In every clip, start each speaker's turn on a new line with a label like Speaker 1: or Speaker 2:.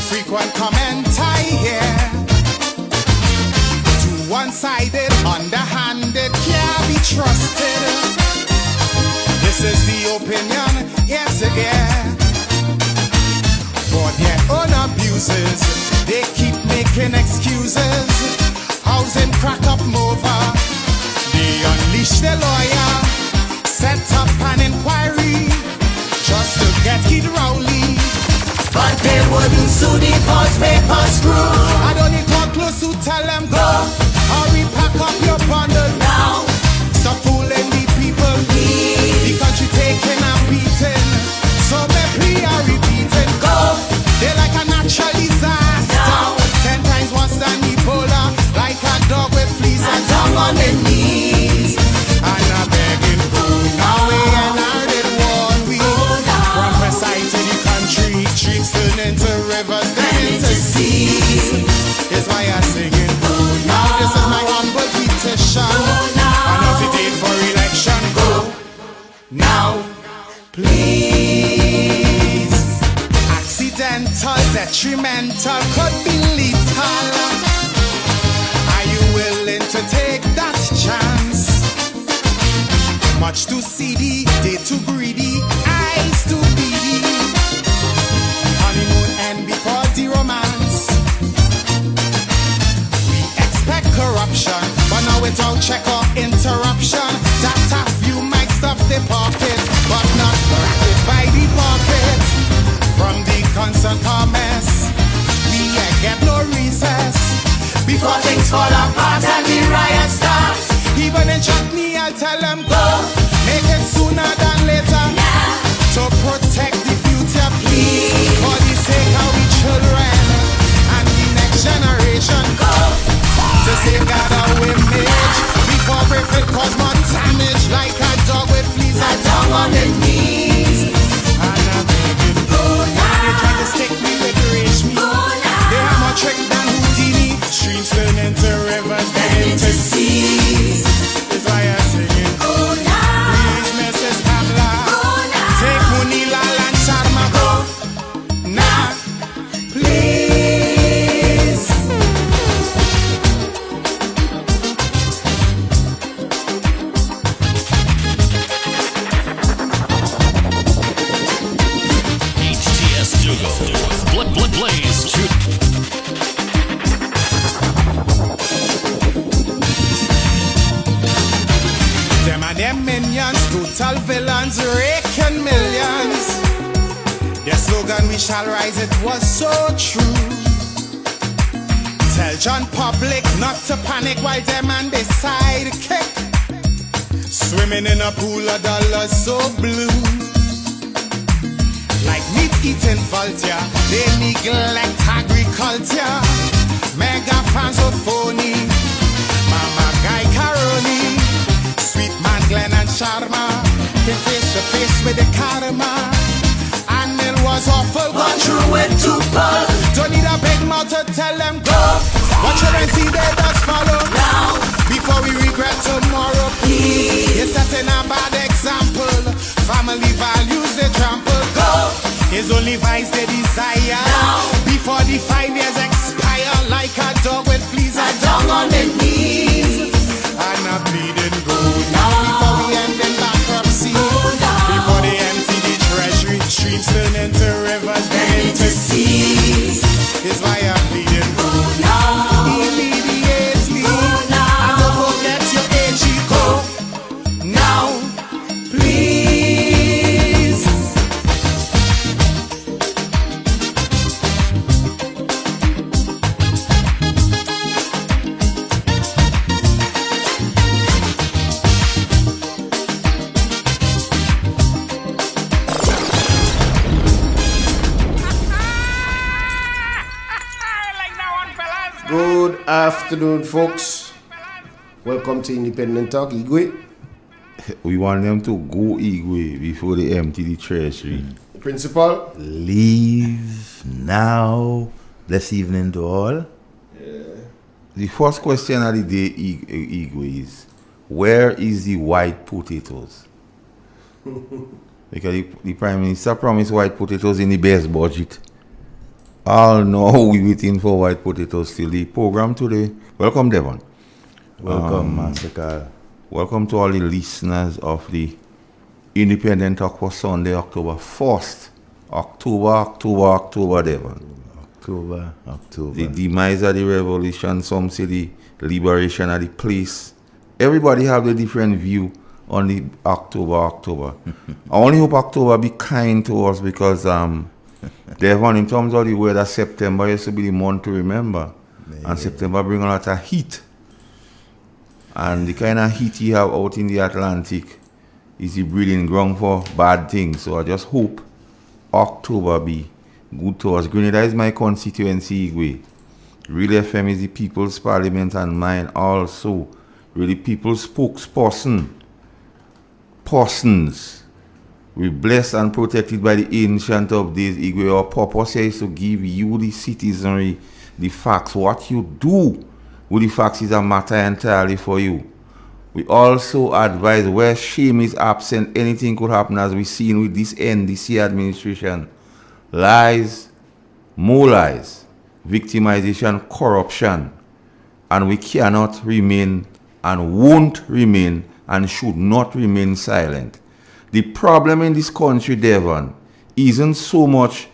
Speaker 1: frequent comment I hear. Too one-sided, underhanded, can't be trusted. This is the opinion, yes again. For their own abuses, they keep making excuses. Housing crack up over. They unleash the lawyer, set up an inquiry just to get Kid Rowley.
Speaker 2: But they wouldn't sue the cause paper screw.
Speaker 1: I don't need to come close to tell them go. Hurry, pack up your bundle
Speaker 2: Now,
Speaker 1: stop fooling the people. The country taking a beating, so me plea are repeating.
Speaker 2: go
Speaker 1: They're like a natural disaster.
Speaker 2: Now.
Speaker 1: 10 times worse than Ebola. Like a dog with fleas
Speaker 2: and
Speaker 1: and
Speaker 2: down on their knees.
Speaker 1: And I'm begging, now we and I did one week. From Versailles to the country, streets turn into rivers, then into seas. Is why I'm singing, now this is my humble petition. Announce the date for election, go now, please. Accidental, detrimental, could be lethal. Are you willing to take that chance? Much too seedy, they too greedy, eyes too beady. Honeymoon end before the romance. We expect corruption, but now without check or interruption. That a few might stuff the pocket, but not bracket by the pocket. From the constant comments, we get no recess.
Speaker 2: Before things fall apart and the riot starts.
Speaker 1: Even in chutney, I'll tell them go. Make it sooner than later. To protect the future, please. For the sake of we children and the next generation.
Speaker 2: Go
Speaker 1: To safeguard our image before it cause more damage. Like a dog with fleas
Speaker 2: and
Speaker 1: and
Speaker 2: down on their knees.
Speaker 1: And I'm begging, now they try to stick me with Rashmi. They are more trick than Houdini. Streams turn into rivers, then into seas. Is why I'm singing. Please, Mrs. Pamela, take Munila and Sharma, go now, please.
Speaker 3: HTS Jugo. Blaze.
Speaker 1: Them and them minions, total villains, raking millions. Their slogan, we shall rise, it was so true. Tell John Public not to panic while them and they sidekick. Swimming in a pool of dollars so blue. Like meat eating vulture, they neglect agriculture. Mega fans of phony, Mama Guy Caroni. Sweet man Glenn and Sharma came face to face with the karma. And it was awful,
Speaker 2: Gone through with two pull.
Speaker 1: don't need a big mouth to tell them go. Watch it and see they just follow.
Speaker 2: Now,
Speaker 1: Before we regret tomorrow, please. You're setting a bad example. Family values they trample. Go. It's only vice they desire.
Speaker 2: Now.
Speaker 1: Before the 5 years expire, like a dog with fleas
Speaker 2: and
Speaker 1: and
Speaker 2: down on their knees.
Speaker 1: and a bleeding gold. Now before we end in bankruptcy, before they empty the treasury, streets turn into rivers, then into seas. Is why I'm bleeding gold. Now immediately, and don't forget your AG code. Now, please.
Speaker 4: Good afternoon, folks. Welcome to Independent Talk. Igwe,
Speaker 5: We want them to go Igwe before they empty the treasury.
Speaker 4: Principal.
Speaker 5: Leave now. Blessed evening to all. The first question of the day, Igwe, is where is the white potatoes? Because the Prime Minister promised white potatoes in the best budget. All know we waiting for white potatoes still. The program today. Welcome, Devon.
Speaker 4: Welcome, Master Carl.
Speaker 5: Welcome to all the listeners of the Independent Talk for Sunday, October 1st. October, Devon.
Speaker 4: October.
Speaker 5: The demise of the revolution, some say the liberation of the place. Everybody have a different view on the October. I only hope October be kind to us because Devon, in terms of the weather, September used to be the month to remember. Yeah. And September bring a lot of heat. And the kind of heat you have out in the Atlantic is the breeding ground for bad things. So I just hope October be good to us. Grenada is my constituency, Igwe. Real FM is the People's Parliament and mine also. Really people's spokesperson. Persons. We're blessed and protected by the ancient of days, Igwe. Our purpose here is to give you, the citizenry, the facts. What you do with the facts is a matter entirely for you. We also advise where shame is absent, anything could happen, as we've seen with this NDC administration. Lies, more lies, victimization, corruption. And we cannot remain and won't remain and should not remain silent. The problem in this country, Devon, isn't so much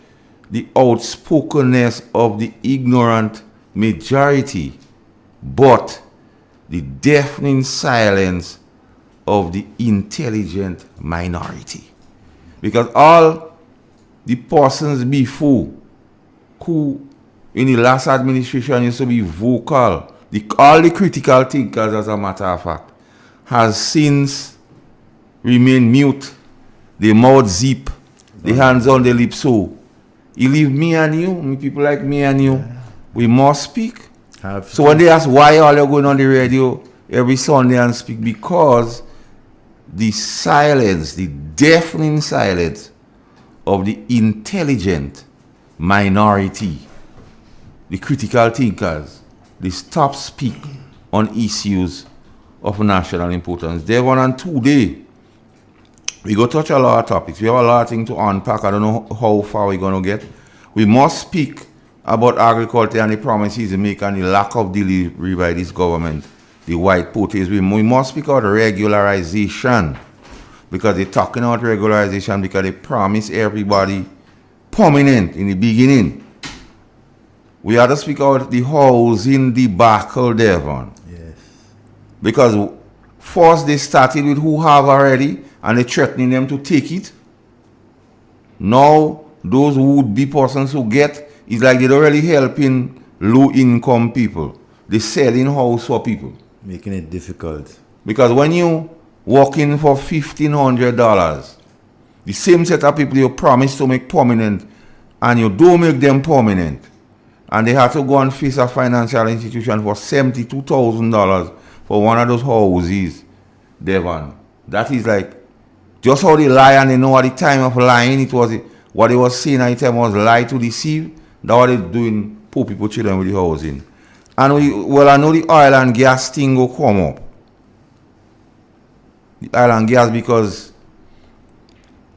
Speaker 5: the outspokenness of the ignorant majority, but the deafening silence of the intelligent minority. Because all the persons before who in the last administration used to be vocal, all the critical thinkers, as a matter of fact, has since remained mute, the mouth zip, the hands on the lips. So you leave me and you, people like me and you, we must speak. So when they ask why all you're going on the radio every Sunday and speak, because the silence, the deafening silence of the intelligent minority, the critical thinkers, they stop speak on issues of national importance. Devon, and today we go touch a lot of topics. We have a lot of things to unpack. I don't know how far we're going to get. We must speak about agriculture and the promises they make and the lack of delivery by this government, the white potatoes. We must speak about regularization, because they're talking about regularization because they promise everybody permanent in the beginning. We have to speak about the housing debacle, Devon.
Speaker 4: Yes.
Speaker 5: Because first they started with who have already and they're threatening them to take it. Now those who would be persons who get, it's like they're already helping low-income people. They're selling house for people.
Speaker 4: Making it difficult.
Speaker 5: Because when you walk in for $1,500, the same set of people you promise to make permanent, and you don't make them permanent, and they have to go and face a financial institution for $72,000 for one of those houses, Devon. That is like, just how they lie, and they know at the time of lying, it was what they was saying at the time was lie to deceive. That's what they're doing, poor people, children with the housing. And I know the oil and gas thing will come up. The oil and gas, because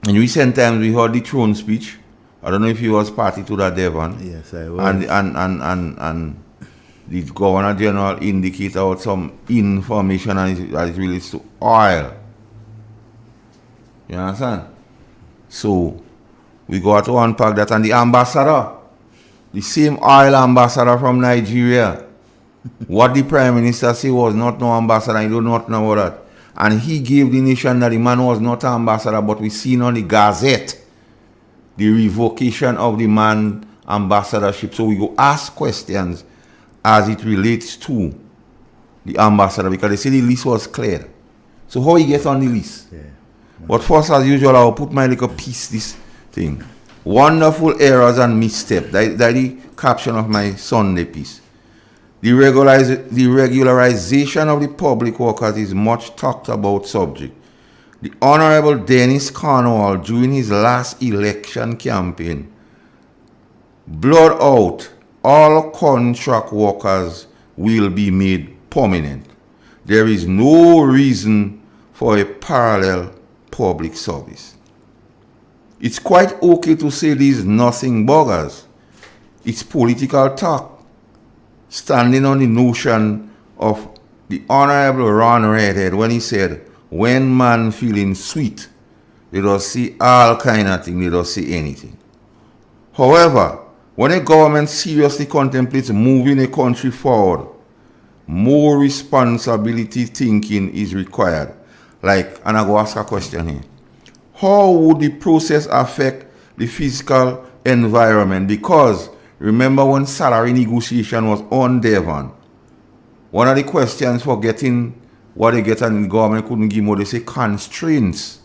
Speaker 5: in recent times we heard the throne speech. I don't know if you was party to that, Devon.
Speaker 4: Yes, I was.
Speaker 5: And the Governor General indicated out some information as it relates to oil. You understand? So we got to unpack that. And the ambassador, the same oil ambassador from Nigeria, what the Prime Minister said was not no ambassador, I do not know about that. And he gave the nation that the man was not an ambassador, but we seen on the Gazette the revocation of the man ambassadorship. So we go ask questions as it relates to the ambassador, because they say the list was clear. So how he gets on the list? Yeah. But first, as usual, I'll put my little piece, this thing. Wonderful errors and missteps. That's the caption of my Sunday piece. The regularization of the public workers is much talked about subject. The Honorable Dennis Cornwall, during his last election campaign, blurred out all contract workers will be made permanent. There is no reason for a parallel public service. It's quite okay to say these nothing buggers It's political talk, standing on the notion of the Honorable Ron Redhead when he said, when man feeling sweet, they don't see all kind of things, they don't see anything. However, when a government seriously contemplates moving a country forward, more responsibility thinking is required. Like, and I go ask a question here. How would the process affect the fiscal environment? Because remember when salary negotiation was on Devon, one of the questions for getting what they get and the government couldn't give more, they say constraints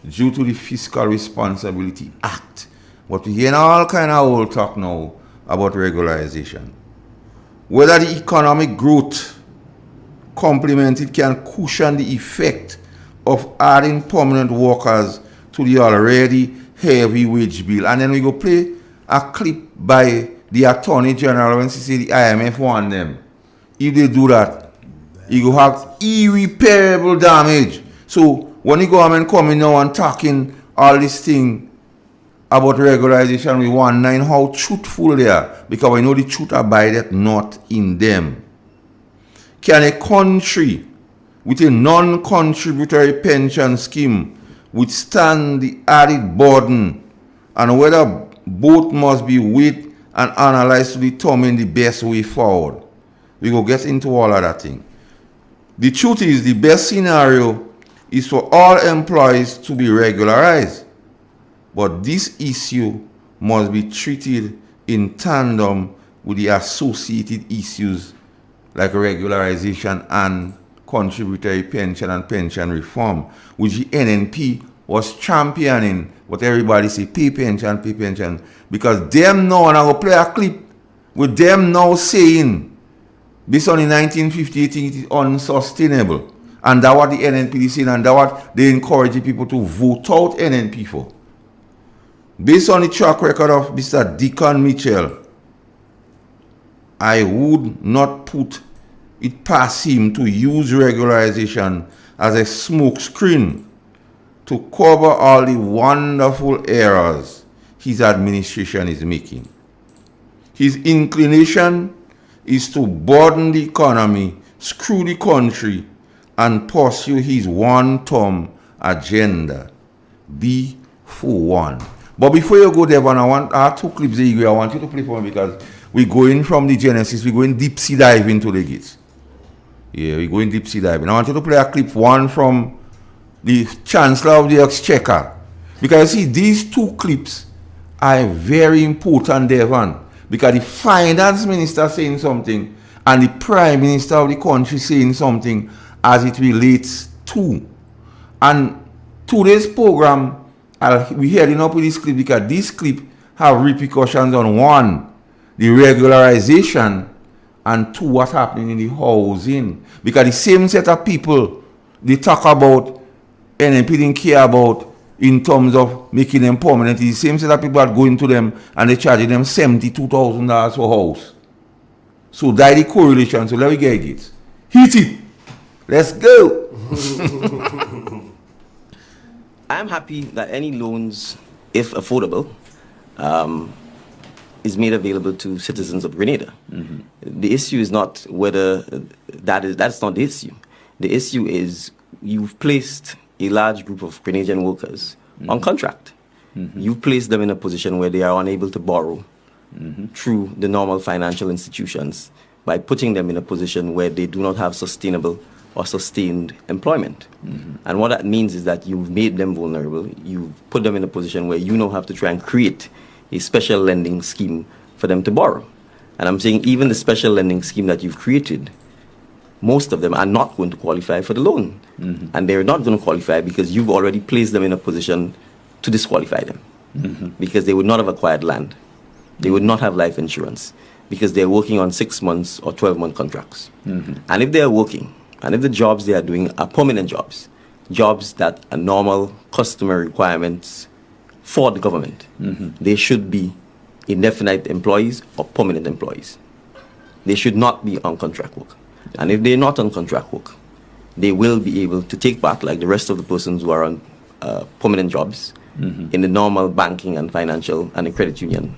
Speaker 5: due to the Fiscal Responsibility Act. But we hear all kind of old talk now about regularization. Whether the economic growth complemented can cushion the effect of adding permanent workers to the already heavy wage bill. And then we go play a clip by the Attorney General when she say the IMF want them. If they do that, you go have irreparable damage. So when the government coming now and talking all this thing about regularization, we want to know how truthful they are, because we know the truth abideth not in them. Can a country with a non-contributory pension scheme withstand the added burden, and whether both must be weighed and analyzed to determine the best way forward? We go get into all of that thing. The truth is, the best scenario is for all employees to be regularized. But this issue must be treated in tandem with the associated issues like regularization and contributory pension and pension reform, which the NNP was championing, but everybody say pay pension, because them now, and I will play a clip with them now saying, based on the 1958 thing, it is unsustainable. And that's what the NNP is saying, and that's what they encourage the people to vote out NNP for. Based on the track record of Mr. Deacon Mitchell, I would not put it past him to use regularization as a smokescreen to cover all the wonderful errors his administration is making. His inclination is to burden the economy, screw the country, and pursue his one-term agenda. Be for one. But before you go there, I have two clips there. I want you to play for me, because we're going from the genesis, we're going deep sea dive into the gates. Yeah, we're going deep sea diving. I want you to play a clip, one from the Chancellor of the Exchequer. Because you see, these two clips are very important, Devon. Because the finance minister saying something and the prime minister of the country saying something as it relates to. And today's program, we're heading up with this clip because this clip have repercussions on one, the regularization, and two, what's happening in the housing. Because the same set of people they talk about NNP didn't care about in terms of making them permanent, the same set of people are going to them and they charging them $72,000 for a house. So that's the correlation. So let me get it. Hit it. Let's go.
Speaker 6: I'm happy that any loans, if affordable, is made available to citizens of Grenada. Mm-hmm. The issue is not whether that's not the issue. The issue is you've placed a large group of Grenadian workers on contract. Mm-hmm. You've placed them in a position where they are unable to borrow through the normal financial institutions by putting them in a position where they do not have sustainable or sustained employment. Mm-hmm. And what that means is that you've made them vulnerable. You've put them in a position where you now have to try and create a special lending scheme for them to borrow. And I'm saying even the special lending scheme that you've created, most of them are not going to qualify for the loan. Mm-hmm. And they're not going to qualify because you've already placed them in a position to disqualify them. Mm-hmm. Because they would not have acquired land. They would not have life insurance because they're working on 6 months or 12-month contracts. Mm-hmm. And if they're working, and if the jobs they are doing are permanent jobs, jobs that are normal customer requirements for the government, they should be indefinite employees or permanent employees. They should not be on contract work. And if they're not on contract work, they will be able to take part, like the rest of the persons who are on permanent jobs, in the normal banking and financial and the credit union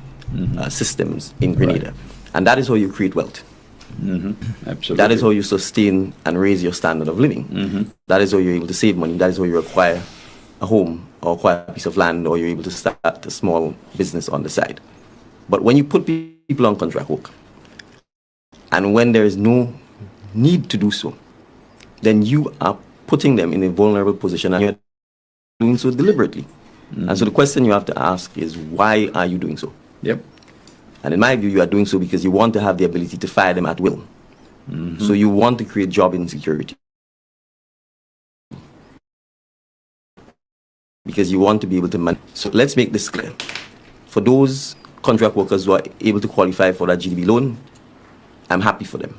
Speaker 6: systems in Grenada. Right. And that is how you create wealth.
Speaker 7: Absolutely.
Speaker 6: That is how you sustain and raise your standard of living. That is how you're able to save money. That is how you acquire a home or acquire a piece of land, or you're able to start a small business on the side. But when you put people on contract work, and when there is no need to do so, then you are putting them in a vulnerable position, and you're doing so deliberately. And so the question you have to ask is, why are you doing so?
Speaker 7: Yep.
Speaker 6: And in my view, you are doing so because you want to have the ability to fire them at will. So you want to create job insecurity. Because you want to be able to manage. So let's make this clear. For those contract workers who are able to qualify for that GDB loan, I'm happy for them.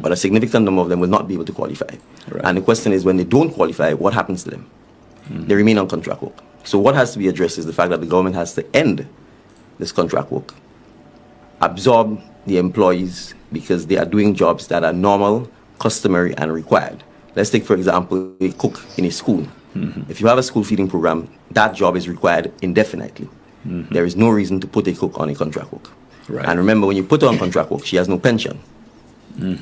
Speaker 6: But a significant number of them will not be able to qualify.
Speaker 7: Right.
Speaker 6: And the question is, when they don't qualify, what happens to them? They remain on contract work. So what has to be addressed is the fact that the government has to end this contract work, absorb the employees because they are doing jobs that are normal, customary, and required. Let's take, for example, a cook in a school. If you have a school feeding program, that job is required indefinitely. There is no reason to put a cook on a contract work.
Speaker 7: Right.
Speaker 6: And remember, when you put her on contract work, she has no pension.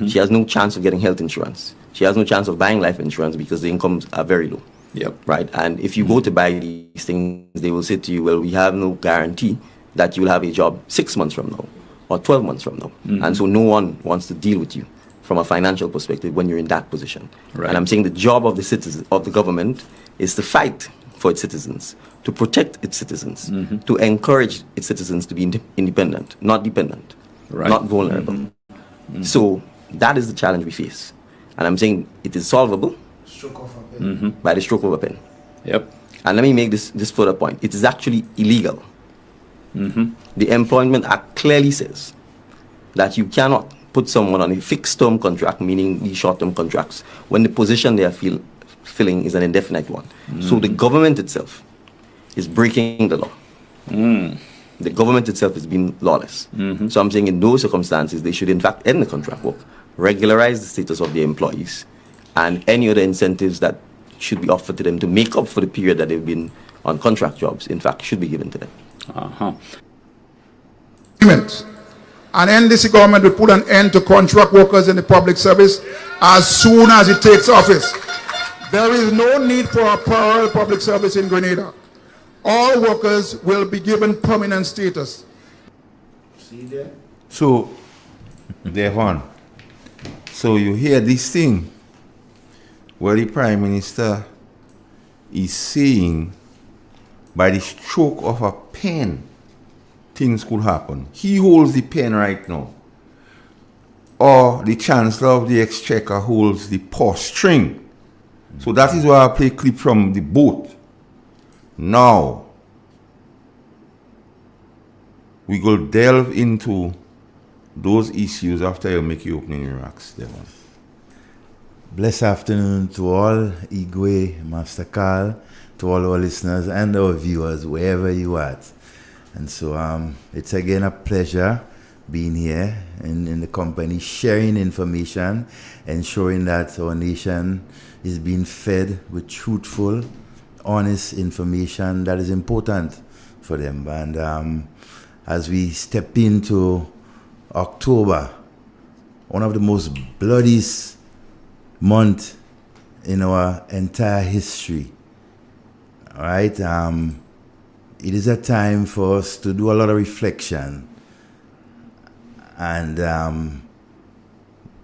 Speaker 6: She has no chance of getting health insurance. She has no chance of buying life insurance because the incomes are very low.
Speaker 7: Yep.
Speaker 6: Right. And if you go to buy these things, they will say to you, well, we have no guarantee that you will have a job 6 months from now or 12 months from now. And so no one wants to deal with you from a financial perspective when you're in that position.
Speaker 7: Right.
Speaker 6: And I'm saying the job of the citizens, of the government, is to fight for its citizens, to protect its citizens, to encourage its citizens to be independent, not dependent, not vulnerable. So that is the challenge we face. And I'm saying it is solvable by the stroke of a pen.
Speaker 7: Yep.
Speaker 6: And let me make this further point. It is actually illegal. The Employment Act clearly says that you cannot put someone on a fixed term contract, meaning these short term contracts, when the position they are filling is an indefinite one. So the government itself is breaking the law. The government itself is being lawless. So I'm saying in those circumstances, they should in fact end the contract work, regularize the status of the employees, and any other incentives that should be offered to them to make up for the period that they've been on contract jobs, in fact, should be given to them.
Speaker 8: And NDC government will put an end to contract workers in the public service as soon as it takes office. There is no need for a parallel public service in Grenada. All workers will be given permanent status.
Speaker 5: See there? So, Devon, so you hear this thing where the Prime Minister is saying by the stroke of a pen, things could happen. He holds the pen right now. Or the Chancellor of the Exchequer holds the purse string. So that is why I play a clip from the boat. Now, we go delve into those issues after you make your opening remarks, Devon.
Speaker 4: Blessed afternoon to all, Igwe, Master Carl, to all our listeners and our viewers, wherever you are at. And so it's again a pleasure being here in the company, sharing information, ensuring that our nation is being fed with truthful, honest information that is important for them. And as we step into October, one of the most bloodiest months in our entire history, all right? It is a time for us to do a lot of reflection. And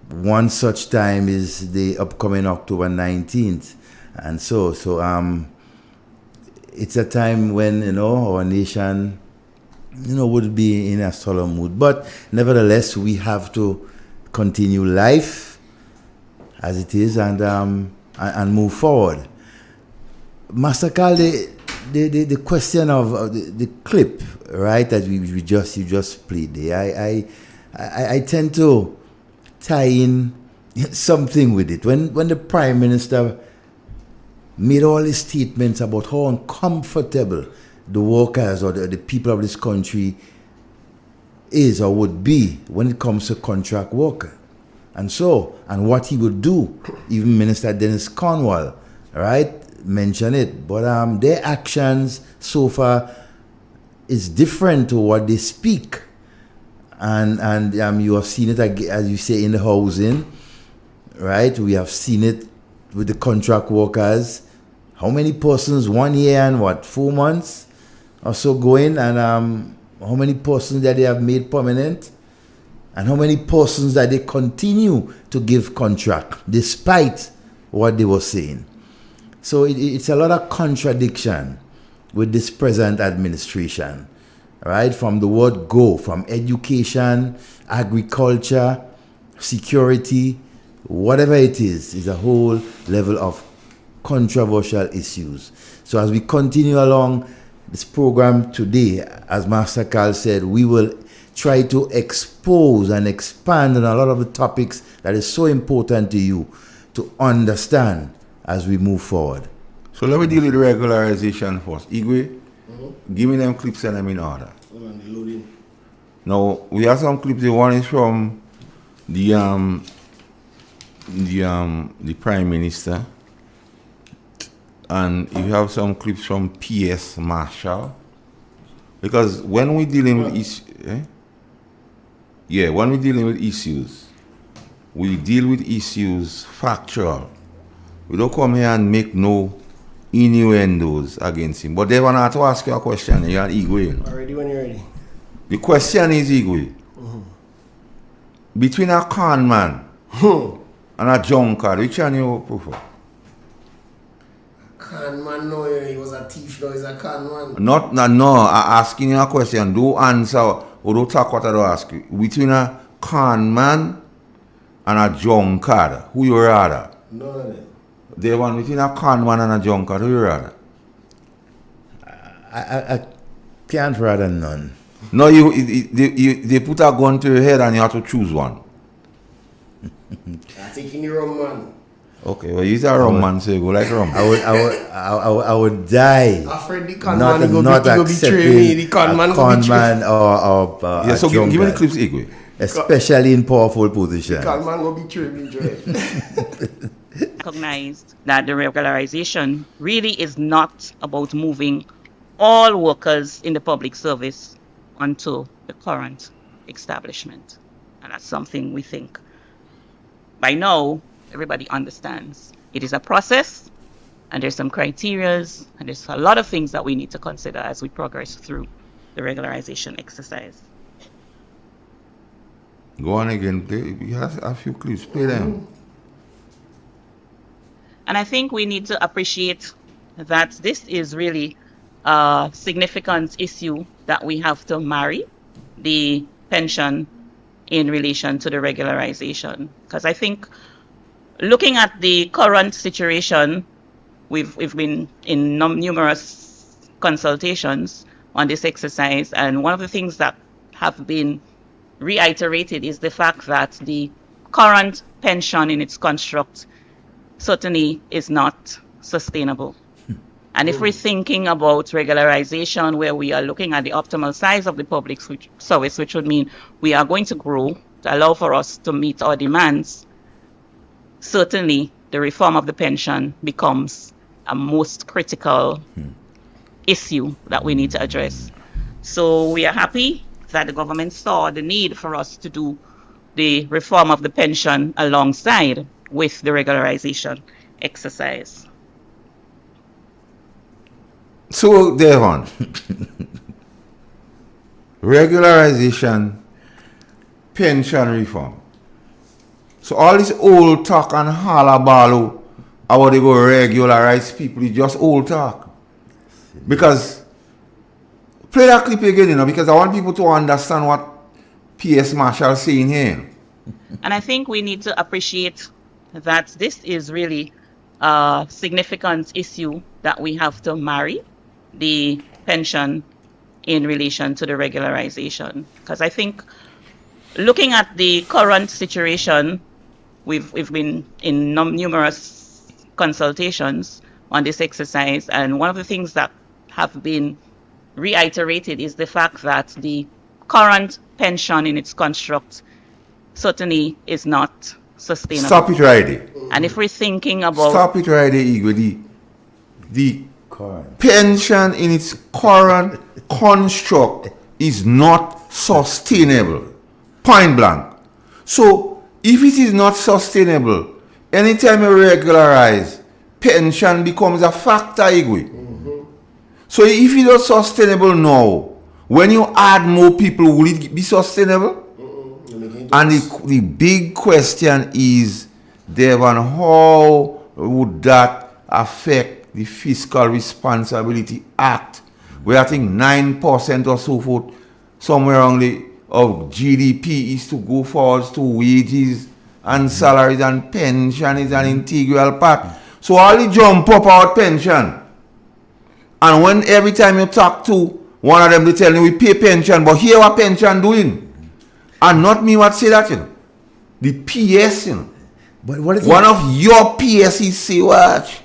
Speaker 4: one such time is the upcoming October 19th. And so it's a time when, our nation, would be in a solemn mood. But nevertheless, we have to continue life as it is and move forward. Master Carl, the question of the clip, right, that you just played there, I tend to tie in something with it. When the Prime Minister made all his statements about how uncomfortable the workers or the people of this country is or would be when it comes to contract work, and what he would do, even Minister Dennis Cornwall, right, mention it, but their actions so far is different to what they speak. And you have seen it, as you say, in the housing, right? We have seen it with the contract workers. How many persons 1 year and 4 months or so going, and how many persons that they have made permanent, and how many persons that they continue to give contract despite what they were saying. So it's a lot of contradiction with this present administration, right? From the word go, from education, agriculture, security, whatever it is a whole level of controversial issues. So as we continue along this program today, as Master Carl said, we will try to expose and expand on a lot of the topics that is so important to you to understand as we move forward.
Speaker 5: So let me deal with regularization first. Igwe, give me them clips and I'm in order. Now, we have some clips. The one is from the Prime Minister, and you have some clips from P.S. Marshall. Because when we're dealing with when we're dealing with issues, we deal with issues factual. We don't come here and make no innuendos against him. But they want to ask you a question. You're Igwe. You know?
Speaker 2: Already when you're ready.
Speaker 5: The question is, Igwe, between a con man and a drunkard, which one you prefer?
Speaker 2: Con man, no, he was a thief, no, he's a con man.
Speaker 5: No, I'm asking you a question. Don't answer or don't talk what I don't ask you. Between a con man and a drunkard, who you rather?
Speaker 2: None of them.
Speaker 5: The one between a con man and a drunkard, who you rather?
Speaker 4: I can't rather none.
Speaker 5: No, they put a gun to your head and you have to choose one.
Speaker 2: I'm taking the rum man.
Speaker 5: Okay, well, he's a rum man, so you go like rum.
Speaker 4: I would die.
Speaker 2: Afraid the con
Speaker 4: not
Speaker 2: man go betray me. The con man go betray
Speaker 4: man or
Speaker 5: yeah, so give me the clips, Igwe.
Speaker 4: Especially in powerful positions.
Speaker 2: The con man go betray me, Joy.
Speaker 9: Recognized that the regularization really is not about moving all workers in the public service onto the current establishment. And that's something we think by now everybody understands. It is a process, and there's some criterias, and there's a lot of things that we need to consider as we progress through the regularization exercise.
Speaker 5: Go on again, play. We have a few clips, play them.
Speaker 9: And I think we need to appreciate that this is really a significant issue that we have to marry the pension in relation to the regularization. Because I think looking at the current situation, we've been in numerous consultations on this exercise, and one of the things that have been reiterated is the fact that the current pension in its construct certainly is not sustainable. And if we're thinking about regularization, where we are looking at the optimal size of the public service, which would mean we are going to grow to allow for us to meet our demands, certainly the reform of the pension becomes a most critical issue that we need to address. So we are happy that the government saw the need for us to do the reform of the pension alongside with the regularization exercise.
Speaker 5: So, Devon, regularization, pension reform. So all this old talk and halabalu about they go regularize people is just old talk. Because, play that clip again, you know, because I want people to understand what P.S. Marshall is saying here.
Speaker 9: And I think we need to appreciate that this is really a significant issue that we have to marry the pension in relation to the regularization. Because I think looking at the current situation, we've been in numerous consultations on this exercise, and one of the things that have been reiterated is the fact that the current pension in its construct certainly is not sustainable.
Speaker 5: Stop it right there.
Speaker 9: And if we're thinking about...
Speaker 5: Stop it right there, Igwe. The
Speaker 4: Current.
Speaker 5: Pension in its current construct is not sustainable. Point blank. So, if it is not sustainable, anytime you regularize, pension becomes a factor, Igwe. So, if it is sustainable now, when you add more people, will it be sustainable? And the big question is, Devon, how would that affect the Fiscal Responsibility Act, where I think 9% or so forth, somewhere around of GDP is to go forward to wages and salaries, and pension is an integral part. So all the jump up out pension. And when every time you talk to one of them, they tell you we pay pension, but here what pension doing? And not me what say that, you know. The PS, you know.
Speaker 4: But what is
Speaker 5: One of your PSs say, watch,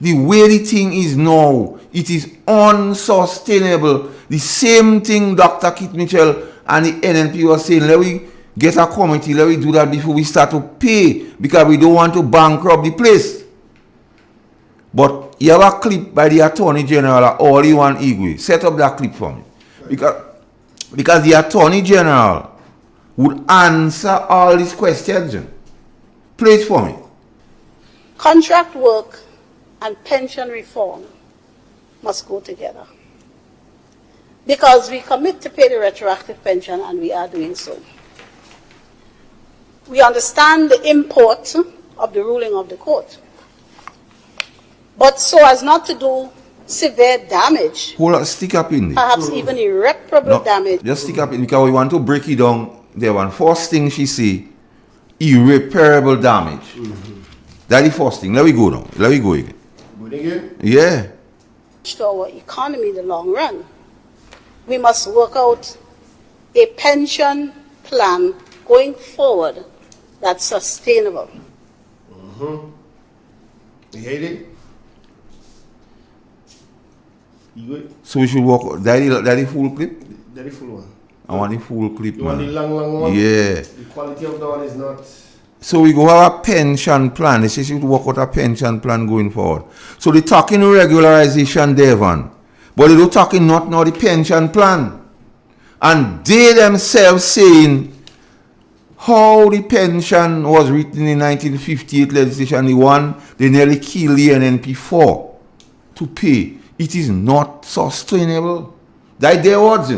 Speaker 5: the way the thing is now, it is unsustainable. The same thing Dr. Kit Mitchell and the NNP was saying, let we get a committee, let we do that before we start to pay, because we don't want to bankrupt the place. But you have a clip by the Attorney General, all you want Igwe. Set up that clip for me. Because the Attorney General would answer all these questions. Play it for me.
Speaker 10: Contract work and pension reform must go together. Because we commit to pay the retroactive pension, and we are doing so. We understand the import of the ruling of the court, but so as not to do severe damage,
Speaker 5: Hold on, stick up in there.
Speaker 10: perhaps even irreparable damage.
Speaker 5: Just stick up in, because we want to break it down. There one first thing she say, irreparable damage. That's the first thing. Let me go now. Let me go again.
Speaker 11: Good again?
Speaker 5: Yeah.
Speaker 10: To our economy in the long run. We must work out a pension plan going forward that's sustainable.
Speaker 11: You hate it? You good?
Speaker 5: So we should walk. That the full clip?
Speaker 11: That's the full one.
Speaker 5: I want the full clip,
Speaker 11: You want the
Speaker 5: man.
Speaker 11: long one?
Speaker 5: Yeah.
Speaker 11: The quality of that one is not...
Speaker 5: So we go have a pension plan. They say she would work out a pension plan going forward. So they talking regularization, Devon. But they don't talking not now the pension plan. And they themselves saying how the pension was written in 1958 legislation, the one they nearly killed the NNP for to pay. It is not sustainable. That their words.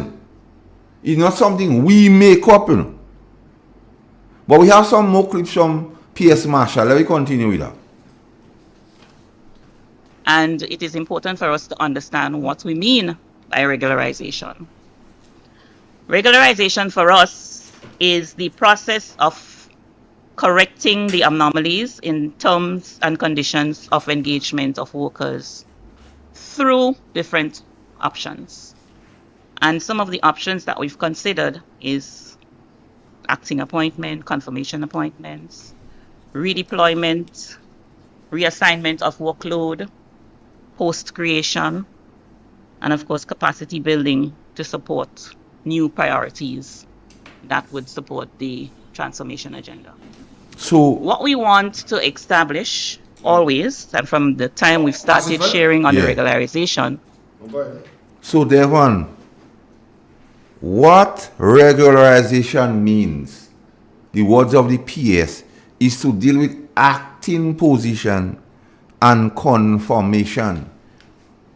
Speaker 5: It's not something we make up. But we have some more clips from P.S. Marshall. Let me continue with that.
Speaker 9: And it is important for us to understand what we mean by regularization. Regularization for us is the process of correcting the anomalies in terms and conditions of engagement of workers through different options. And some of the options that we've considered is acting appointment, confirmation appointments, redeployment, reassignment of workload, post creation, and of course capacity building to support new priorities that would support the transformation agenda.
Speaker 5: So
Speaker 9: What we want to establish always, and from the time we've started sharing on the regularization,
Speaker 5: So, Devon, what regularization means, the words of the PS, is to deal with acting position and confirmation.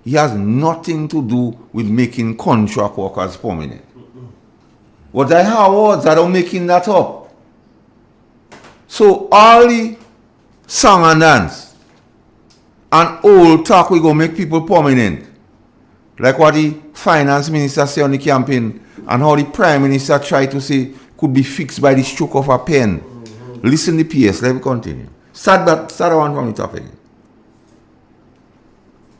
Speaker 5: It has nothing to do with making contract workers permanent. What I have words, I don't making that up. So, all the song and dance and old talk we go make people permanent. Like what the finance minister said on the campaign, and how the prime minister tried to say could be fixed by the stroke of a pen. Listen to the PS, let me continue. Start one from the top again.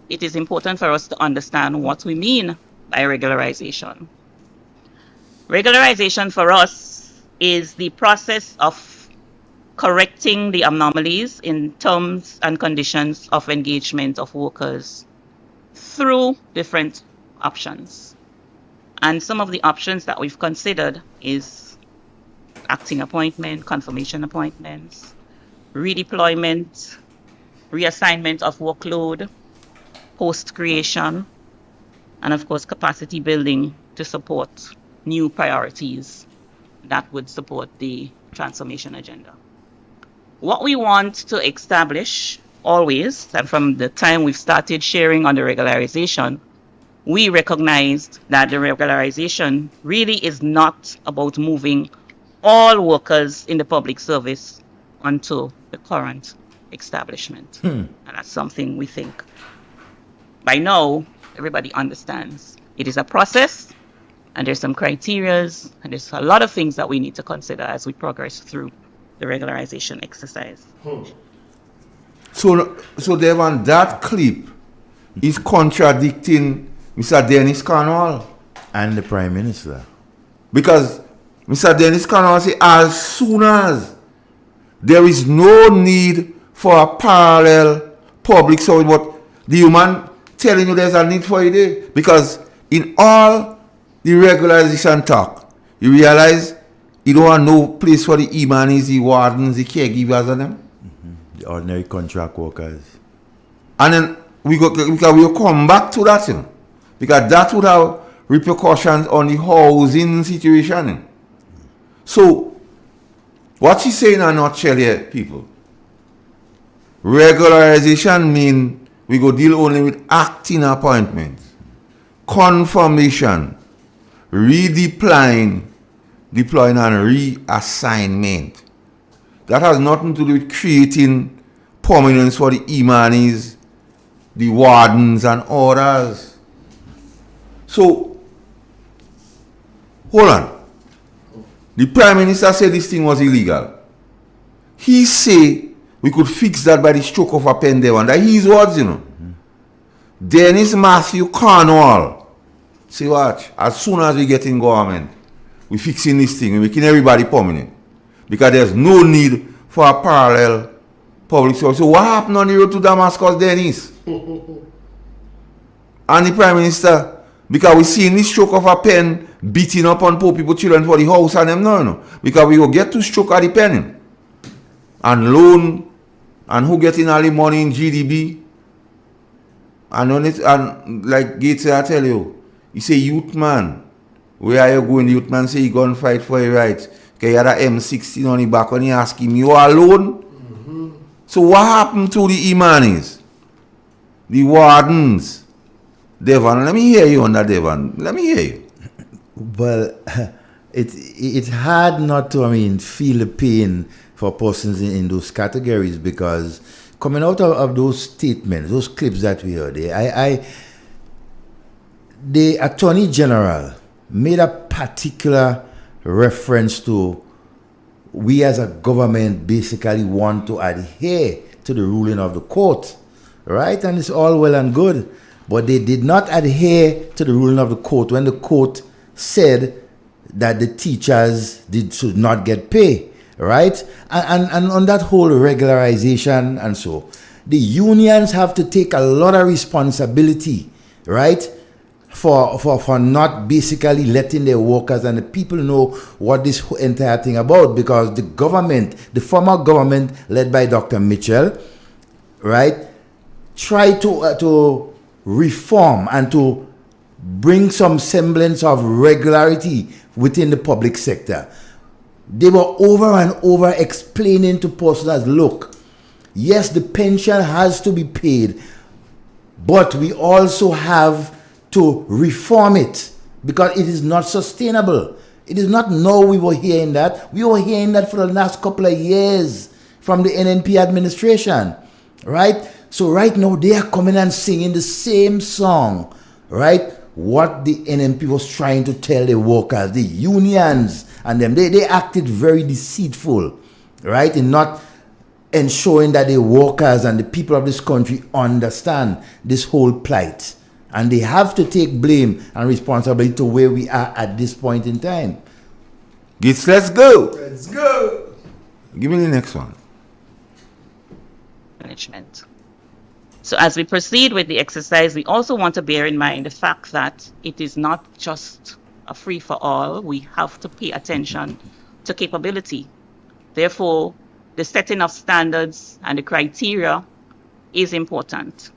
Speaker 9: it is important for us to understand what we mean by regularization. Regularization for us is the process of correcting the anomalies in terms and conditions of engagement of workers through different options. And some of the options that we've considered is acting appointment, confirmation appointments, redeployment, reassignment of workload, post creation, and of course capacity building to support new priorities that would support the transformation agenda. What we want to establish always, and from the time we've started sharing on the regularization, we recognized that the regularization really is not about moving all workers in the public service onto the current establishment. And that's something we think by now everybody understands. It is a process, and there's some criterias, and there's a lot of things that we need to consider as we progress through the regularization exercise.
Speaker 5: So Dev, on that clip is contradicting Mr. Dennis Cornwall
Speaker 4: And the Prime Minister.
Speaker 5: because Mr. Dennis Cornwall say as soon as there is no need for a parallel public service, but the human telling you there's a need for it there. Because in all the regularization talk, you realize you don't have no place for the imanis, the wardens, the caregivers and them.
Speaker 4: The ordinary contract workers.
Speaker 5: And then we'll come back to that, you know, because that would have repercussions on the housing situation. You know. So, what she's saying in a nutshell here, people, regularization means we go deal only with acting appointments, confirmation, deploying and reassignment. That has nothing to do with creating permanence for the imanis, the wardens and others. So, hold on. The Prime Minister said this thing was illegal. He said we could fix that by the stroke of a pen there, and that his words, you know. Dennis Matthew Cornwall say, watch, as soon as we get in government, we fixing this thing, we making everybody permanent. Because there's no need for a parallel public service. So what happened on the road to Damascus, Dennis? And the Prime Minister, because we see in the stroke of a pen beating up on poor people, children for the house and them, no. Because we will get to stroke of the pen and loan, and who getting all the money in GDP. And on it, and like Gates, I tell you, he say, youth man, where are you going? The youth man say he gonna fight for your rights. Okay, he had a M16 on the back and he ask him, you alone? So what happened to the imanis? The wardens? Devon, let me hear you on that, Devon. Let me hear you.
Speaker 4: Well, it's hard not to, feel the pain for persons in those categories, because coming out of those statements, those clips that we heard, the Attorney General made a particular reference to we as a government basically want to adhere to the ruling of the court, right? And it's all well and good, but they did not adhere to the ruling of the court when the court said that the teachers should not get pay, right? And on that whole regularization and so, the unions have to take a lot of responsibility, right? For not basically letting their workers and the people know what this entire thing about, because the government, the former government led by Dr. Mitchell, right, tried to reform and to bring some semblance of regularity within the public sector. They were over and over explaining to persons, look, yes, the pension has to be paid, but we also have to reform it because it is not sustainable. It is not now we were hearing that. We were hearing that for the last couple of years from the NNP administration, right? So right now they are coming and singing the same song, right? What the NNP was trying to tell the workers, the unions and them, they acted very deceitful, right? In not ensuring that the workers and the people of this country understand this whole plight. And they have to take blame and responsibility to where we are at this point in time.
Speaker 5: Gits, let's go.
Speaker 11: Let's go.
Speaker 5: Give me the next one.
Speaker 9: Management. So as we proceed with the exercise, we also want to bear in mind the fact that it is not just a free-for-all. We have to pay attention to capability. Therefore, the setting of standards and the criteria is important.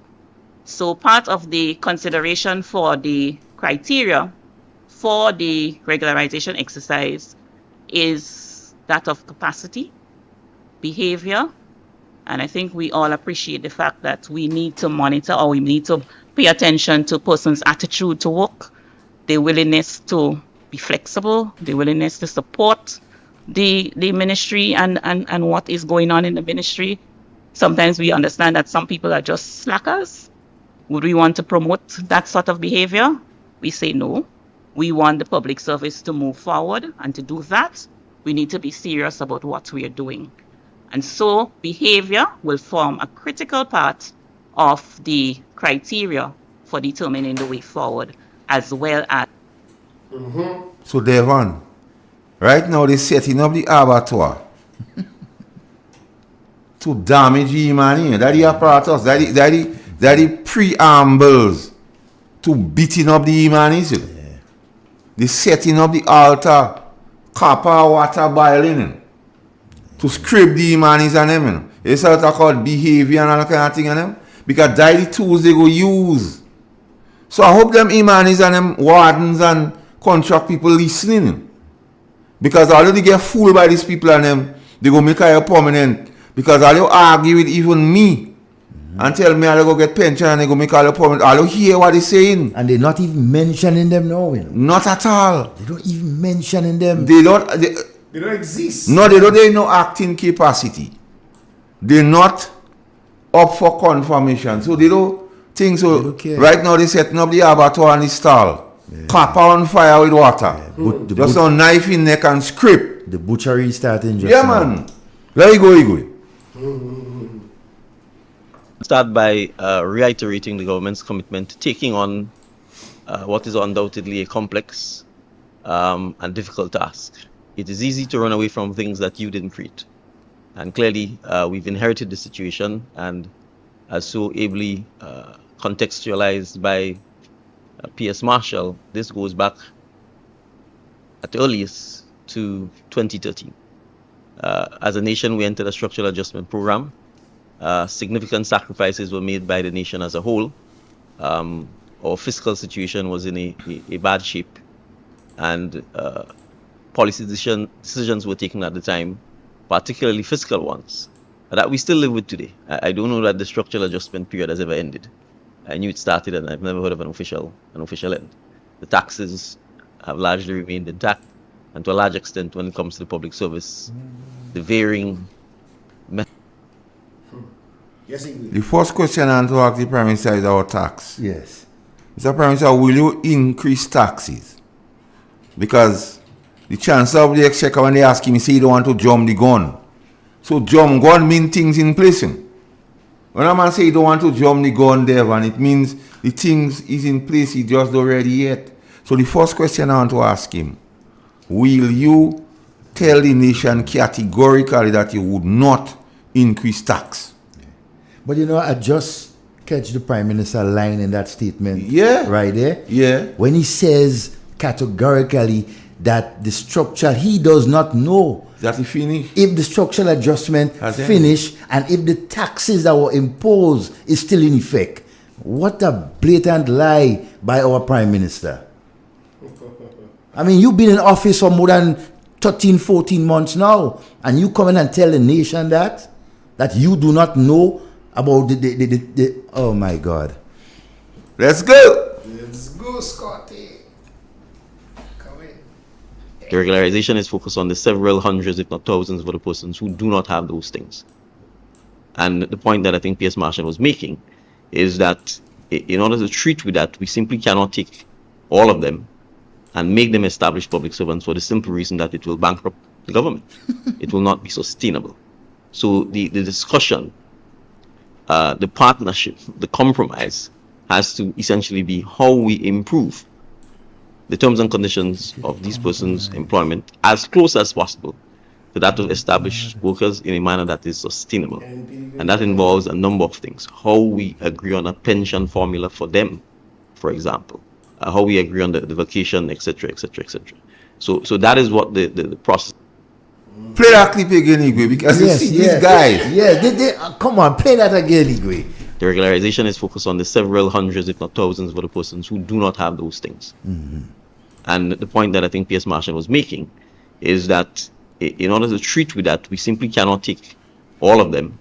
Speaker 9: So part of the consideration for the criteria for the regularization exercise is that of capacity, behavior, and I think we all appreciate the fact that we need to monitor, or we need to pay attention to persons' attitude to work, their willingness to be flexible, their willingness to support the ministry and what is going on in the ministry. Sometimes we understand that some people are just slackers. Would we want to promote that sort of behavior? We say no. We want the public service to move forward, and to do that, we need to be serious about what we are doing. And so behavior will form a critical part of the criteria for determining the way forward, as well as.
Speaker 5: So, Devon, right now they're setting up the abattoir to damage the money. That the apparatus, that the preambles to beating up the humanity. Yeah. They're setting up the altar, copper, water boiling to scrape the humanity and them. It's what I call behavior and all that kind of thing on them. Because that's the tools they go use. So I hope them humanity and them wardens and contract people listening. Because although they get fooled by these people and them, they go make it permanent. Because all you argue with even me and tell me I'll go get pension and they go make all the permanent. All you hear what they're saying.
Speaker 4: And they're not even mentioning them now. You know?
Speaker 5: Not at all.
Speaker 4: They don't even mention them.
Speaker 5: They don't
Speaker 11: exist.
Speaker 5: No, they don't. They no acting capacity. They're not up for confirmation. So they don't think so. They don't care. Right now they're setting up the abattoir and the stall. Yeah. Copper on fire with water. Yeah. Just a knife in neck and scrape.
Speaker 4: The butchery starting just
Speaker 5: yeah,
Speaker 4: now.
Speaker 5: Man. Let it go.
Speaker 6: Start by reiterating the government's commitment to taking on what is undoubtedly a complex and difficult task. It is easy to run away from things that you didn't create. And clearly, we've inherited the situation, and as so ably contextualized by P.S. Marshall, this goes back at the earliest to 2013. As a nation, we entered a structural adjustment program. Significant sacrifices were made by the nation as a whole. Our fiscal situation was in a bad shape, and policy decisions were taken at the time, particularly fiscal ones, that we still live with today. I don't know that the structural adjustment period has ever ended. I knew it started, and I've never heard of an official end. The taxes have largely remained intact, and to a large extent, when it comes to the public service, the varying
Speaker 11: Yes,
Speaker 5: the first question I want to ask the Prime Minister is our tax.
Speaker 4: Yes.
Speaker 5: Mr. Prime Minister, will you increase taxes? Because the Chancellor of the Exchequer, when they ask him, he say he don't want to jump the gun. So jump gun means things in place. When a man say he don't want to jump the gun there, and it means the things is in place, he just not ready yet. So the first question I want to ask him, will you tell the nation categorically that you would not increase tax?
Speaker 4: But you know, I just catch the Prime Minister line in that statement.
Speaker 5: Yeah.
Speaker 4: Right there.
Speaker 5: Yeah.
Speaker 4: When he says categorically that the structure, he does not know
Speaker 5: that he finished.
Speaker 4: If the structural adjustment finished and if the taxes that were imposed is still in effect. What a blatant lie by our Prime Minister. I mean, you've been in office for more than 13, 14 months now, and you come in and tell the nation that you do not know about the oh my God.
Speaker 5: Let's go.
Speaker 11: Let's go, Scotty. Come in.
Speaker 6: The regularization is focused on the several hundreds, if not thousands, of other persons who do not have those things. And the point that I think P.S. Marshall was making is that in order to treat with that, we simply cannot take all of them and make them established public servants for the simple reason that it will bankrupt the government. It will not be sustainable. So the discussion, the partnership, the compromise has to essentially be how we improve the terms and conditions of these persons' employment as close as possible to that of established workers in a manner that is sustainable. And that involves a number of things. How we agree on a pension formula for them, for example. How we agree on the vacation, etc., etc., etc. So that is what the process.
Speaker 5: Play that clip again, Igwe, because you see these guys.
Speaker 4: Yeah, come on, play that again, Igwe.
Speaker 6: The regularization is focused on the several hundreds, if not thousands, of other persons who do not have those things. And the point that I think P.S. Marshall was making is that in order to treat with that, we simply cannot take all of them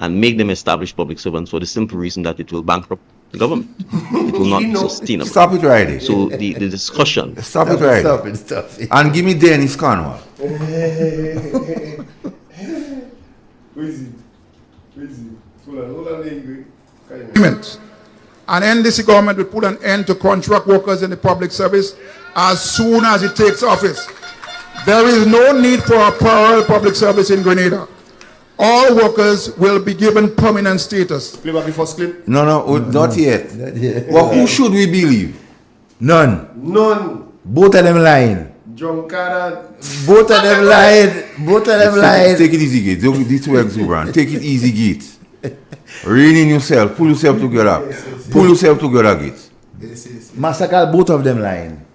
Speaker 6: and make them established public servants for the simple reason that it will bankrupt the government. It will not be sustainable.
Speaker 5: Stop it right there.
Speaker 6: So the discussion.
Speaker 5: Stop it right there.
Speaker 4: Stop it.
Speaker 5: And give me Dennis Cornwall.
Speaker 8: Agreement. And NDC government will put an end to contract workers in the public service as soon as it takes office. There is no need for a parallel public service in Grenada. All workers will be given permanent status.
Speaker 11: Play back the first clip.
Speaker 5: No, not yet.
Speaker 4: Not yet.
Speaker 5: Well, who should we believe?
Speaker 4: None.
Speaker 11: None.
Speaker 4: Both of them lying.
Speaker 11: Drunkard.
Speaker 4: Both of them lying. Both of them lying.
Speaker 5: Take it easy, Gate. This too exuberant. Take it easy, Gate. Rein in yourself. Pull yourself together. Pull yourself together, Gate.
Speaker 4: Massacre, both of them lying.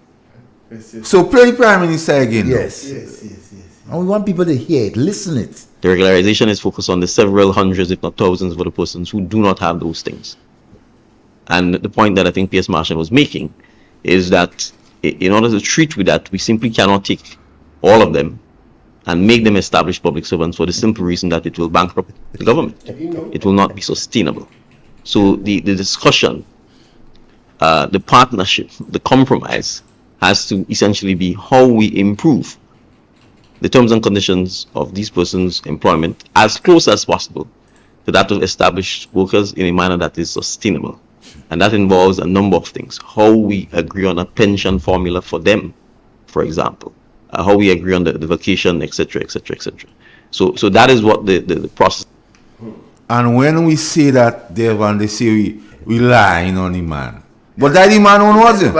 Speaker 5: So play the Prime Minister again.
Speaker 4: Yes. And we want people to hear it, listen it.
Speaker 6: The regularization is focused on the several hundreds, if not thousands, of other persons who do not have those things. And the point that I think P.S. Marshall was making is that in order to treat with that, we simply cannot take all of them and make them established public servants for the simple reason that it will bankrupt the government. It will not be sustainable. So the discussion, the partnership, the compromise has to essentially be how we improve the terms and conditions of these persons' employment as close as possible to that of established workers in a manner that is sustainable. And that involves a number of things. How we agree on a pension formula for them, for example. How we agree on the vacation, etc., etc., etc. So that is what the process.
Speaker 5: And when we say that, they say we lying on the man. But that the man one wasn't.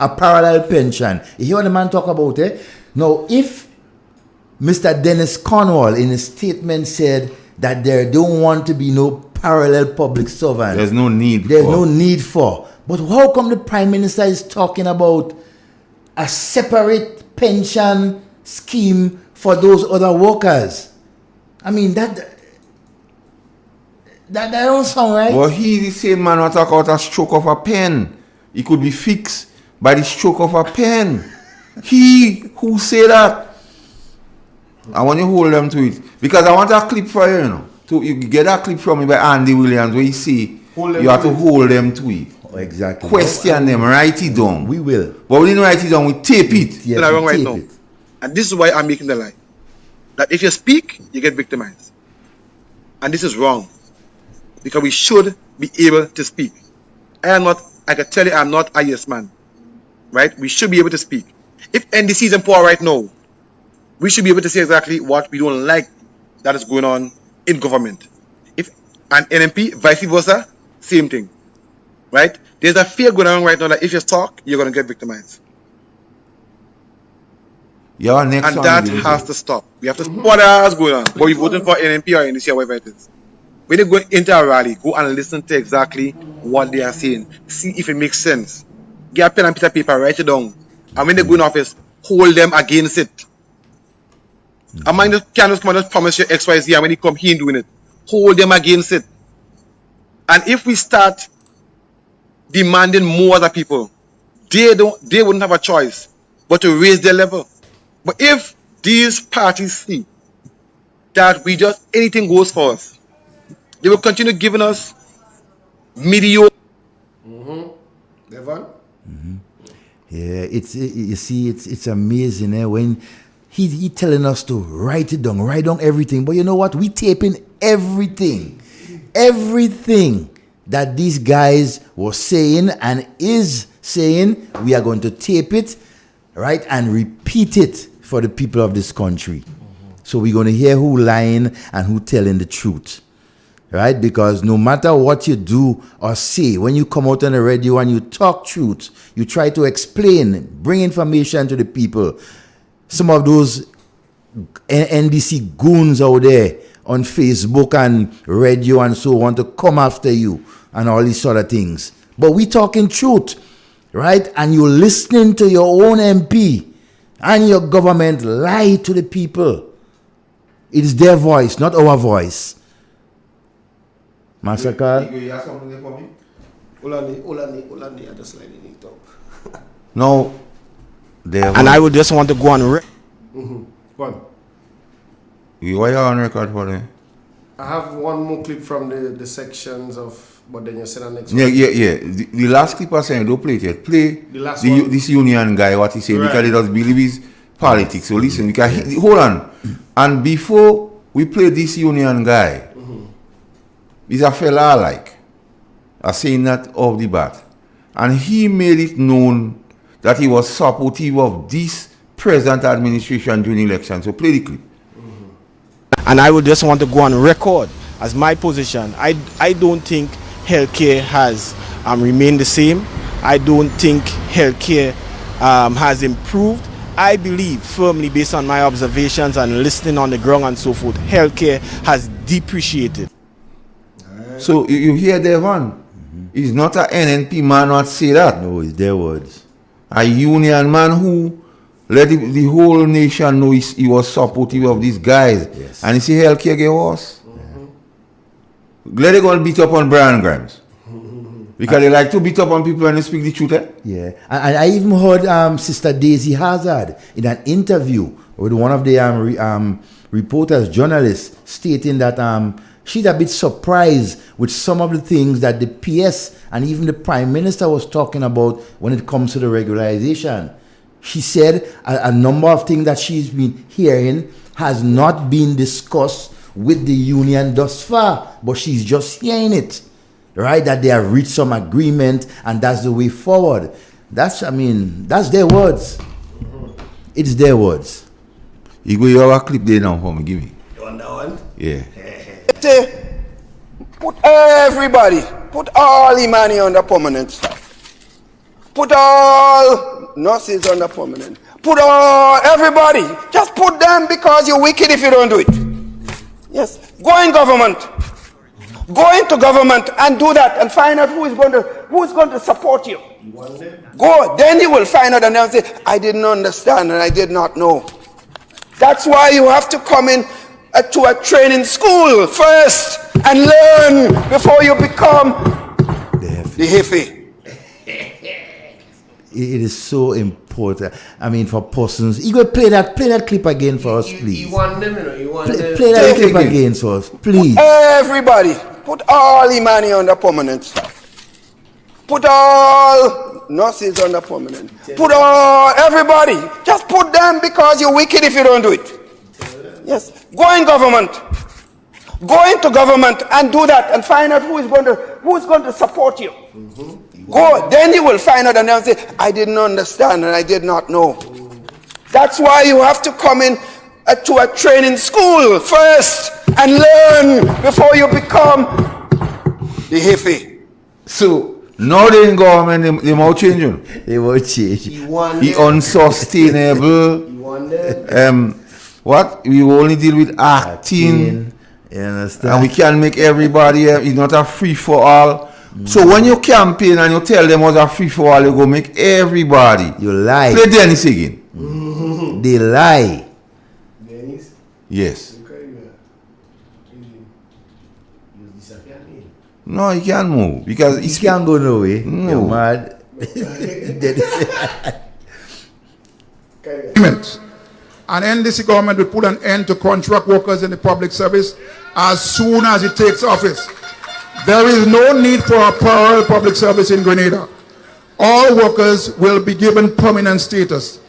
Speaker 4: A parallel pension. You hear what the man talk about, eh? Now, if Mr. Dennis Cornwall in his statement said that there don't want to be no parallel public servant.
Speaker 5: There's no need
Speaker 4: for. But how come the Prime Minister is talking about a separate pension scheme for those other workers? I mean, that don't sound right.
Speaker 5: Well, he's the same man who talk about a stroke of a pen. It could be fixed by the stroke of a pen. He who say that. I want you to hold them to it. Because I want a clip for you, you get that clip from me by Andy Williams where you see you have to hold them to it.
Speaker 4: Oh, exactly.
Speaker 5: Question them, write it down.
Speaker 4: We will.
Speaker 5: But we didn't write it down, we tape it.
Speaker 4: Yes,
Speaker 12: wrong
Speaker 4: we
Speaker 12: right
Speaker 4: tape
Speaker 12: now.
Speaker 4: it.
Speaker 12: And this is why I'm making the lie. That if you speak, you get victimized. And this is wrong. Because we should be able to speak. I can tell you I'm not a yes man. Right? We should be able to speak. If NDC is in power right now, we should be able to say exactly what we don't like that is going on in government. If an NMP, vice versa, same thing. Right? There's a fear going on right now that if you talk, you're going to get victimized.
Speaker 5: And
Speaker 12: that has to stop. We have to stop what else going on. But we're voting for NMP or NDC or whatever it is. When you go into a rally, go and listen to exactly what they are saying. See if it makes sense. Get a pen and piece of paper, write it down. And when they go in office, hold them against it. A man can't just come and just promise you XYZ and when he come, he ain't doing it. Hold them against it. And if we start demanding more other people, they wouldn't have a choice but to raise their level. But if these parties see that we just anything goes for us, they will continue giving us mediocre.
Speaker 11: Devon?
Speaker 4: Yeah, it's amazing, eh? When he telling us to write it down, write down everything. But you know what? We taping everything that these guys were saying and is saying. We are going to tape it, right, and repeat it for the people of this country. So we're going to hear who lying and who telling the truth, right? Because no matter what you do or say, when you come out on the radio and you talk truth, you try to explain, bring information to the people. Some of those NDC goons out there on Facebook and radio and so want to come after you and all these sort of things. But we talking truth, right? And you're listening to your own MP and your government lie to the people. It is their voice, not our voice. Master Carl?
Speaker 5: You have something there for me?
Speaker 11: Ulani, I just like it up.
Speaker 5: No.
Speaker 13: And I would just want to go on
Speaker 11: Go on.
Speaker 5: Why are you on record for them?
Speaker 11: I have one more clip from the sections of, but then you said the next
Speaker 5: Yeah.
Speaker 11: one.
Speaker 5: The last clip I saying, don't play it yet. Play
Speaker 11: The last one.
Speaker 5: this union guy, what he said,
Speaker 11: Right.
Speaker 5: because he doesn't believe his politics. So listen, because hold on. And before we play this union guy, he's a fella I like. I saying that off the bat. And he made it known that he was supportive of this present administration during election. So play the clip.
Speaker 13: And I would just want to go on record as my position. I don't think healthcare has remained the same. I don't think healthcare has improved. I believe firmly, based on my observations and listening on the ground and so forth, healthcare has depreciated.
Speaker 5: So you hear Devon? He's not an NNP man not say that.
Speaker 4: No, it's their words.
Speaker 5: A union man who let the whole nation know he was supportive of these guys.
Speaker 4: Yes.
Speaker 5: And you see healthcare get worse. Let it go and beat up on Brian Grimes. Because they like to beat up on people and they speak the truth.
Speaker 4: Yeah, and I even heard Sister Daisy Hazard in an interview with one of the reporters, journalists, stating that she's a bit surprised with some of the things that the PS and even the Prime Minister was talking about when it comes to the regularization. She said a number of things that she's been hearing has not been discussed with the union thus far, but she's just hearing it. Right, that they have reached some agreement and that's the way forward. That's their words. It's their words.
Speaker 5: You have a clip there now for me, give me.
Speaker 11: You want that one?
Speaker 5: Yeah.
Speaker 14: Put everybody, put all the money on the permanent staff. Put all nurses on the permanent. Put all, everybody, just put them because you're wicked if you don't do it. Yes, go in government. Go into government and do that and find out who's going to support you. Go, then you will find out and they'll say, I didn't understand and I did not know. That's why you have to come in to a training school first and learn before you become the Hefe.
Speaker 4: It is so important. For persons. You go play that clip again for us, please.
Speaker 11: You want them, you want them.
Speaker 4: Play that clip again for us, please.
Speaker 14: Everybody, put all the money on the permanent staff. Put all nurses on the permanent. Put all, everybody, just put them because you're wicked if you don't do it. Yes, go in government. Go into government and do that and find out who's going to support you. Go, then you will find out and they'll say, I didn't understand and I did not know. That's why you have to come in to a training school first and learn before you become the Hefe.
Speaker 5: So, now they in government, they won't change you.
Speaker 4: They won't change.
Speaker 5: The unsustainable.
Speaker 11: You want them.
Speaker 5: What? We only deal with acting.
Speaker 4: You understand?
Speaker 5: And we can make everybody, it's not a free for all. So when you campaign and you tell them what's a free for all, you go make everybody.
Speaker 4: You lie.
Speaker 5: Play Dennis again.
Speaker 4: They lie.
Speaker 11: Dennis?
Speaker 5: Yes.
Speaker 11: Okay, yeah.
Speaker 5: No, he can't move because
Speaker 4: He can't go nowhere.
Speaker 5: No.
Speaker 4: You're mad.
Speaker 8: And NDC government will put an end to contract workers in the public service as soon as it takes office. There is no need for a parallel public service in Grenada. All workers will be given permanent status.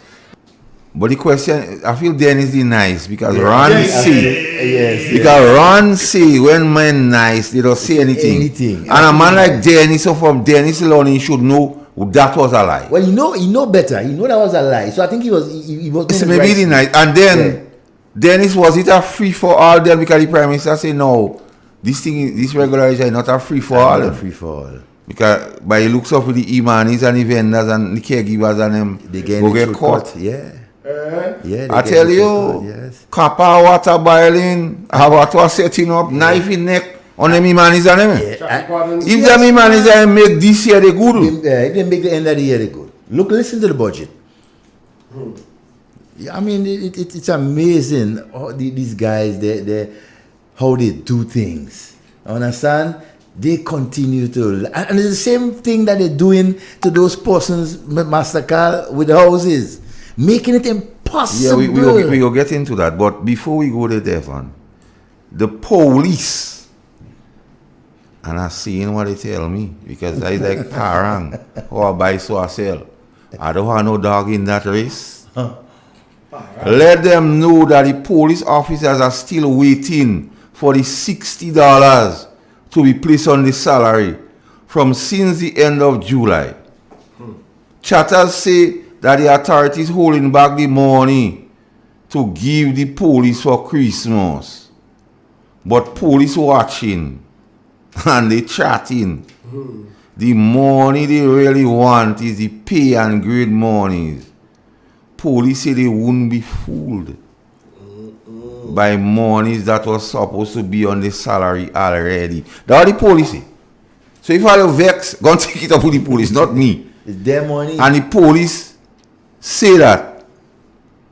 Speaker 5: But the question, I feel Dennis is nice because Ron see.
Speaker 4: Yes.
Speaker 5: Because Ron see when men nice, they don't say anything. And a man like Dennis, so from Dennis alone, he should know that was a lie.
Speaker 4: Well, he know better. He know that was a lie. So I think he was
Speaker 5: It's maybe the nice. And then Dennis, was it a free for all then because the Prime Minister said no, this regularization is not a free for all.
Speaker 4: Not free for all.
Speaker 5: Because by the looks of the Imanis and the vendors and the caregivers and them,
Speaker 4: They get
Speaker 5: caught.
Speaker 4: Yeah. Yeah,
Speaker 5: I tell you,
Speaker 4: yes.
Speaker 5: copper water boiling, water setting up, knife in neck on them Imanis and them. If them Imanis make this year they good.
Speaker 4: If they make the end of the year they good. Listen to the budget. Yeah, it's amazing how these guys, how they do things. Understand? they continue to, and it's the same thing that they're doing to those persons, Master Carl, with houses, making it impossible.
Speaker 5: Yeah, we will get into that, but before we go to Devon, the police, and I'm seeing what they tell me, because I like parang, or buy so I sell. I don't want no dog in that race. Let them know that the police officers are still waiting for the $60 to be placed on the salary from since the end of July. Chatters say that the authorities holding back the money to give the police for Christmas. But police watching and they chatting. The money they really want is the pay and grade monies. Police say they wouldn't be fooled by monies that was supposed to be on the salary already. That's what the police say. So if I vex, go and take it up with the police, not me.
Speaker 4: It's their money.
Speaker 5: And the police say that.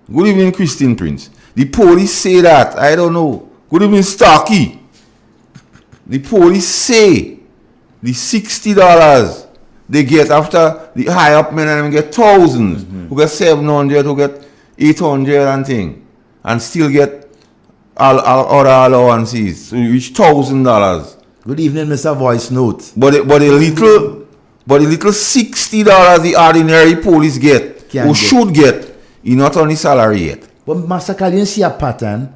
Speaker 5: Good evening, Christine Prince. The police say that. I don't know. Good evening, Starkey. The police say the $60 they get after the high up men and them get thousands, who get 700, who get 800 and thing, and still get all other allowances, so you reach $1,000.
Speaker 4: Good evening, Mr. Voice Note.
Speaker 5: But the little $60 the ordinary police get,
Speaker 4: Can
Speaker 5: or
Speaker 4: get.
Speaker 5: should get, is not on the salary yet.
Speaker 4: But Master Carl, you see a pattern.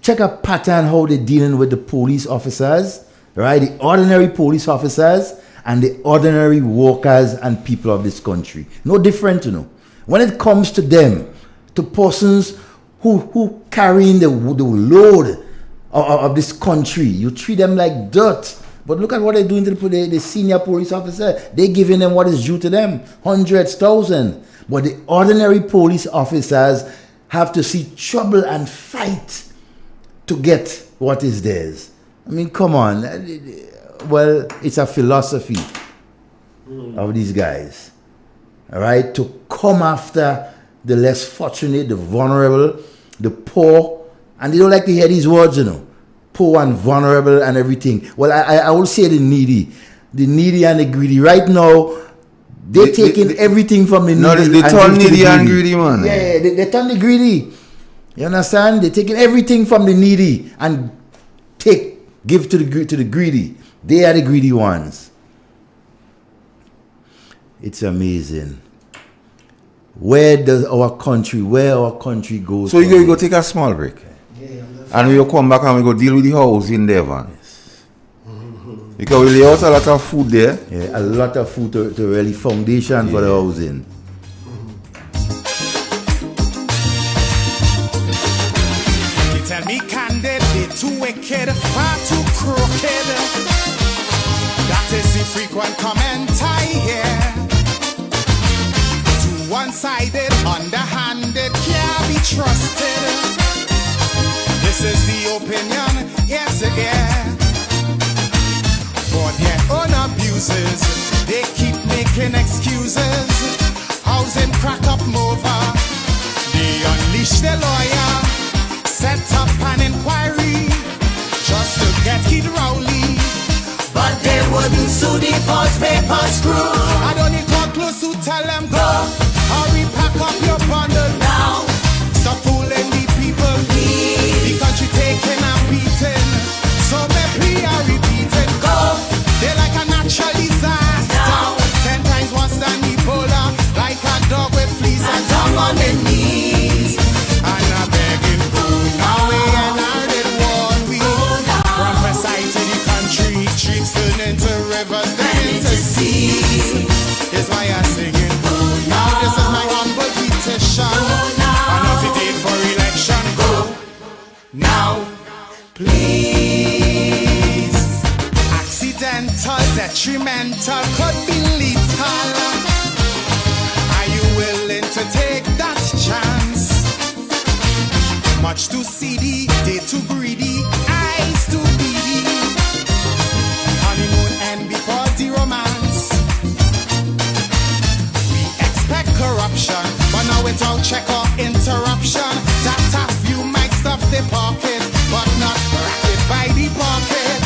Speaker 4: Check a pattern how they're dealing with the police officers, right? The ordinary police officers and the ordinary workers and people of this country. No different, you know. When it comes to them, to persons who carrying the load of this country, you treat them like dirt. But look at what they're doing to the senior police officer. They're giving them what is due to them, hundreds, thousands. But the ordinary police officers have to see trouble and fight to get what is theirs. I mean, come on. Well, it's a philosophy of these guys, all right, to come after the less fortunate, the vulnerable, the poor, and they don't like to hear these words, you know, poor and vulnerable and everything. Well, I will say the needy and the greedy. Right now, they're taking everything from the needy.
Speaker 5: No, they turn needy and greedy, man.
Speaker 4: Yeah, they turn the greedy. You understand? They're taking everything from the needy and give to the greedy. They are the greedy ones. It's amazing. Where our country goes.
Speaker 5: So you go take a small break. And we'll come back and we go deal with the house in Devon. Yes. Because we lay out a lot of food there.
Speaker 4: Yeah, a lot of food to really foundation for the housing.
Speaker 1: You tell me candid, they too wicked, far too crooked. That is the frequent comment I hear. Too one-sided, underhanded, can't be trusted. This is the opinion, yes again. For their own abuses, they keep making excuses. Housing crack up over. They unleash their lawyer, set up an inquiry just to get Kid Rowley.
Speaker 2: But they wouldn't sue the false papers crew.
Speaker 1: I don't need to come close to tell them go. Hurry, pack up your bundle now. Stop fooling the people. The country taking a beating. So maybe I repeat it. Go. They're like a natural disaster. Now. 10 times worse than Ebola. Like a dog with fleas and tongue on their knees. And I'm begging food. Now we enacted what we prophesy to the country. Streets turn into rivers, then into seas. Is why I'm singing. Now this is my humble petition. Another date for election. Go now, please. Accidental, detrimental, could be lethal. Are you willing to take that chance? Much too seedy, they too greedy, eyes too beady. Honeymoon end before the romance. We expect corruption, but now without check or interruption. That a few might stuff their pocket, but not racket by the pocket.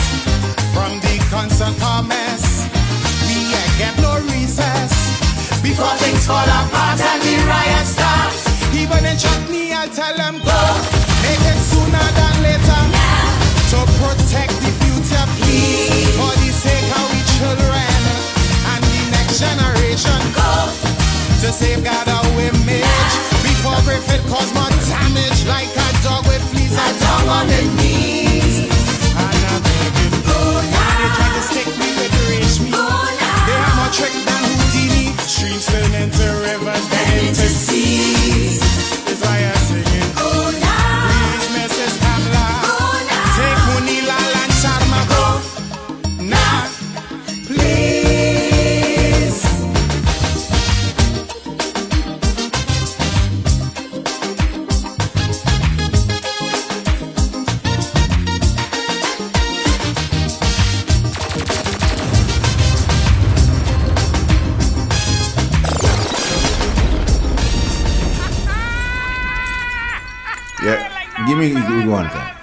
Speaker 1: From the Even in chutney, I'll tell them go. Make it sooner than later. To protect the future, please. For the sake of we children and the next generation. Go. To safeguard our image before Griffith cause more damage. Like a dog with fleas, a dog on the knees. And I'm begging, they try to stick me with the rich me. They have more trick than Houdini. Streams turn into rivers, then into seas. That's why I'm singing. Please, Mrs. Kamla, take Munila and Sharma go. Nah, please.
Speaker 5: Yeah, give me one time.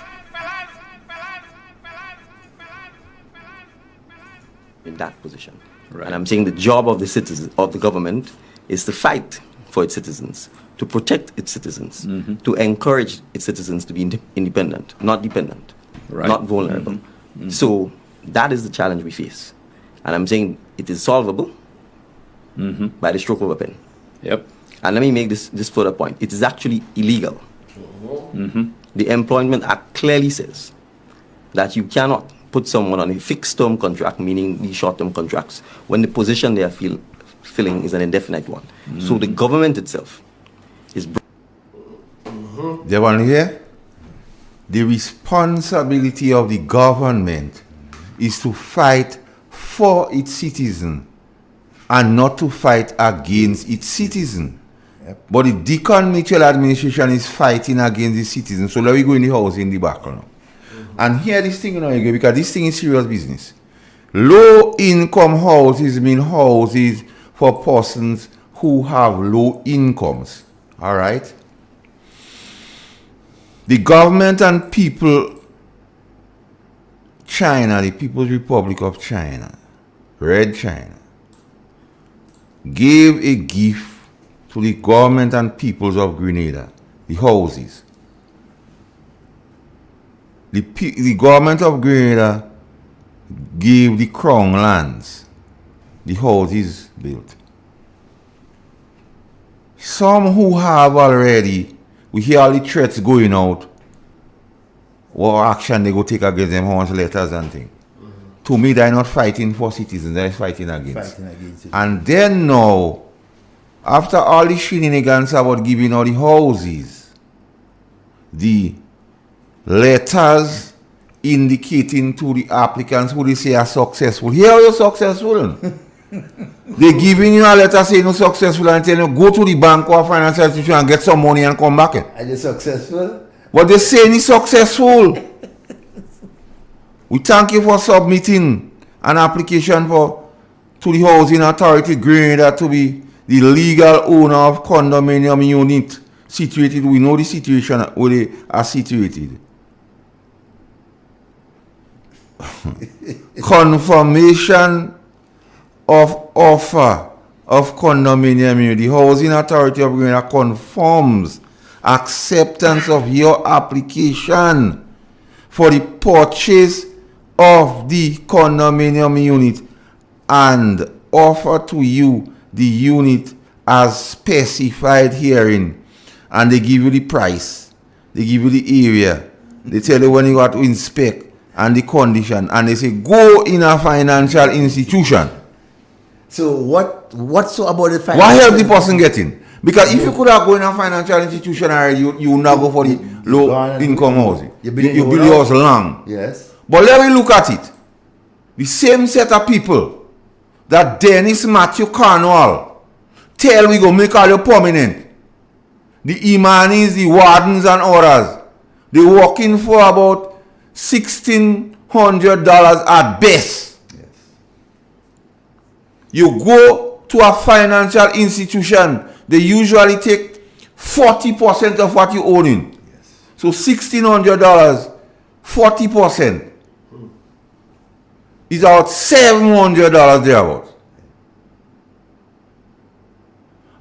Speaker 6: In that position. Right. And I'm saying the job of the citizens, of the government, is to fight for its citizens, to protect its citizens, to encourage its citizens to be independent, not dependent, not vulnerable. So that is the challenge we face. And I'm saying it is solvable by the stroke of a pen.
Speaker 7: Yep.
Speaker 6: And let me make this further point. It is actually illegal. The Employment Act clearly says that you cannot put someone on a fixed term contract, meaning these short term contracts, when the position they are filling is an indefinite one. So the government itself is.
Speaker 5: They want to hear? The responsibility of the government is to fight for its citizen and not to fight against its citizen. But the Deacon Mitchell administration is fighting against the citizens. So let me go in the house in the background. And hear this thing, because this thing is serious business. Low income houses mean houses for persons who have low incomes. All right? The government and people, China, the People's Republic of China, Red China, gave a gift to the government and peoples of Grenada, the houses. The government of Grenada gave the crown lands, the houses built. Some who have already, we hear all the threats going out, what action they go take against them, house letters and things. To me, they're not fighting for citizens, they're fighting against. And then now, after all the shenanigans about giving all the houses, the letters indicating to the applicants who they say are successful. Here are you successful. They giving you a letter saying you're successful and telling you go to the bank or financial institution and get some money and come back.
Speaker 4: Are you successful?
Speaker 5: But they say you're successful. We thank you for submitting an application to the Housing Authority Grenada to be the legal owner of condominium unit situated. We know the situation where they are situated. Confirmation of offer of condominium unit. The Housing Authority of Grenada confirms acceptance of your application for the purchase of the condominium unit and offer to you the unit as specified herein. And they give you the price, they give you the area, they tell you when you got to inspect and the condition, and they say go in a financial institution.
Speaker 4: So what's so about the financial?
Speaker 5: What help the person getting? Because if you could have gone in a financial institution already, you would not go for the low income housing. You build your house long.
Speaker 4: Yes.
Speaker 5: But let me look at it. The same set of people that Dennis Matthew Cornwall tell we go make all your permanent. The Imanis, the wardens and others, they working for about $1,600 at best.
Speaker 4: Yes.
Speaker 5: You go to a financial institution, they usually take 40% of what you own in.
Speaker 4: Yes.
Speaker 5: So $1,600, 40% is about $700 thereabouts.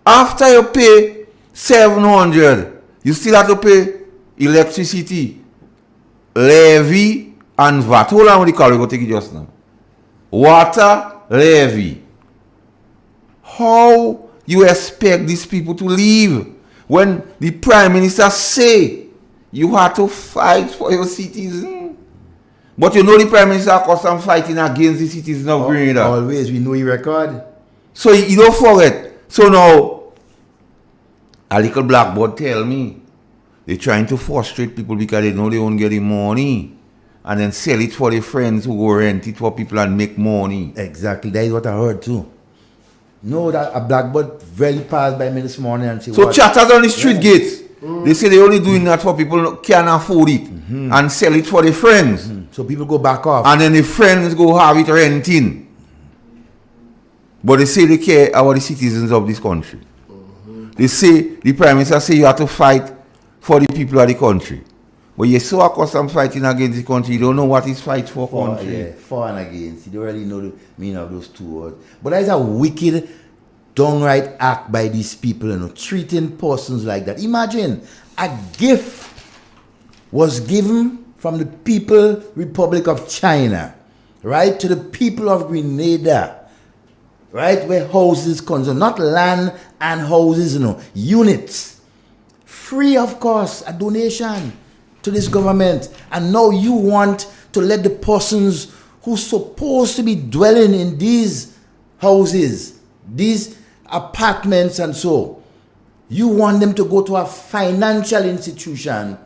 Speaker 5: After you pay $700. You still have to pay electricity, levy, and VAT. Hold on with the call, we go take it just now. Water, levy. How you expect these people to live when the Prime Minister say you have to fight for your citizens? But you know the Prime Minister cause I'm fighting against the citizens of Grenada.
Speaker 4: Always, we know your record.
Speaker 5: So you don't forget. So now, a little blackboard tell me they're trying to frustrate people because they know they won't get the money and then sell it for their friends who go rent it for people and make money.
Speaker 4: Exactly, that is what I heard too. No, that a blackboard very passed by me this morning and say,
Speaker 5: so
Speaker 4: what?
Speaker 5: chatters on the street gates. They say they're only doing that for people who can't afford it and sell it for their friends.
Speaker 4: So people go back off.
Speaker 5: And then the friends go have it renting. But they say they care about the citizens of this country. They say, the Prime Minister say you have to fight for the people of the country. But you're so accustomed fighting against the country, you don't know what is fight for country.
Speaker 4: Yeah, for and against. You don't really know the meaning of those two words. But that is a wicked, downright act by these people, you know, treating persons like that. Imagine a gift was given from the People Republic of China, right, to the people of Grenada, right, where houses concerned, not land and houses, you know, units. Free of cost, a donation to this government. And now you want to let the persons who's supposed to be dwelling in these houses, these apartments and so, you want them to go to a financial institution,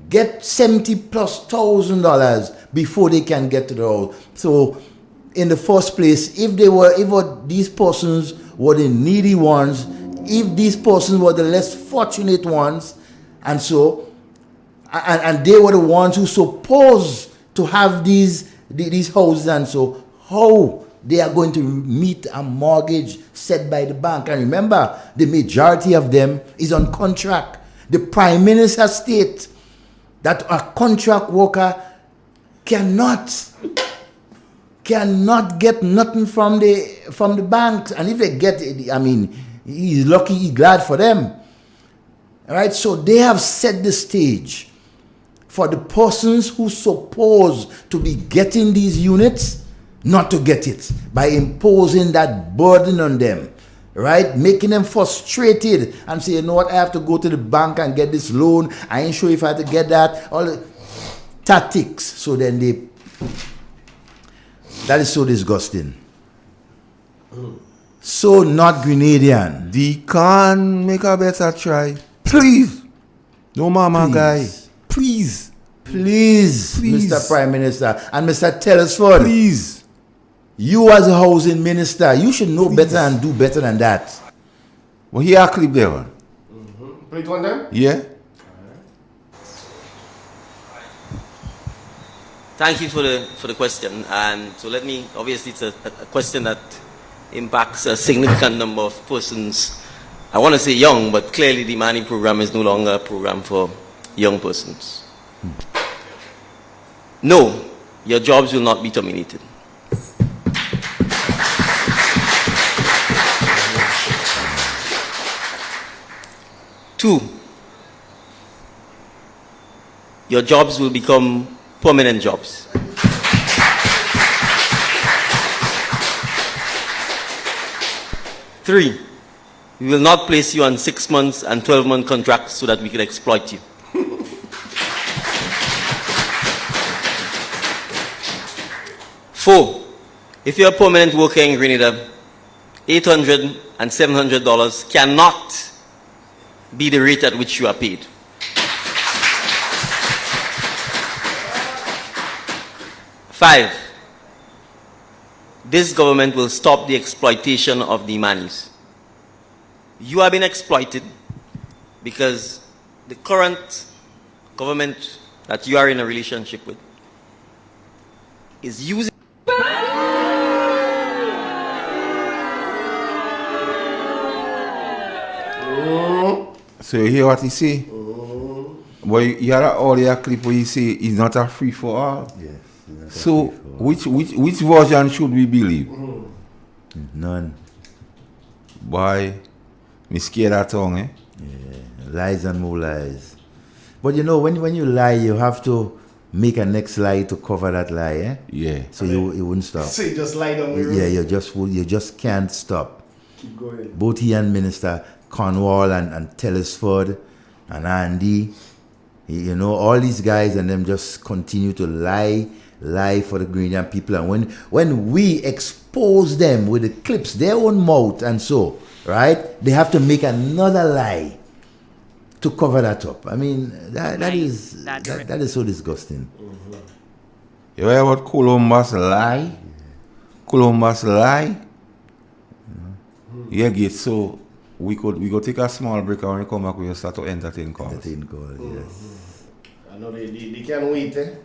Speaker 4: get $70,000+ before they can get to the house. So in the first place, if these persons were the needy ones, if these persons were the less fortunate ones, and so, and they were the ones who supposed to have these houses, and so, how they are going to meet a mortgage set by the bank? And remember, the majority of them is on contract. The Prime Minister states that a contract worker cannot get nothing from the banks, and if they get it, I mean, he's lucky, he's glad for them. All right, so they have set the stage for the persons who supposed to be getting these units not to get it by imposing that burden on them, right? Making them frustrated and say, you know what, I have to go to the bank and get this loan. I ain't sure if I have to get that. All the tactics. So then that is so disgusting. So not Grenadian.
Speaker 5: They can make a better try. Please. No mama guy. Please.
Speaker 4: Please, Mr. Prime Minister and Mr. Telesford.
Speaker 5: Please.
Speaker 4: You as a housing minister, you should know better and do better than that.
Speaker 5: Well, here a clip there, man.
Speaker 11: Play it one time?
Speaker 5: Yeah.
Speaker 6: Thank you for the question. And so let me, obviously it's a question that impacts a significant number of persons. I want to say young, but clearly the Money program is no longer a program for young persons. No, your jobs will not be terminated. Two, your jobs will become permanent jobs. Three, we will not place you on 6 months and 12-month contracts so that we can exploit you. Four, if you're a permanent worker in Grenada, $800 and $700 cannot be the rate at which you are paid. Five, this government will stop the exploitation of the Manis. You have been exploited because the current government that you are in a relationship with is using
Speaker 5: So you hear what he say? But you hear that audio clip where he say it's not a free for all.
Speaker 4: Yes.
Speaker 5: So which version should we believe?
Speaker 4: None.
Speaker 5: Boy, me scared that tongue, eh?
Speaker 4: Lies and more lies. But you know, when you lie, you have to make a next lie to cover that lie, eh?
Speaker 5: Yeah.
Speaker 4: So you wouldn't stop.
Speaker 11: So you just lie down the road.
Speaker 4: Yeah, you just can't stop.
Speaker 11: Keep going.
Speaker 4: Both he and Minister Cornwall and Telesford and Andy, you know, all these guys and them just continue to lie for the Grenadian people. And when we expose them with the clips, their own mouth and so, right, they have to make another lie to cover that up. I mean, that is so disgusting.
Speaker 5: You hear what Columbus lie? Columbus lie? Yeah, get so we go take a small break and when we come back we start to entertain calls.
Speaker 4: Entertain calls, yes.
Speaker 11: I know they can't wait, eh?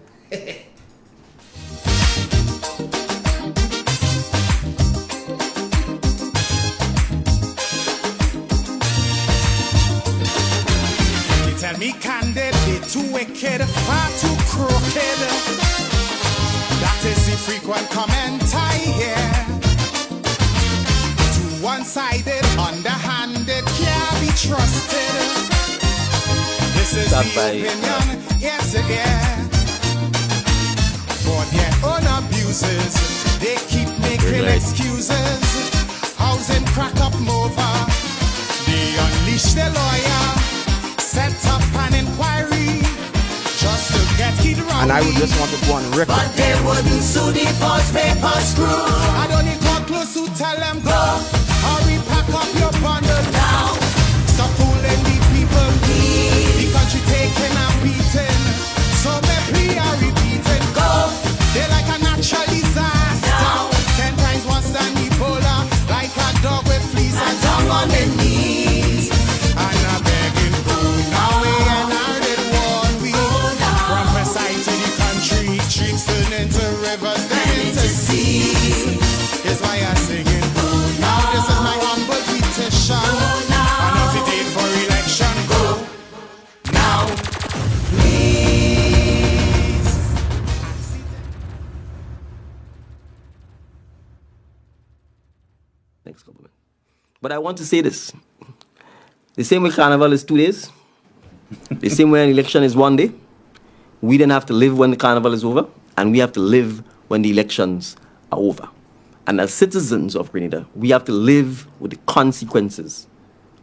Speaker 1: Tell me candid, they too wicked, far too crooked. That is the frequent comment I hear. Too one-sided, underhanded, can't be trusted. This is the opinion, yes again. For their own abuses, they keep making excuses. Housing crack up over, they unleash their lawyer. Set up an inquiry just to get it wrong.
Speaker 13: And I would just want to go on record.
Speaker 2: But they wouldn't sue the false paper screw.
Speaker 1: I don't need to close to tell them go. Hurry, pack up your bundle now. Stop fooling the people. The country taking a beating. So me plea are repeating. Go. They're like a natural disaster. Now. 10 times worse than Ebola. Like a dog with fleas and tongue on their knees. And I'm begging. Now we enacted one week. Prophesy to the country, streets turn into rivers, then into seas. Is why I'm singing. Now this is my humble petition. Another date for election. Go now, please.
Speaker 6: Thanks, government. But I want to say this. The same way Carnival is 2 days, the same way an election is 1 day, we then have to live when the Carnival is over, and we have to live when the elections are over. And as citizens of Grenada, we have to live with the consequences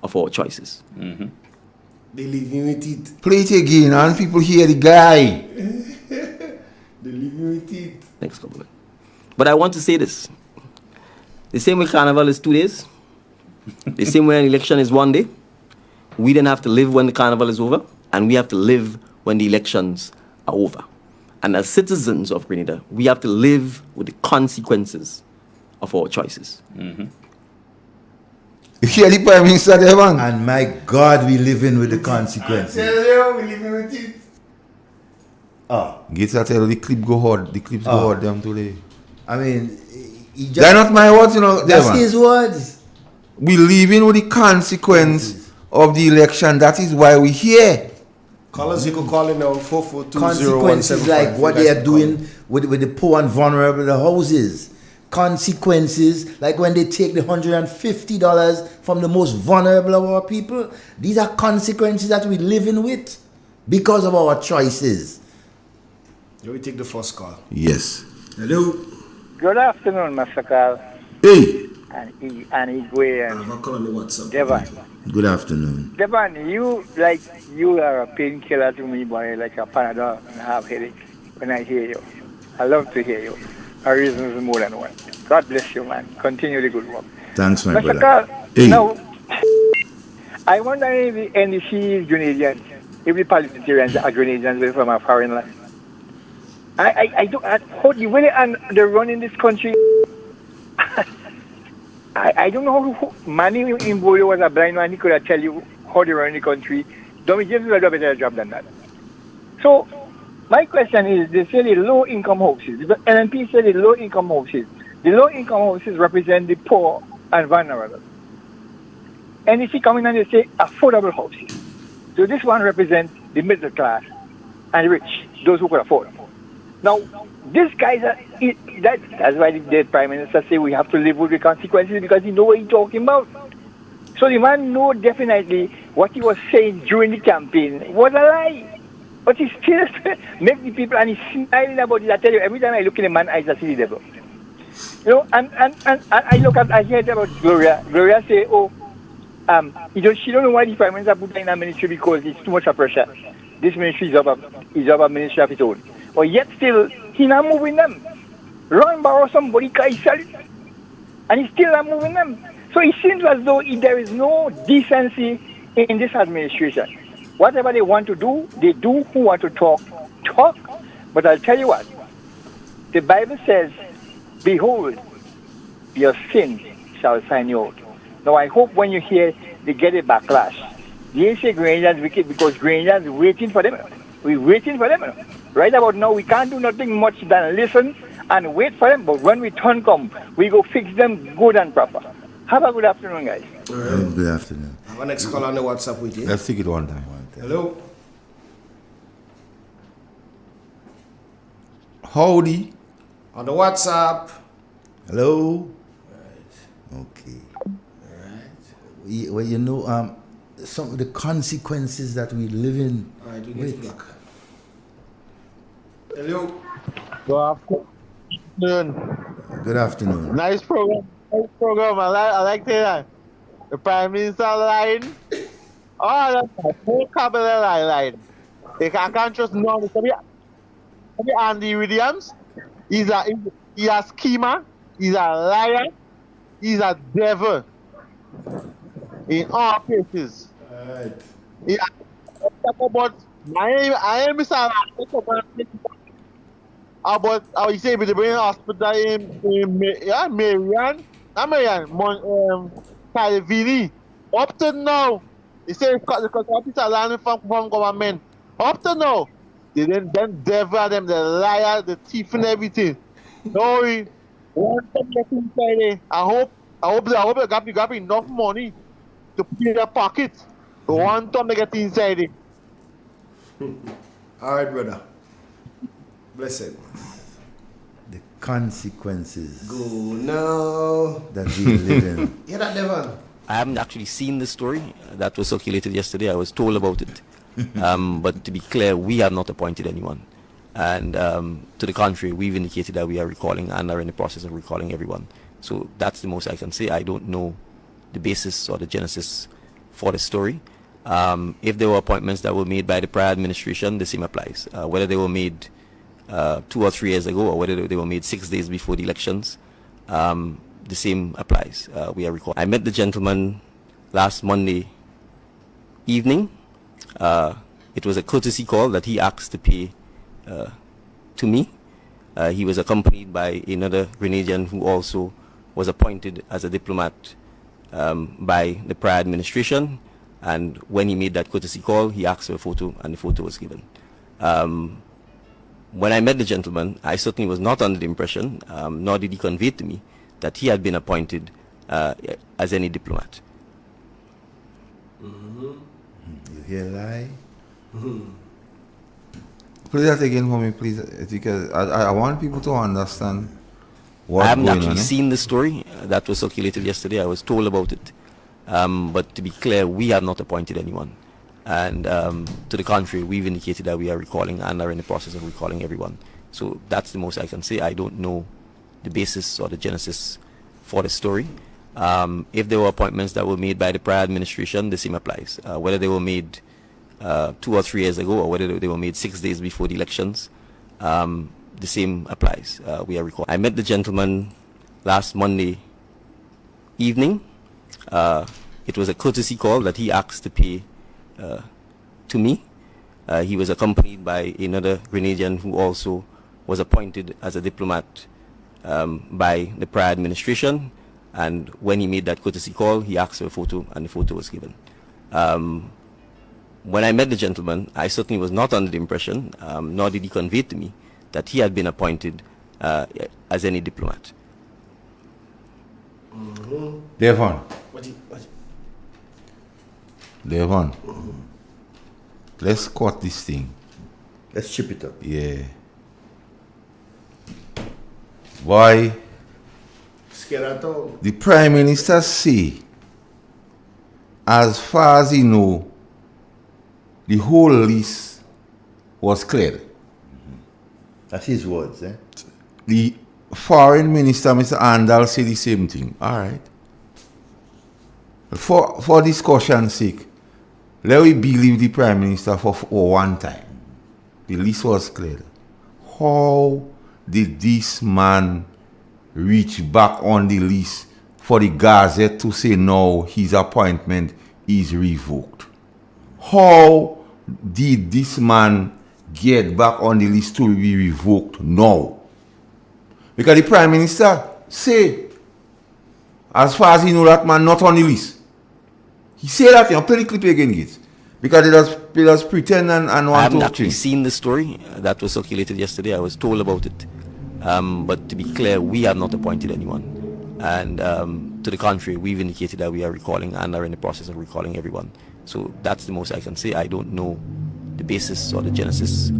Speaker 6: of our choices.
Speaker 11: They leave you with it.
Speaker 5: Play it again and people hear the guy.
Speaker 11: They leave you with it.
Speaker 6: Thanks, government. But I want to say this. The same way Carnival is 2 days, the same way an election is 1 day, we then have to live when the Carnival is over, and we have to live when the elections are over. And as citizens of Grenada, we have to live with the consequences of our choices.
Speaker 5: You hear the Prime Minister there, man?
Speaker 4: And my God, we living with the consequences.
Speaker 11: Tell you, we living with it.
Speaker 5: Gates I tell you the clip go hard. The clips go hard them today.
Speaker 4: I mean, he just,
Speaker 5: They're not my words, you know.
Speaker 4: that's
Speaker 5: Devon.
Speaker 4: his words.
Speaker 5: We living with the consequence of the election. That is why we here.
Speaker 11: Call us, you can call in now 4420175.
Speaker 4: Consequences like what they are doing with the poor and vulnerable the houses. Consequences like when they take the $150 from the most vulnerable of our people. These are consequences that we're living with because of our choices.
Speaker 11: You will take the first call.
Speaker 5: Yes.
Speaker 11: Hello.
Speaker 15: Good afternoon, Mr. Carl.
Speaker 5: Hey.
Speaker 15: And Igwe and
Speaker 11: I'm calling the WhatsApp.
Speaker 15: Devon.
Speaker 4: Good afternoon.
Speaker 15: Devon, you are a painkiller to me, boy, like a Panadol, and I have headache when I hear you. I love to hear you. Our reasons is more than one. God bless you, man. Continue the good work.
Speaker 4: Thanks, my
Speaker 15: Mr.
Speaker 4: brother.
Speaker 15: Carl,
Speaker 5: Hey.
Speaker 15: now, I wonder if the NDC is Grenadian, if the parliamentarians are Grenadians from a foreign land. I don't, how the way they run in this country, I don't know who Manny in Boyo was a blind man. He could have tell you how they run the country. Dominic James will do a better job than that. So, my question is, they say the low-income houses. The LNP said the low-income houses. The low-income houses represent the poor and vulnerable. And if you come in and they say affordable houses. So this one represents the middle class and rich, those who could afford them. Now, these guys that's why the Prime Minister say we have to live with the consequences because he knows what he's talking about. So the man knows definitely what he was saying during the campaign was a lie. But he still make the people, and he's smiling about it. I tell you, every time I look in the man's eyes, I see the devil. You know, and I hear about Gloria. Gloria say, oh, she don't know why the prime minister put her in a ministry because it's too much of pressure. This ministry is of a ministry of its own. But yet still, he not moving them. Ron borrow somebody, he sell it. And he's still not moving them. So it seems as though there is no decency in this administration. Whatever they want to do, they do. Who want to talk. But I'll tell you what, the Bible says, behold, your sin shall find you out. Now I hope when you hear they get a backlash, they ain't say Grenadians wicked because Grenadians waiting for them. We're waiting for them. Right about now, we can't do nothing much than listen and wait for them. But when we turn come, we go fix them good and proper. Have a good afternoon, guys.
Speaker 4: Good afternoon.
Speaker 11: Have a next call on the WhatsApp with you.
Speaker 5: Let's take it one time.
Speaker 11: Hello.
Speaker 5: Howdy.
Speaker 11: On the WhatsApp.
Speaker 4: Hello. Right. Okay. Right. Well, you know, some of the consequences that we live in.
Speaker 11: All right, we get it back. Hello.
Speaker 16: Good afternoon.
Speaker 4: Good afternoon.
Speaker 16: Nice program. I like that. The Prime Minister line. Oh, that's a whole cabinet line. I can't trust no one. Andy Williams. He's a schemer. He's a liar. He's a devil. In all cases.
Speaker 11: Alright.
Speaker 16: Yeah. About I am Mr. About how you say to bring a hospital in Marian, Calvini. Up to now, they say because hospital land from government. Up to now, they then devil them, the liar, the thief and everything. No, we want to get inside there. I hope they got enough money to put in their pocket. We want them to get inside there.
Speaker 11: All right, brother. Blessed.
Speaker 4: The consequences.
Speaker 11: Go now.
Speaker 4: That we live in.
Speaker 11: Hear that, Devon?
Speaker 6: I haven't actually seen the story that was circulated yesterday. I was told about it. But to be clear, we have not appointed anyone. And to the contrary, we've indicated that we are recalling and are in the process of recalling everyone. So that's the most I can say. I don't know the basis or the genesis for the story. If there were appointments that were made by the prior administration, the same applies. Whether they were made 2 or 3 years ago or whether they were made 6 days before the elections, the same applies. We are recalling. I met the gentleman last Monday evening. It was a courtesy call that he asked to pay to me. He was accompanied by another Grenadian who also was appointed as a diplomat by the prior administration. And when he made that courtesy call, he asked for a photo, and the photo was given. When I met the gentleman, I certainly was not under the impression, nor did he convey to me, that he had been appointed as any diplomat.
Speaker 4: You hear lie?
Speaker 5: Play that again for me, please, because I want people to understand what's
Speaker 6: I haven't
Speaker 5: going
Speaker 6: actually
Speaker 5: on.
Speaker 6: seen the story that was circulated yesterday. I was told about it. But to be clear, we have not appointed anyone. And to the contrary, we've indicated that we are recalling and are in the process of recalling everyone. So that's the most I can say. I don't know the basis or the genesis for the story. If there were appointments that were made by the prior administration, the same applies. Whether they were made 2 or 3 years ago or whether they were made 6 days before the elections, the same applies. We are recalling. I met the gentleman last Monday evening. It was a courtesy call that he asked to pay to me. He was accompanied by another Grenadian who also was appointed as a diplomat by the prior administration. And when he made that courtesy call, he asked for a photo, and the photo was given. When I met the gentleman, I certainly was not under the impression, nor did he convey to me, that he had been appointed as any diplomat.
Speaker 5: Devon.
Speaker 11: What?
Speaker 5: Devon. Let's cut this thing.
Speaker 4: Let's chip it up.
Speaker 5: Yeah. Why?
Speaker 11: Scared at all.
Speaker 5: The Prime Minister say as far as he know, the whole lease was cleared.
Speaker 4: That's his words, eh?
Speaker 5: The foreign minister, Mr. Andal, said the same thing. All right. For discussion's sake, let we believe the Prime Minister for one time. The list was cleared. How did this man reach back on the list for the Gazette to say no, his appointment is revoked? How did this man get back on the list to be revoked now? Because the Prime Minister say, as far as he know, that man not on the list. He say that, play the clip again, Gates. Because they just pretend and want to.
Speaker 6: I haven't actually seen the story that was circulated yesterday. I was told about it. But to be clear, we have not appointed anyone. And to the contrary, we've indicated that we are recalling and are in the process of recalling everyone. So that's the most I can say. I don't know the basis or the genesis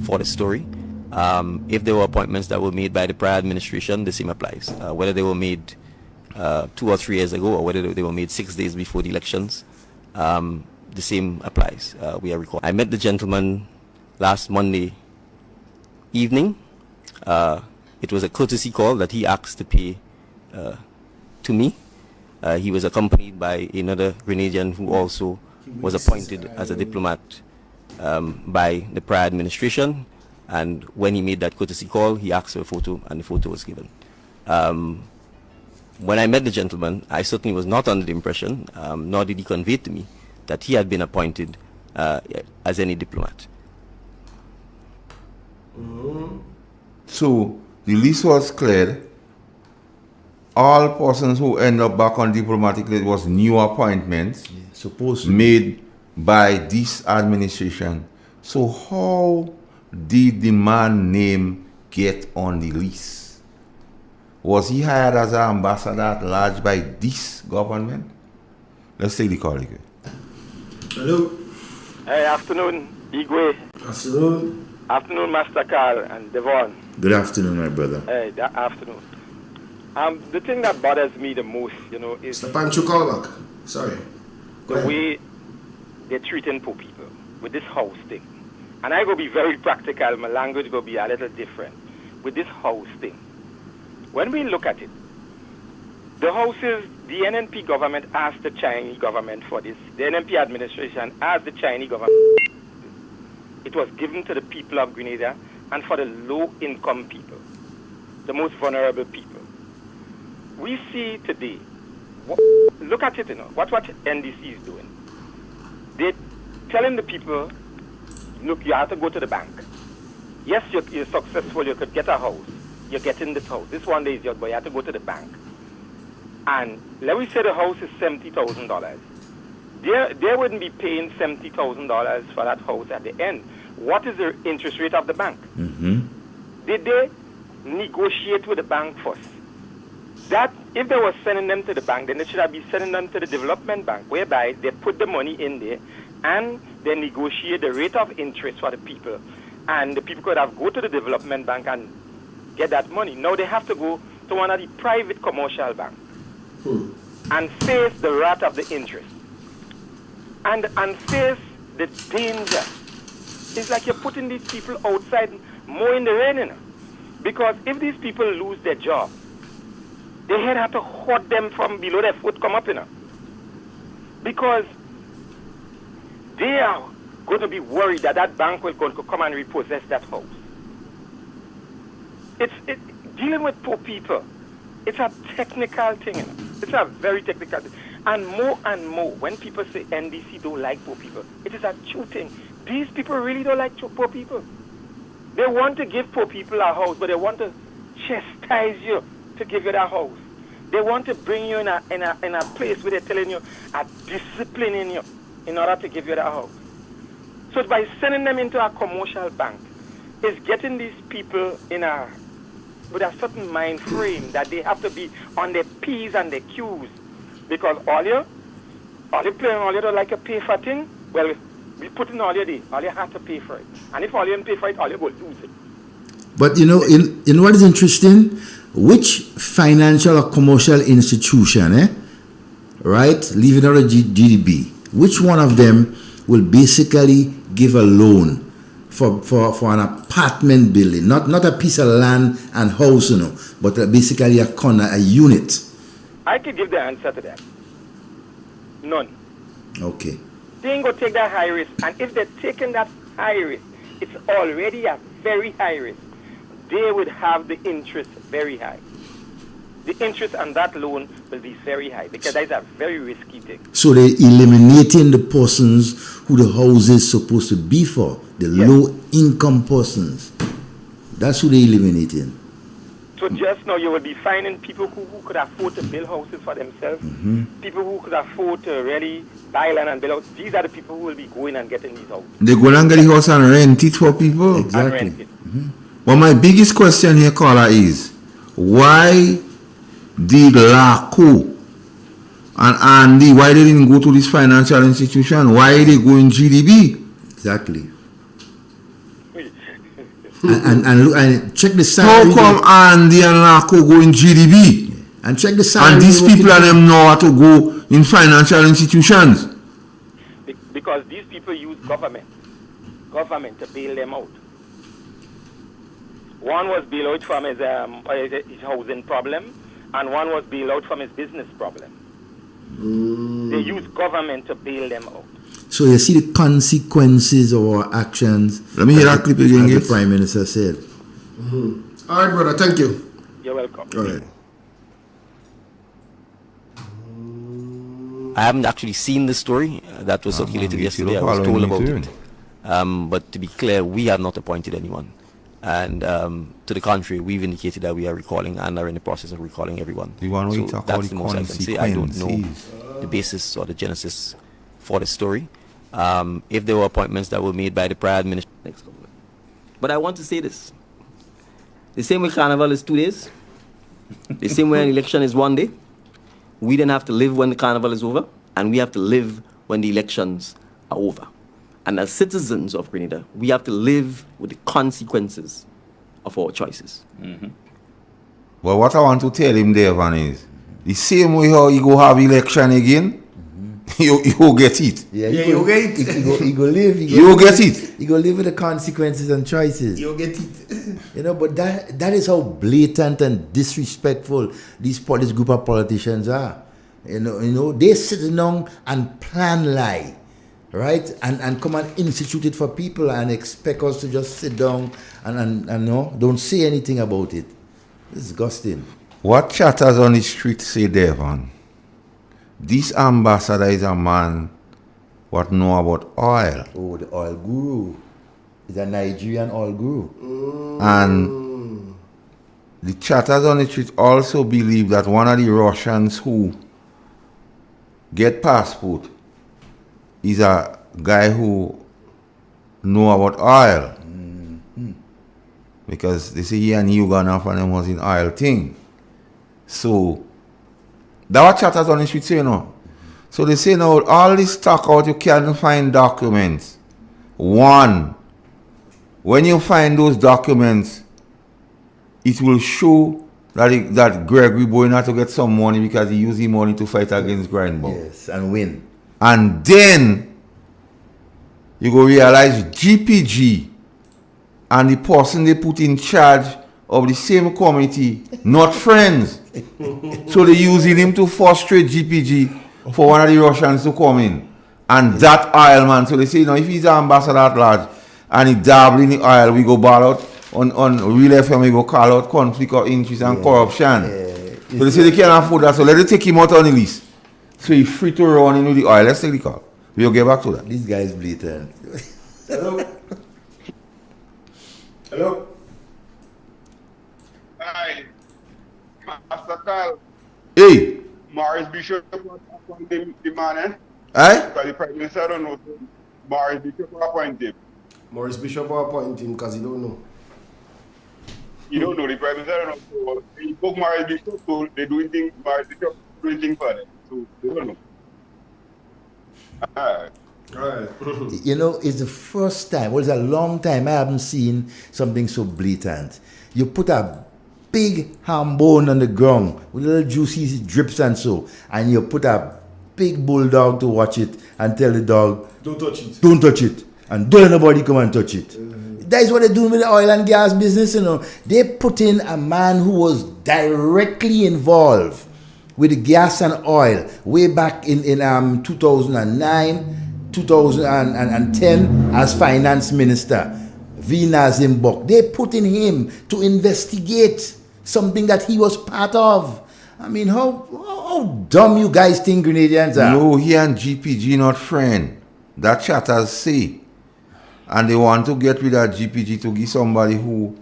Speaker 6: for the story. If there were appointments that were made by the prior administration, the same applies. Whether they were made 2 or 3 years ago or whether they were made 6 days before the elections, the same applies. We are recalling. I met the gentleman last Monday evening. It was a courtesy call that he asked to pay to me. He was accompanied by another Grenadian who also was appointed as a diplomat by the prior administration. And when he made that courtesy call, he asked for a photo, and the photo was given. When I met the gentleman, I certainly was not under the impression, nor did he convey to me, that he had been appointed as any diplomat.
Speaker 5: So the list was cleared. All persons who end up back on diplomatic list was new appointments made by this administration. So how did the man name get on the list? Was he hired as an ambassador at large by this government? Let's take the call again.
Speaker 17: Hello.
Speaker 15: Hey, afternoon, Igwe.
Speaker 17: Afternoon.
Speaker 15: Afternoon, Master Carl and Devon.
Speaker 4: Good afternoon, my brother.
Speaker 15: Hey, afternoon. The thing that bothers me the most, is
Speaker 11: Mr. Pancho callback. Sorry.
Speaker 15: the way they're treating poor people with this house thing. And I go be very practical. My language go be a little different with this house thing. When we look at it, the houses, the NNP government asked the Chinese government for this. The NNP administration asked the Chinese government. It was given to the people of Grenada and for the low-income people, the most vulnerable people. We see today, look at it, what NDC is doing. They're telling the people, look, you have to go to the bank. Yes, you're successful, you could get a house. You're getting this house. This one day is yours, but you have to go to the bank. And let me say the house is $70,000. They wouldn't be paying $70,000 for that house at the end. What is the interest rate of the bank? Did they negotiate with the bank first? That if they were sending them to the bank, then they should have been sending them to the development bank, whereby they put the money in there and they negotiate the rate of interest for the people. And the people could have go to the development bank and get that money. Now they have to go to one of the private commercial banks and face the rate of the interest and face the danger. It's like you're putting these people outside more in the rain, because if these people lose their job, they have to hold them from below their foot come up, because they are going to be worried that that bank will come and repossess that house. It's dealing with poor people. It's a technical thing, It's a very technical thing. And more, when people say NDC don't like poor people, it is a true thing. These people really don't like poor people. They want to give poor people a house, but they want to chastise you to give you that house. They want to bring you in a place where they're telling you, are disciplining you in order to give you that house. So by sending them into a commercial bank, is getting these people with a certain mind frame that they have to be on their P's and their Q's, because all you don't like to pay for thing, well, we put in all you have to pay for it. And if all you don't pay for it, all you go lose it.
Speaker 4: But in what is interesting, which financial or commercial institution right? Leaving out the GDP. Which one of them will basically give a loan for an apartment building, not a piece of land and house, but basically a corner, a unit?
Speaker 15: I could give the answer to that. None.
Speaker 4: Okay.
Speaker 15: They ain't gonna take that high risk, and if they're taking that high risk, it's already a very high risk. They would have the interest very high. The interest on that loan will be very high because that is a very risky thing.
Speaker 4: So they're eliminating the persons who the house is supposed to be for, the low-income persons. That's who they're eliminating.
Speaker 15: So just now you will be finding people who could afford to build houses for themselves, people who could afford to really buy land and build houses. These are the people who will be going and getting these houses.
Speaker 5: They go and get the house and rent it for people?
Speaker 4: Exactly.
Speaker 5: Well, my biggest question here, caller, is why did LACO and Andy, why they didn't go to this financial institution? Why they go in GDB?
Speaker 4: Exactly. and look and check the salary.
Speaker 5: How come Andy and LACO go in GDB?
Speaker 4: And check the salary.
Speaker 5: And these people and them know how to go in financial institutions.
Speaker 15: Because these people use government to bail them out. One was bailed out from his housing problem, and one was bailed out from his business problem. They use government to bail them out.
Speaker 4: So you see the consequences of our actions.
Speaker 5: Let me hear that clip again.
Speaker 4: As the Prime Minister said.
Speaker 11: All right, brother. Thank you.
Speaker 15: You're welcome.
Speaker 11: All right.
Speaker 6: I haven't actually seen the story that was circulated yesterday. I was told about it. But to be clear, we have not appointed anyone. And to the contrary, we've indicated that we are recalling and are in the process of recalling everyone. So that's the most I can say. I don't know the basis or the genesis for the story. If there were appointments that were made by the prior administration. But I want to say this. The same way Carnival is 2 days, the same way an election is 1 day, we then have to live when the Carnival is over, and we have to live when the elections are over. And as citizens of Grenada, we have to live with the consequences of our choices.
Speaker 5: Well, what I want to tell him there, Van, is the same way how you go have election again, you go get it.
Speaker 4: You get it. You go live.
Speaker 5: You get it.
Speaker 4: You go live with the consequences and choices.
Speaker 17: You get it.
Speaker 4: But that is how blatant and disrespectful this group of politicians are. They sit down and plan lie. Right? And come and institute it for people and expect us to just sit down and don't say anything about it. It's disgusting.
Speaker 5: What chatters on the street say, Devon? This ambassador is a man what know about oil.
Speaker 4: Oh, the oil guru. He's a Nigerian oil guru.
Speaker 5: And the chatters on the street also believe that one of the Russians who get passport is a guy who know about oil. Because they say he and Uganda for them was in oil thing. So that what chatters on the street say So they say now all this talk out you can't find documents. One, when you find those documents, it will show that Gregory Bowen had to get some money because he used his money to fight against Grindbow.
Speaker 4: Yes, and win.
Speaker 5: And then you go realize GPG and the person they put in charge of the same committee, not friends. So they using him to frustrate GPG for one of the Russians to come in. And that oil man, so they say, if he's an ambassador at large and he dabble in the oil, we go ball out on Real FM, we go call out conflict of interest and corruption. So they say they can't afford that, so let them take him out on the list. So he's free to run in with the oil. Let's take the call. We'll get back to that.
Speaker 4: This guy is blatant.
Speaker 8: Hello? Hello? Hi. Master Carl.
Speaker 5: Hey.
Speaker 8: Morris Bishop appointed the man, eh?
Speaker 5: Aye?
Speaker 8: Because the Prime Minister don't know. Morris Bishop appointed him.
Speaker 11: Morris Bishop appointed him because he don't know.
Speaker 8: You don't know, the Prime Minister don't know. So he book Morris Bishop, so they're doing things, Morris Bishop doing things for them. So they don't know. Alright.
Speaker 4: It's the first time, it's a long time I haven't seen something so blatant. You put a big ham bone on the ground with little juicy drips and so, and you put a big bulldog to watch it and tell the dog,
Speaker 17: Don't touch it.
Speaker 4: don't touch it. And don't let nobody come and touch it. That is what they're doing with the oil and gas business, you know. They put in a man who was directly involved with the gas and oil way back in 2009, 2010 as finance minister, V. Nazim Bok. They put in him to investigate something that he was part of. I mean, how dumb you guys think Grenadians are?
Speaker 5: No, he and GPG not friend. That chatters say. And they want to get rid of GPG to give somebody who,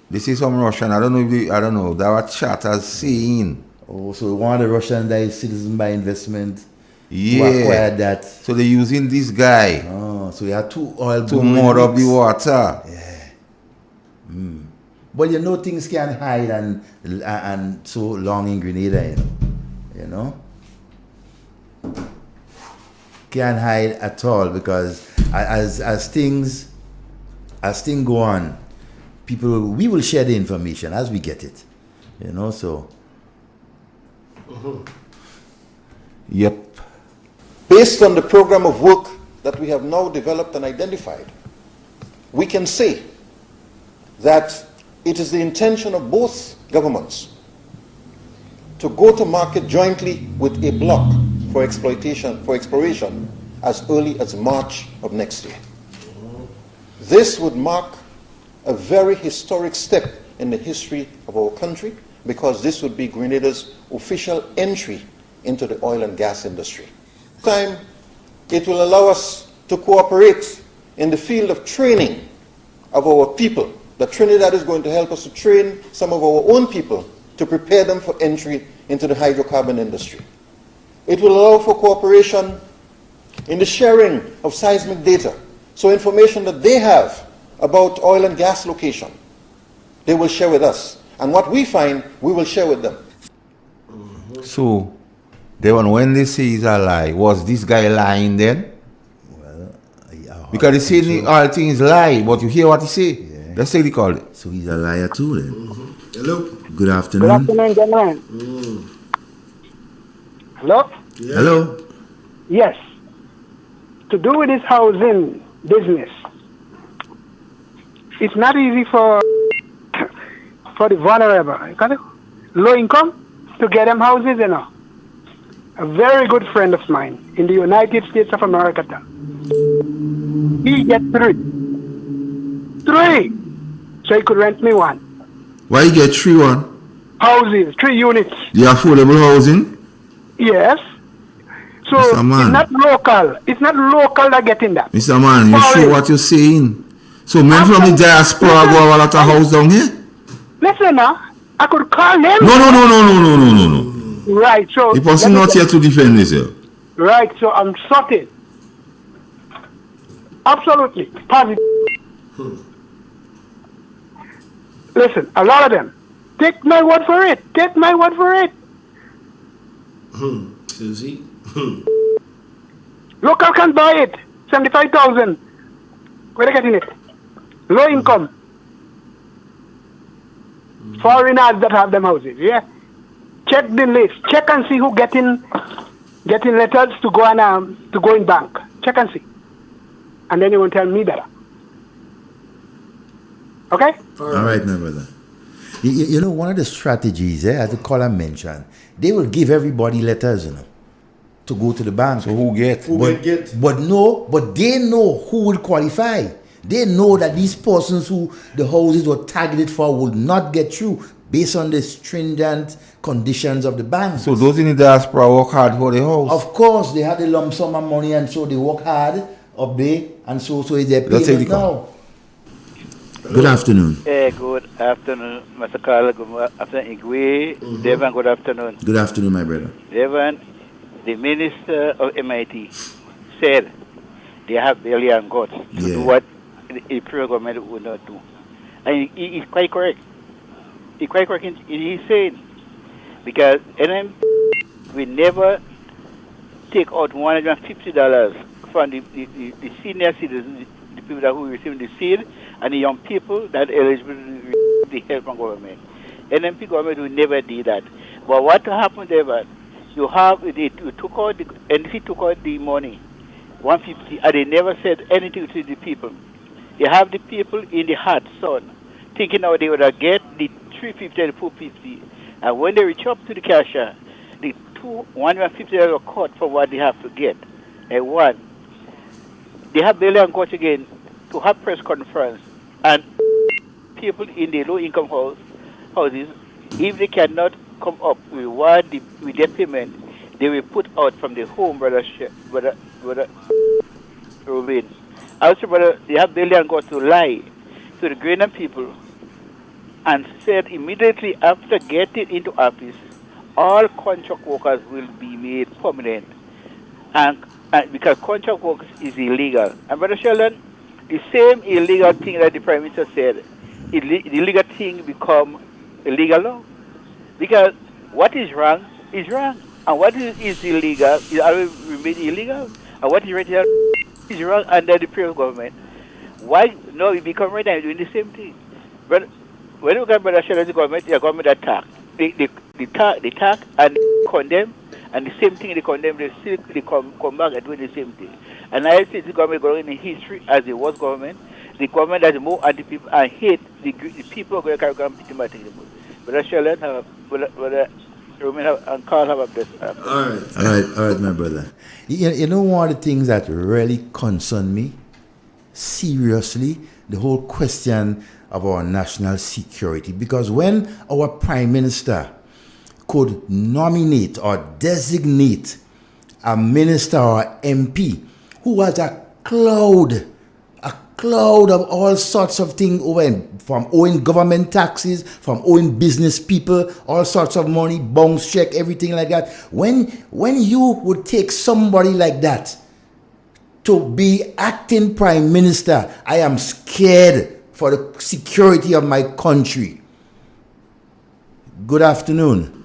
Speaker 5: they say some Russian, I don't know, that what chatters saying.
Speaker 4: Oh, so one of the Russian that is citizen by investment
Speaker 5: Yeah.
Speaker 4: who acquired that.
Speaker 5: So they're using this guy.
Speaker 4: Oh, so you have two oil
Speaker 5: to more up the water.
Speaker 4: Yeah. But you know things can hide and so long in Grenada, you know. Can't hide at all because as things go on, we will share the information as we get it, you know. So.
Speaker 5: Yep.
Speaker 18: Based on the program of work that we have now developed and identified, we can say that it is the intention of both governments to go to market jointly with a block for exploration as early as March of next year. This would mark a very historic step in the history of our country because this would be Grenada's official entry into the oil and gas industry. Time, it will allow us to cooperate in the field of training of our people. That Trinidad is going to help us to train some of our own people to prepare them for entry into the hydrocarbon industry. It will allow for cooperation in the sharing of seismic data. So information that they have about oil and gas location, they will share with us. And what we find, we will share with them.
Speaker 5: So, when they say it's a lie, was this guy lying then?
Speaker 4: Well,
Speaker 5: because they say all things lie, but you hear what he say. Yeah. That's what they call it.
Speaker 4: So he's a liar too then.
Speaker 17: Hello.
Speaker 4: Good afternoon.
Speaker 15: Good afternoon, gentlemen. Hello?
Speaker 17: Yeah.
Speaker 4: Hello.
Speaker 15: Yes. To do with this housing business, it's not easy for the vulnerable, low income, to get them houses, you know. A very good friend of mine in the United States of America, he get three. So he could rent me one.
Speaker 5: Why you get 3 1?
Speaker 15: Houses, 3 units.
Speaker 5: The affordable housing?
Speaker 15: Yes. So it's not local. It's not local that getting that.
Speaker 5: Mr. Man, you sure what you're saying? So men from the diaspora go have a lot of house down here?
Speaker 15: Listen now, I could call him.
Speaker 5: No.
Speaker 15: Right, so
Speaker 5: the person not here to defend himself.
Speaker 15: Right, so I'm sorted. Absolutely, positive. Listen, a lot of them. Take my word for it.
Speaker 17: Susie.
Speaker 15: Local can buy it. 75,000. Where they getting it? Low income. Foreigners that have them houses, yeah? Check the list. Check and see who getting letters to go in bank. Check and see. And then you will tell me better. Okay?
Speaker 4: All right, my brother. You know, one of the strategies, as the caller mentioned, they will give everybody letters, you know, to go to the bank.
Speaker 5: So who get?
Speaker 4: But they know who will qualify. They know that these persons who the houses were targeted for will not get through based on the stringent conditions of the bank.
Speaker 5: So those in the diaspora work hard for the house?
Speaker 4: Of course, they had a lump sum of money and so they work hard up there and so is their payment now. Good afternoon.
Speaker 19: Good afternoon, Mr. Carl. Good afternoon, Igwe. Devon, good afternoon.
Speaker 4: Good afternoon, my brother.
Speaker 19: Devon, the minister of MIT said they have belly and guts to do what the government would not do. And he is quite correct. He's quite correct in his saying. Because we never take out $150 from the senior citizens, the people that who receive the seed, and the young people that are eligible to receive the help from government. NMP government will never do that. But what happened there, You have you took out the NDC took out the money, 150, and they never said anything to the people. You have the people in the hot sun thinking how they would get the 350 and 450, and when they reach up to the cashier, the $150 cut for what they have to get. And one, they have barely got again to have press conference, and people in the low income houses, if they cannot come up with their payment, they will put out from the home, brother Robin. Also, brother, they have barely got to lie to the Grenada people and said immediately after getting into office, all contract workers will be made permanent. And because contract work is illegal. And Brother Sheldon, the same illegal thing that the Prime Minister said, the illegal thing become illegal law. Because what is wrong is wrong. And what is illegal is always remain illegal. And what is right is wrong under the previous government. Why? No, we become right now doing the same thing. But when you got Brother Sheldon's government, the government attack. They attack and condemn. And the same thing they condemn, they come back and do the same thing. And I see the government going in history as the worst government. The government has more anti-people and hate the people are going to carry on beating my thing. But Sheldon, Roman and Carl have a best.
Speaker 4: All right, my brother. You know one of the things that really concern me? Seriously, the whole question of our national security. Because when our Prime Minister could nominate or designate a minister or MP who was a cloud of all sorts of things from owing government taxes, from owing business people, all sorts of money, bounce check, everything like that. When you would take somebody like that to be acting Prime Minister, I am scared for the security of my country. Good afternoon.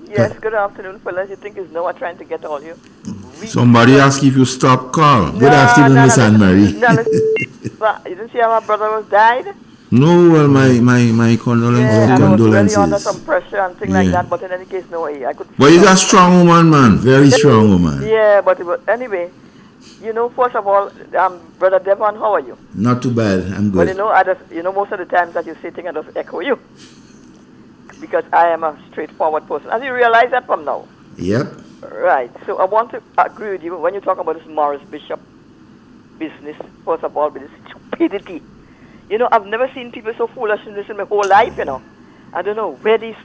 Speaker 20: Yes, good afternoon, fellas. You think it's Noah trying to get all you?
Speaker 5: Somebody asked if you stop Carl.
Speaker 4: Good afternoon, Miss Anne-Marie.
Speaker 20: You didn't see how my brother was died?
Speaker 5: No, well, my condolences.
Speaker 20: Yeah, I was really under some pressure and things like that, but in any case, no way. I could.
Speaker 5: But he's a strong woman, man. Very strong woman.
Speaker 20: Yeah, but anyway, first of all, Brother Devon, how are you?
Speaker 4: Not too bad. I'm good.
Speaker 20: Well, most of the times that you're sitting, I just echo you. Because I am a straightforward person. As you realize that from now.
Speaker 4: Yep.
Speaker 20: Right. So I want to agree with you when you talk about this Morris Bishop business, first of all, with this stupidity. I've never seen people so foolish in this in my whole life, I don't know where this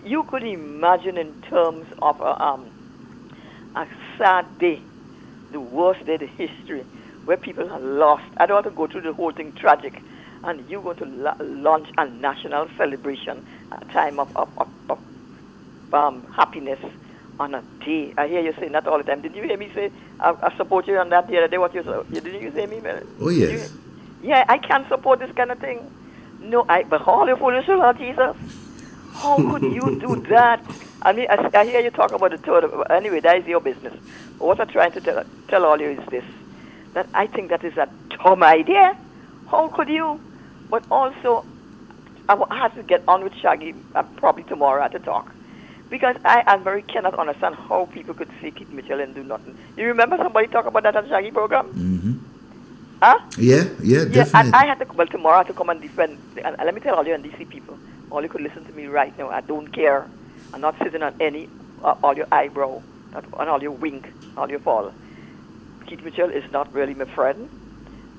Speaker 20: you could imagine in terms of a sad day, the worst day in history, where people are lost. I don't want to go through the whole thing tragic. And you're going to launch a national celebration, a time of happiness on a day. I hear you saying that all the time. Did you hear me say, I support you on that the other day? Did you say me?
Speaker 4: Oh, yes.
Speaker 20: Yeah, I can't support this kind of thing. No, but all you foolish, Lord Jesus. How could you do that? I mean, I hear you talk about the third. Anyway, that is your business. What I'm trying to tell all you is this, that I think that is a dumb idea. How could you? But also, I have to get on with Shaggy probably tomorrow at the talk. Because I very cannot understand how people could see Keith Mitchell and do nothing. You remember somebody talk about that at the Shaggy program?
Speaker 4: Mm-hmm.
Speaker 20: Huh?
Speaker 4: Yeah, definitely.
Speaker 20: And I had to, tomorrow I have to come and defend. And let me tell all you NDC people, all you could listen to me right now. I don't care. I'm not sitting on all your eyebrow, on all your wink, all your fall. Keith Mitchell is not really my friend,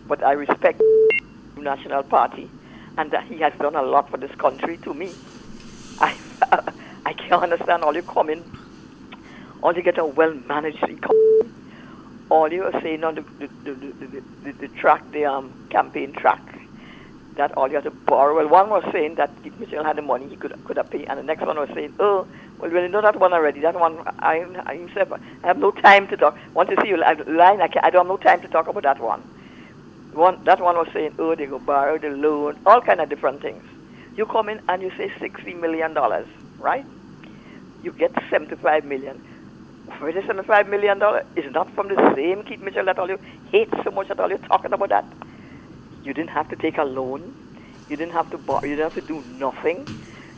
Speaker 20: but I respect National Party, and that he has done a lot for this country to me. I can't understand all you coming, all you get a well-managed economy, all you are saying on the track, the campaign track, that all you have to borrow. Well, one was saying that if Mitchell had the money, he could have paid, and the next one was saying, well, you know that one already. That one, I have no time to talk. Want to see you line? I don't have no time to talk about that one. That one was saying, they go borrow the loan, all kind of different things. You come in and you say $60 million, right? You get $75 million. Where the $75 million is not from the same Keith Mitchell that all you hate so much that all you're talking about that. You didn't have to take a loan. You didn't have to borrow. You didn't have to do nothing.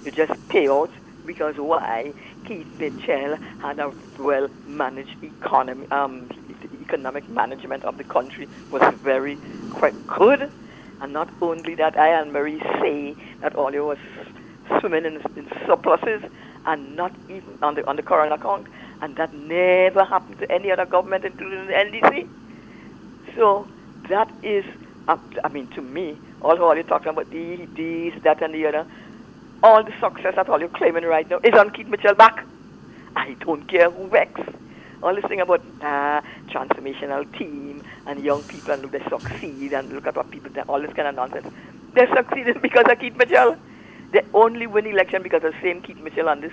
Speaker 20: You just pay out. because why? Keith Mitchell had a well-managed economic management of the country was very quite good. And not only that, I and Marie say that all you was swimming in surpluses and not even on the current account, and that never happened to any other government, including the NDC. So that is, to me, all you're talking about these, that, and the other, all the success that all you're claiming right now is on Keith Mitchell back. I don't care who vexed. All this thing about transformational team and young people and look they succeed and look at what people do, all this kind of nonsense. They succeeded because of Keith Mitchell. They only win election because of the same Keith Mitchell on this,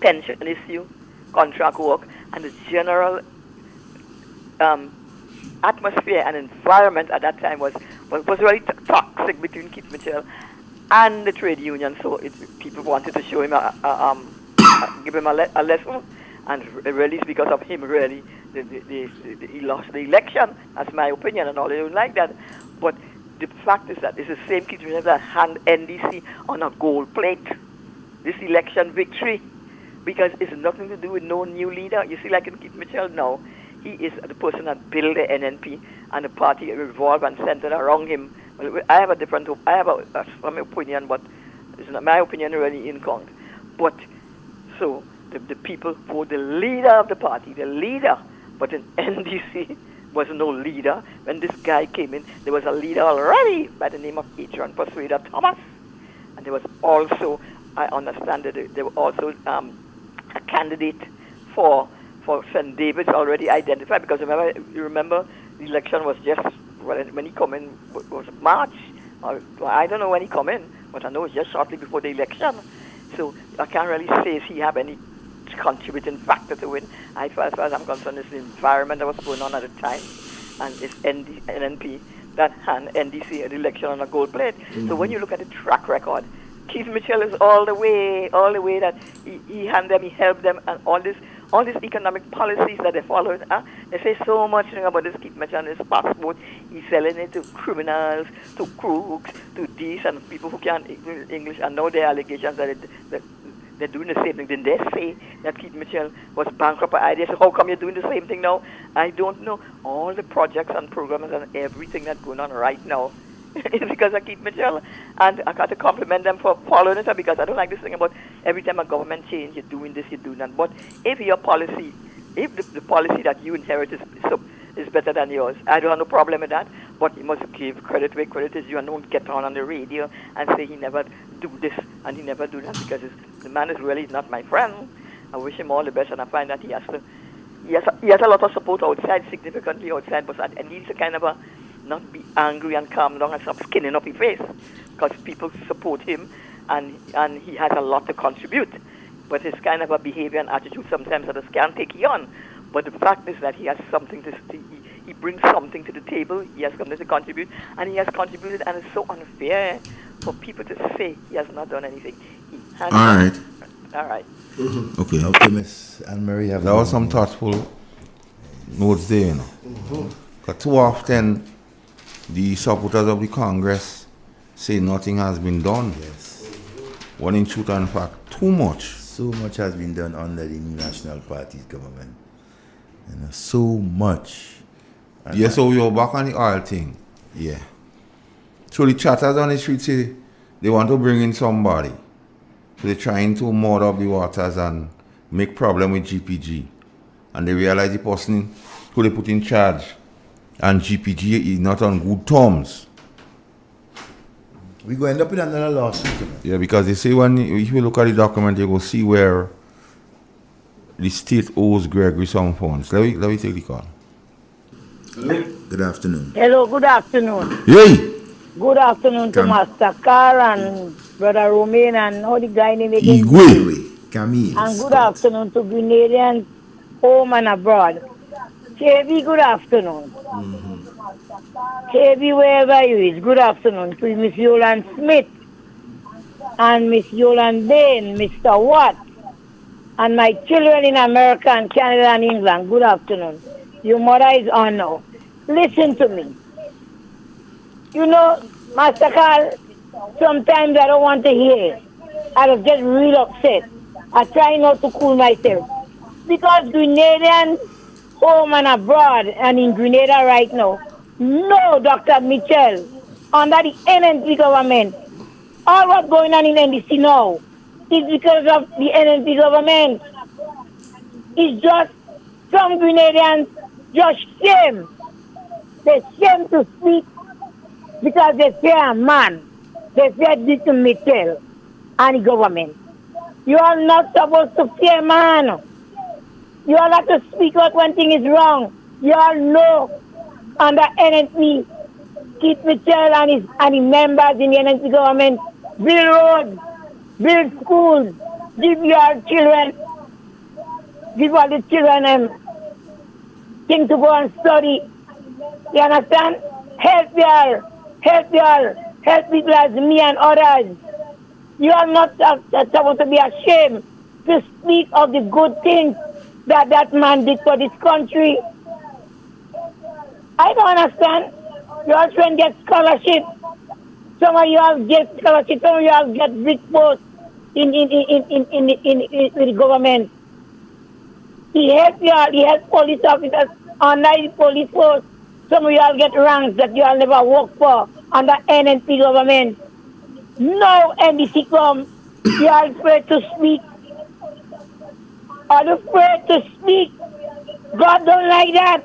Speaker 20: pension issue, contract work, and the general atmosphere and environment at that time was really toxic between Keith Mitchell and the trade union. So people wanted to show him give him a lesson, and really it's because of him really he lost the election. That's my opinion, and all they don't like that. But the fact is that it's the same Keith Mitchell that hand NDC on a gold plate this election victory, because it's nothing to do with no new leader. You see, like in Keith Mitchell now, he is the person that built the NNP, and the party revolved and centered around him. Well, I have some opinion, but it's not my opinion really in count. But so the people vote the leader of the party, the leader. But in NDC was no leader. When this guy came in, there was a leader already by the name of Adrian Persuader Thomas, and there was also, I understand that there was also a candidate for St. David's already identified, because you remember the election was just when he come in was March, or I don't know when he come in, but I know it's just shortly before the election. So I can't really say if he have any contributing factor to win. As far as I'm concerned, it's the environment that was going on at the time, and it's NNP that hand NDC the election on a gold plate. Mm-hmm. So when you look at the track record, Keith Mitchell is all the way that he helped them, and all these economic policies that they followed. They say so much about this Keith Mitchell and his passport. He's selling it to criminals, to crooks, to these and people who can't English, and now there are allegations that they're doing the same thing. Didn't they say that Keith Mitchell was bankrupt by ideas? So how come you're doing the same thing now? I don't know. All the projects and programs and everything that's going on right now is because of Keith Mitchell. And I got to compliment them for following it, because I don't like this thing about every time a government change, you're doing this, you're doing that. But if your policy, if the policy that you inherit is better than yours, I don't have no problem with that. But you must give credit where credit is due, and don't get on the radio and say he never do this and he never do that, because the man is really not my friend. I wish him all the best, and I find that he has a lot of support outside, significantly outside, but and he's a kind of not be angry and calm down and stop skinning up his face, because people support him, and he has a lot to contribute. But his kind of a behavior and attitude sometimes others can't take you on. But the fact is that he has something he brings something to the table. He has something to contribute, and he has contributed, and it's so unfair for people to say he has not done anything. All right.
Speaker 5: Mm-hmm. Okay.
Speaker 4: Okay, Miss Anne-Marie.
Speaker 5: That was some thoughtful notes there, you know. Mm-hmm. Because too often, the supporters of the Congress say nothing has been done.
Speaker 4: Yes.
Speaker 5: When in truth and fact, too much.
Speaker 4: So much has been done under the new National Party's government. So much. And
Speaker 5: yeah, so we are back on the oil thing. Yeah. So the chatters on the street say they want to bring in somebody. So they're trying to mud up the waters and make problem with GPG. And they realize the person who they put in charge and GPG is not on good terms.
Speaker 4: We go end up with another lawsuit.
Speaker 5: Yeah, because they say if you look at the document, you go see where the state owes Gregory some funds. Let me take the call.
Speaker 4: Hello. Good afternoon.
Speaker 21: Hello, good afternoon.
Speaker 5: Yay!
Speaker 21: Good afternoon to Master Carl and Brother Romain and how the guy name again?
Speaker 4: Igwe. Camille.
Speaker 21: And good afternoon to Grenadians home and abroad. KB, good afternoon.
Speaker 4: Mm-hmm.
Speaker 21: KB, wherever you is, good afternoon to Miss Yolande Smith and Miss Yolande Bain, Mr. Watt, and my children in America and Canada and England. Good afternoon. Your mother is on now. Listen to me. You know, Master Carl, sometimes I don't want to hear it. I was get real upset. I try not to cool myself. Because Grenadians home and abroad and in Grenada right now, no, Dr. Mitchell, under the NNP government, all what's going on in NDC now is because of the NNP government. It's just some Grenadians just shame. They shame to speak because they fear a man. They fear Dr. Mitchell and the government. You are not supposed to fear man. You all have to speak out when thing is wrong. You all know under NNP, Keith Mitchell and his members in the NNP government build roads, build schools, give your children, give all the children things to go and study. You understand? Help people as me and others. You are not supposed to be ashamed to speak of the good things that man did for this country. I don't understand. You all trying to get scholarship. Some of you all get scholarship. Some of you all get big posts in the government. He helped you all. He helped police officers under the police force. Some of you all get ranks that you all never worked for under NNP government. No NDC come. You are afraid to speak. Are you afraid to speak? God don't like that.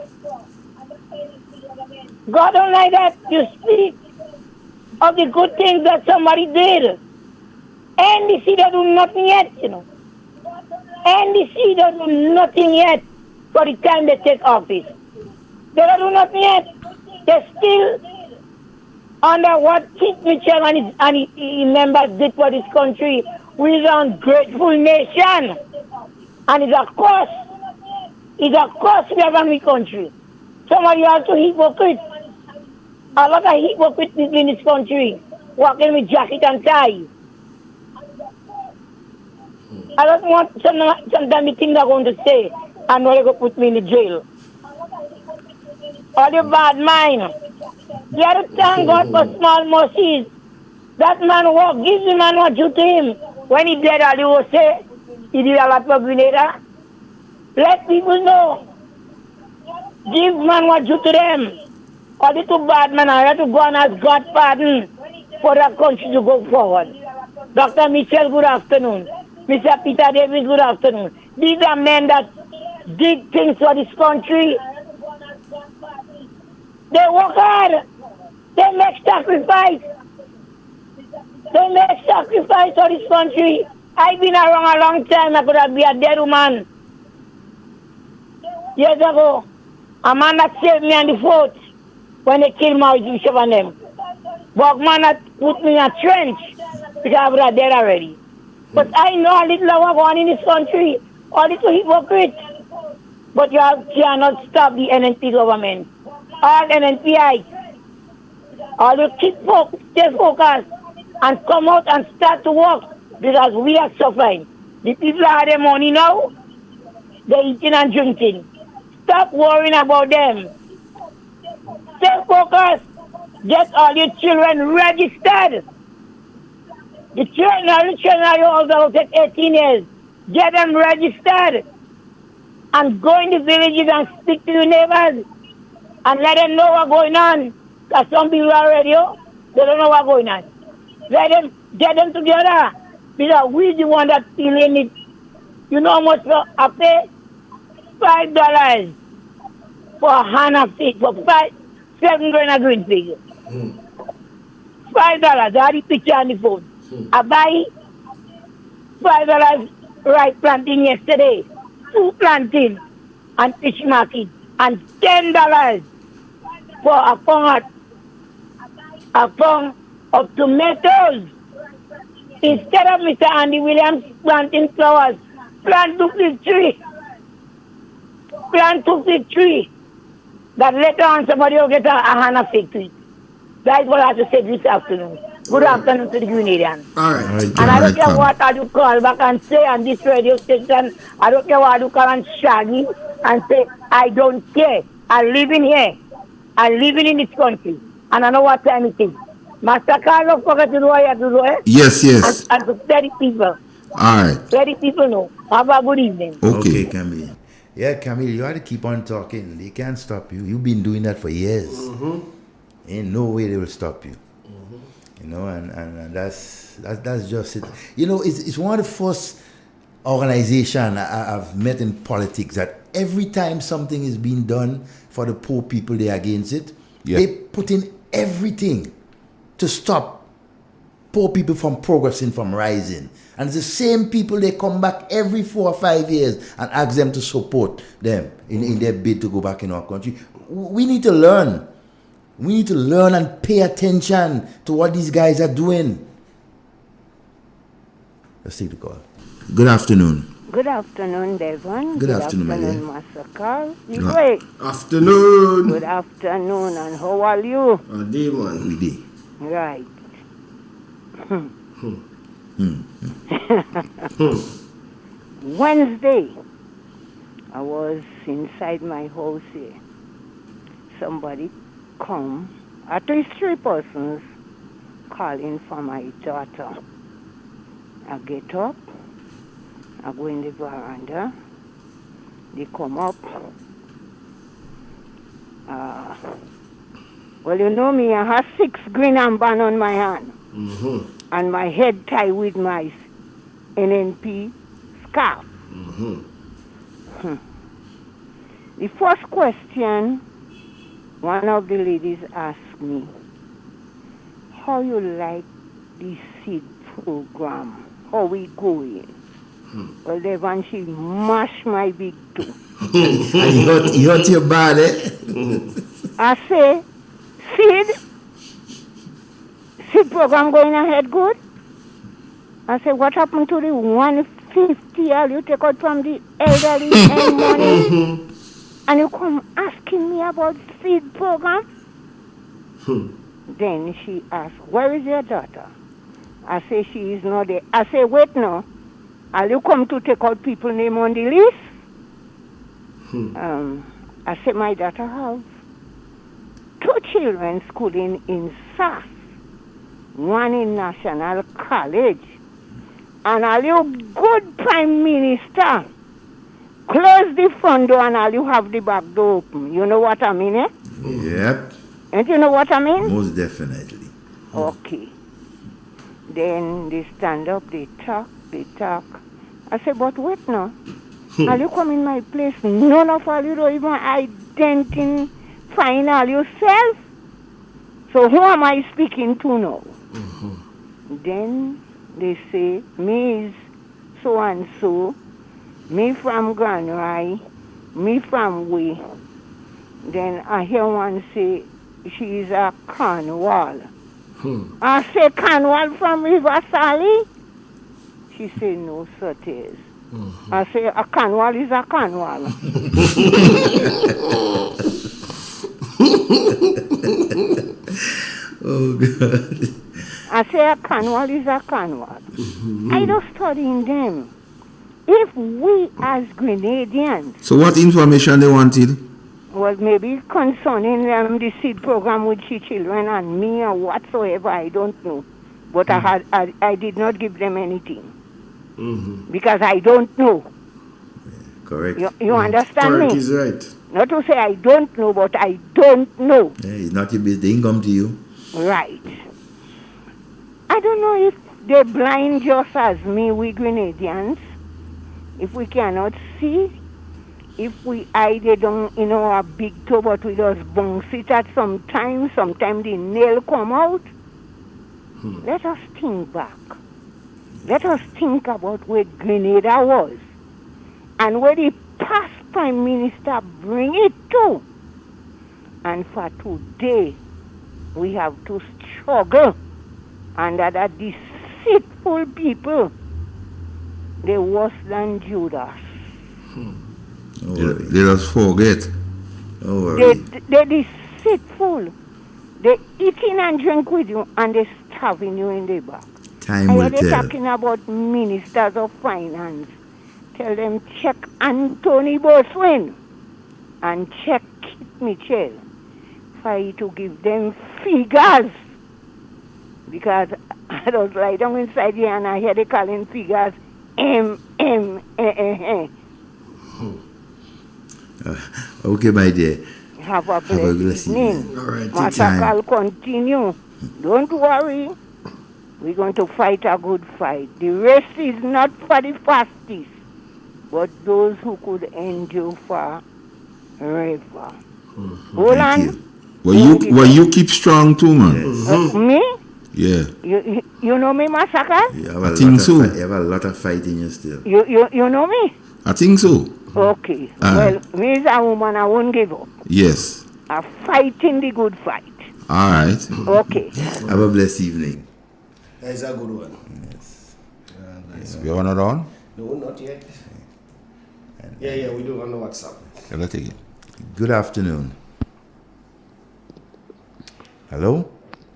Speaker 21: God don't like that. You speak of the good things that somebody did. NDC they do nothing yet, you know. NDC they do nothing yet for the time they take office. They don't do nothing yet. They're still under what Keith Mitchell and his members did for this country. We're an ungrateful nation. And it's a curse. It's a curse we have in the country. Some of you are too hypocrite. A lot of hypocrite people in this country walking with jacket and tie. I don't want sometimes the things they're going to say and they're going to put me in the jail. All the bad mind. You have to thank God for small mercies. That man walk, give the man what due to him. When he dead, all he will say, he did a lot for Grenada. Let people know. Give man what due to them. All the too bad man, I have to go and ask God pardon for that country to go forward. Dr. Mitchell, good afternoon. Mr. Peter Davis, good afternoon. These are men that did things for this country. They work hard. They make sacrifice. They make sacrifice for this country. I've been around a long time. I could have been a dead woman. Years ago, a man that saved me on the fort when they killed my bishop and them. But man that put me in a trench because I was dead already. But I know a little of what's going on in this country. All little hypocrite. But you cannot stop the NNP government. All NNPI. All you stay focused and come out and start to work because we are suffering. The people have their money now. They're eating and drinking. Stop worrying about them. Stay focused. Get all your children registered. The children are about 18 years. Get them registered. And go in the villages and speak to your neighbors. And let them know what's going on. Because some people are radio, they don't know what's going on. Let them get them together. Because we're the one that's feeling it. You know how much I pay? $5 for a hand of feet. For 7 grand a green pig. $5. I had the picture on the phone. I buy $5 rice planting yesterday. 2 planting and fish market. And $10 for a pound of tomatoes. Instead of Mr. Andy Williams planting flowers, plant 2 fig tree. Plant 2 fig tree. That later on somebody will get a hand of fig tree. That is what I have to say this afternoon. Good afternoon to the Grenadians.
Speaker 17: All right.
Speaker 21: And I don't care what I do call back and say on this radio station. I don't care what I do call on Shaggy and say, I don't care. I'm living here. I'm living in this country. And I know what time it is. Master Carlos forgot to do what you have to do, eh?
Speaker 5: Yes, yes.
Speaker 21: And to let the people.
Speaker 5: All right.
Speaker 21: Let the people know. Have a good evening.
Speaker 5: Okay.
Speaker 4: Camille. Yeah, Camille, you have to keep on talking. They can't stop you. You've been doing that for years. Ain't no way they will stop you. You know, and that's just it. You know, it's one of the first organization I've met in politics that every time something is being done for the poor people, they're against it.
Speaker 5: Yeah.
Speaker 4: They put in everything to stop poor people from progressing, from rising. And it's the same people, they come back every 4 or 5 years and ask them to support them in their bid to go back in our country. We need to learn. We need to learn and pay attention to what these guys are doing. Let's take the call. Good afternoon.
Speaker 21: Good afternoon, Devon.
Speaker 4: Good afternoon, my dear.
Speaker 21: Master Carl.
Speaker 4: Good
Speaker 17: Afternoon.
Speaker 21: Good afternoon, and how are you?
Speaker 17: A day, man.
Speaker 4: We did.
Speaker 21: Right. Wednesday, I was inside my house here. Somebody come, at least 3 persons, calling for my daughter. I get up, I go in the veranda, they come up. Well, you know me, I have 6 green armband on my hand. And my head tied with my NNP scarf. The first question, one of the ladies asked me, how you like the seed program? How we going? Well, then she mashed my big toe.
Speaker 4: And you hurt your bad, eh?
Speaker 21: I say, seed program going ahead good? I say, what happened to the 150 all you take out from the elderly and money? And you come asking me about seed program? Then she asked, where is your daughter? I say, she is not there. I say, wait now. Are you come to take out people's name on the list? I say, my daughter have 2 children schooling in SAS, one in National College. And are you good Prime Minister? Close the front door and all you have the back door open. You know what I mean, eh?
Speaker 4: Yep.
Speaker 21: And you know what I mean?
Speaker 4: Most definitely.
Speaker 21: Okay. Then they stand up, they talk. I say, but wait now. Are you come in my place? None of all you don't even identify all yourself. So who am I speaking to now? Then they say, me is so and so, me from Grenada, me from way. Then I hear one say, she is a Cornwall. I say, Cornwall from River Sally? She say, no, sir, it is. I say, a Cornwall is a Cornwall.
Speaker 4: Oh, God.
Speaker 21: I say, a Cornwall is a Cornwall. I just studying them. If we as Grenadians,
Speaker 5: So what information they wanted?
Speaker 21: well, maybe concerning the seed program with the children and me or whatsoever, I don't know. But I did not give them anything. Because I don't know.
Speaker 4: Correct.
Speaker 21: You understand
Speaker 17: Correct
Speaker 21: me?
Speaker 17: is right.
Speaker 21: Not to say I don't know, but I don't know.
Speaker 4: Yeah, it's not your business. They ain't come to you.
Speaker 21: Right. I don't know if they blind just as me, we Grenadians. If we cannot see, if we hide it down in our big toe, but we just bounce it at some time the nail come out. Let us think back. Let us think about where Grenada was and where the past Prime Minister bring it to. And for today, we have to struggle under that deceitful people. They're worse than Judas.
Speaker 5: They just forget.
Speaker 21: They're deceitful. They're eating and drink with you and they're starving you in the back.
Speaker 4: Time will
Speaker 21: They're
Speaker 4: tell.
Speaker 21: talking about ministers of finance. Tell them check Anthony Boswin and check Kit Mitchell for you to give them figures because I was lie down inside here and I hear they calling figures
Speaker 4: Okay, my dear.
Speaker 21: Have a
Speaker 4: Have a
Speaker 21: blessed
Speaker 4: blessed
Speaker 21: evening.
Speaker 4: evening. All right, take
Speaker 21: Massacre
Speaker 4: time.
Speaker 21: continue. Don't worry. We're going to fight a good fight. The race is not for the fastest, but those who could endure forever. Hold on.
Speaker 5: Well, you keep strong too, man.
Speaker 21: Me?
Speaker 5: Yeah.
Speaker 21: You know me, Massacre?
Speaker 4: You have
Speaker 5: I
Speaker 4: a
Speaker 5: think
Speaker 4: lot of
Speaker 5: so.
Speaker 4: you have a lot of fight in you still.
Speaker 21: You know me?
Speaker 5: I think so.
Speaker 21: Okay. Well, me is a woman, I won't give up.
Speaker 5: Yes.
Speaker 21: I'm fighting the good fight.
Speaker 5: All right.
Speaker 21: Okay.
Speaker 4: Have a blessed evening.
Speaker 11: That's a good one.
Speaker 4: Yes.
Speaker 5: We have another one?
Speaker 11: No, not yet. Yeah, we do on the WhatsApp.
Speaker 5: Yeah, let's take it.
Speaker 4: Good afternoon. Hello?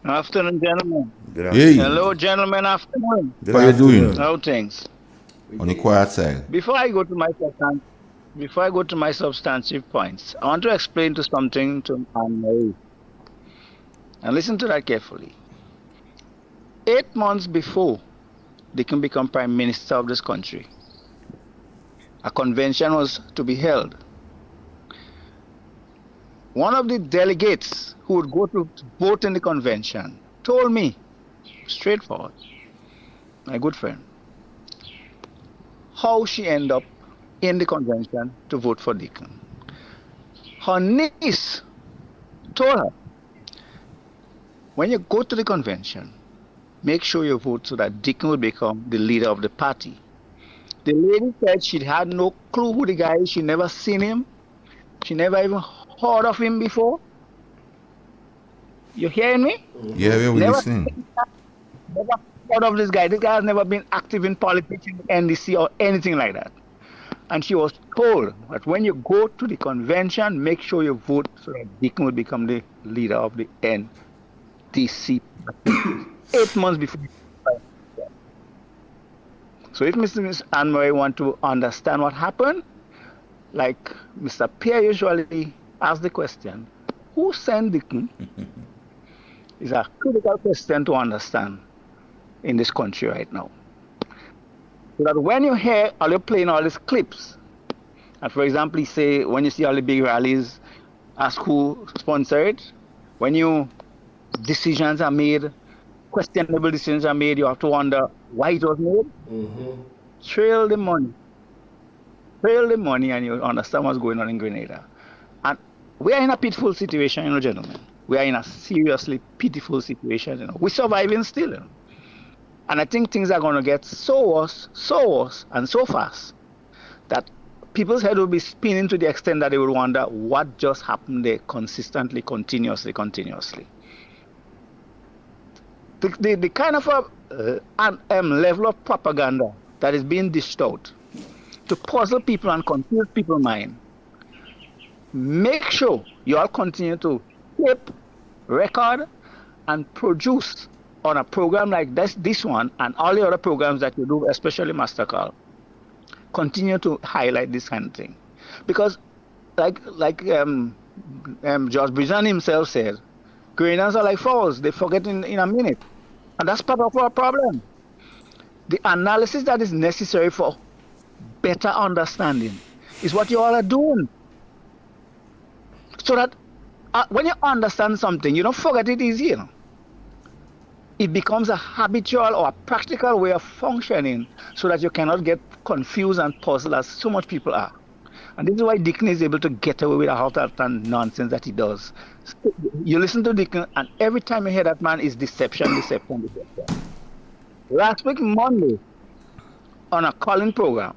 Speaker 3: Afternoon, gentlemen.
Speaker 4: Good afternoon.
Speaker 3: Hello, gentlemen. Afternoon.
Speaker 4: Good
Speaker 5: How you
Speaker 4: afternoon.
Speaker 5: doing?
Speaker 3: How things?
Speaker 5: On the quiet side.
Speaker 3: Before I go to my substantive points, I want to explain to something to Anne-Marie. And listen to that carefully. 8 months before they can become Prime Minister of this country, a convention was to be held. One of the delegates who would go to vote in the convention told me, straightforward, my good friend, how she ended up in the convention to vote for Deacon. Her niece told her, when you go to the convention, make sure you vote so that Deacon will become the leader of the party. The lady said she had no clue who the guy is. She never seen him. She never even heard of him before. You hearing me?
Speaker 5: Yeah, we're listening.
Speaker 3: Never heard of this guy. This guy has never been active in politics, in NDC or anything like that. And she was told that when you go to the convention, make sure you vote so that Deacon will become the leader of the NDC. 8 months before. So if Mr. Anne-Marie want to understand what happened, like Mr. Pierre usually asks the question, who sent Deacon? It's a critical question to understand in this country right now. So that when you hear all you playing all these clips, and for example, you say when you see all the big rallies, ask who sponsored it. When decisions are made, questionable decisions are made, you have to wonder why it was made. Trail the money, and you understand what's going on in Grenada. And we are in a pitiful situation, gentlemen. We are in a seriously pitiful situation. We're surviving still. And I think things are going to get so worse, and so fast that people's head will be spinning to the extent that they will wonder what just happened there consistently, continuously. The kind of a level of propaganda that is being dished out to puzzle people and confuse people's mind. Make sure you all continue to tape, record, and produce on a program like this one and all the other programs that you do, especially MasterCard. Continue to highlight this kind of thing. Because like George Brizan himself said, Grenadians are like fowls, they forget in a minute. And that's part of our problem. The analysis that is necessary for better understanding is what you all are doing. So that when you understand something, you don't forget it easy. It becomes a habitual or a practical way of functioning so that you cannot get confused and puzzled as so much people are. And this is why Deacon is able to get away with all that nonsense that he does. You listen to Deacon, and every time you hear that man is deception. Last week, Monday, on a calling program,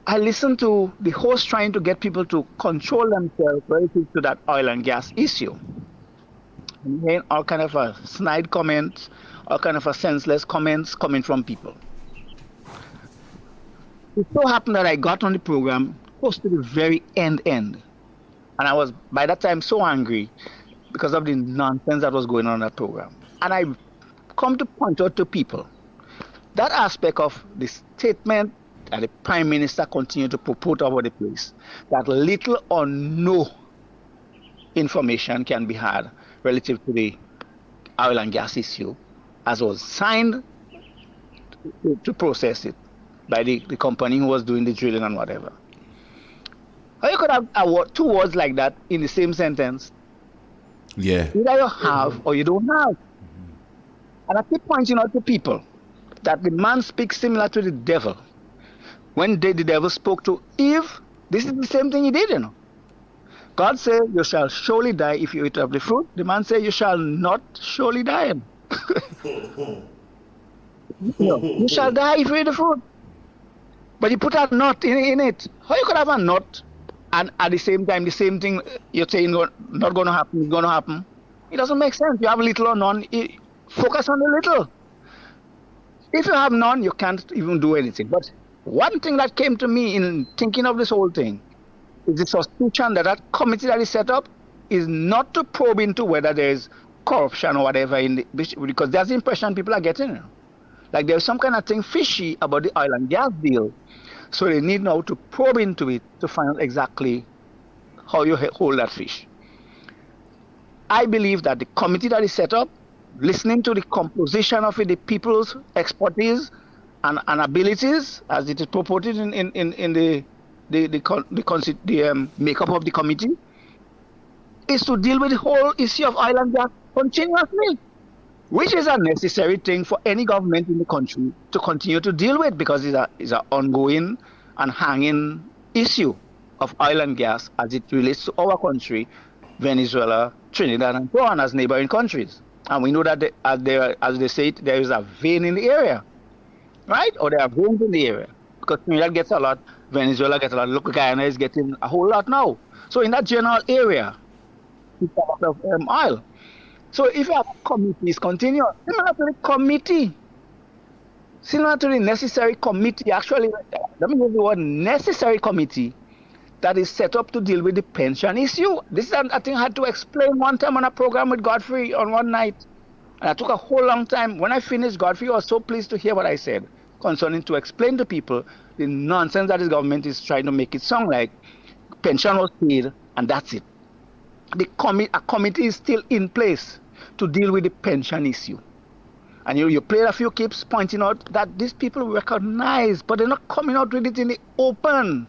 Speaker 3: I listened to the host trying to get people to control themselves relative to that oil and gas issue. And hearing all kind of a snide comments, all kind of a senseless comments coming from people. It so happened that I got on the program close to the very end. And I was, by that time, so angry because of the nonsense that was going on in that program. And I come to point out to people that aspect of the statement that the Prime Minister continued to put over the place, that little or no information can be had relative to the oil and gas issue as was signed to process it by the company who was doing the drilling and whatever. How you could have two words like that in the same sentence?
Speaker 5: Yeah.
Speaker 3: Either you have or you don't have. And I keep pointing out to people that the man speaks similar to the devil. When the devil spoke to Eve, this is the same thing he did, you know. God said, you shall surely die if you eat of the fruit. The man said, you shall not surely die. You shall die if you eat the fruit. But you put a nut in it. How you could have a nut and at the same time, the same thing you're saying not going to happen, is going to happen? It doesn't make sense. You have little or none. Focus on the little. If you have none, you can't even do anything. But one thing that came to me in thinking of this whole thing is the suspicion that committee that is set up is not to probe into whether there is corruption or whatever because that's the impression people are getting. Like there's some kind of thing fishy about the oil and gas deal. So they need now to probe into it to find out exactly how you hold that fish. I believe that the committee that is set up, listening to the composition of it, the people's expertise and abilities, as it is purported in the makeup of the committee, is to deal with the whole issue of oil and gas continuously, which is a necessary thing for any government in the country to continue to deal with because it's an ongoing and hanging issue of oil and gas as it relates to our country, Venezuela, Trinidad, and so on as neighboring countries. And we know that as they say it, there is a vein in the area, right? Or there are veins in the area because Trinidad gets a lot, Venezuela gets a lot, look, Guyana is getting a whole lot now. So in that general area, it's a lot of oil. So if you have committees continue, similar to the committee, similar to the necessary committee, actually, let me use the word necessary committee that is set up to deal with the pension issue. This is a thing I had to explain one time on a program with Godfrey on one night. And it took a whole long time. When I finished, Godfrey was so pleased to hear what I said concerning to explain to people the nonsense that this government is trying to make it sound like. Pension was paid and that's it. A committee is still in place to deal with the pension issue. And you played a few clips pointing out that these people recognize, but they're not coming out with it in the open,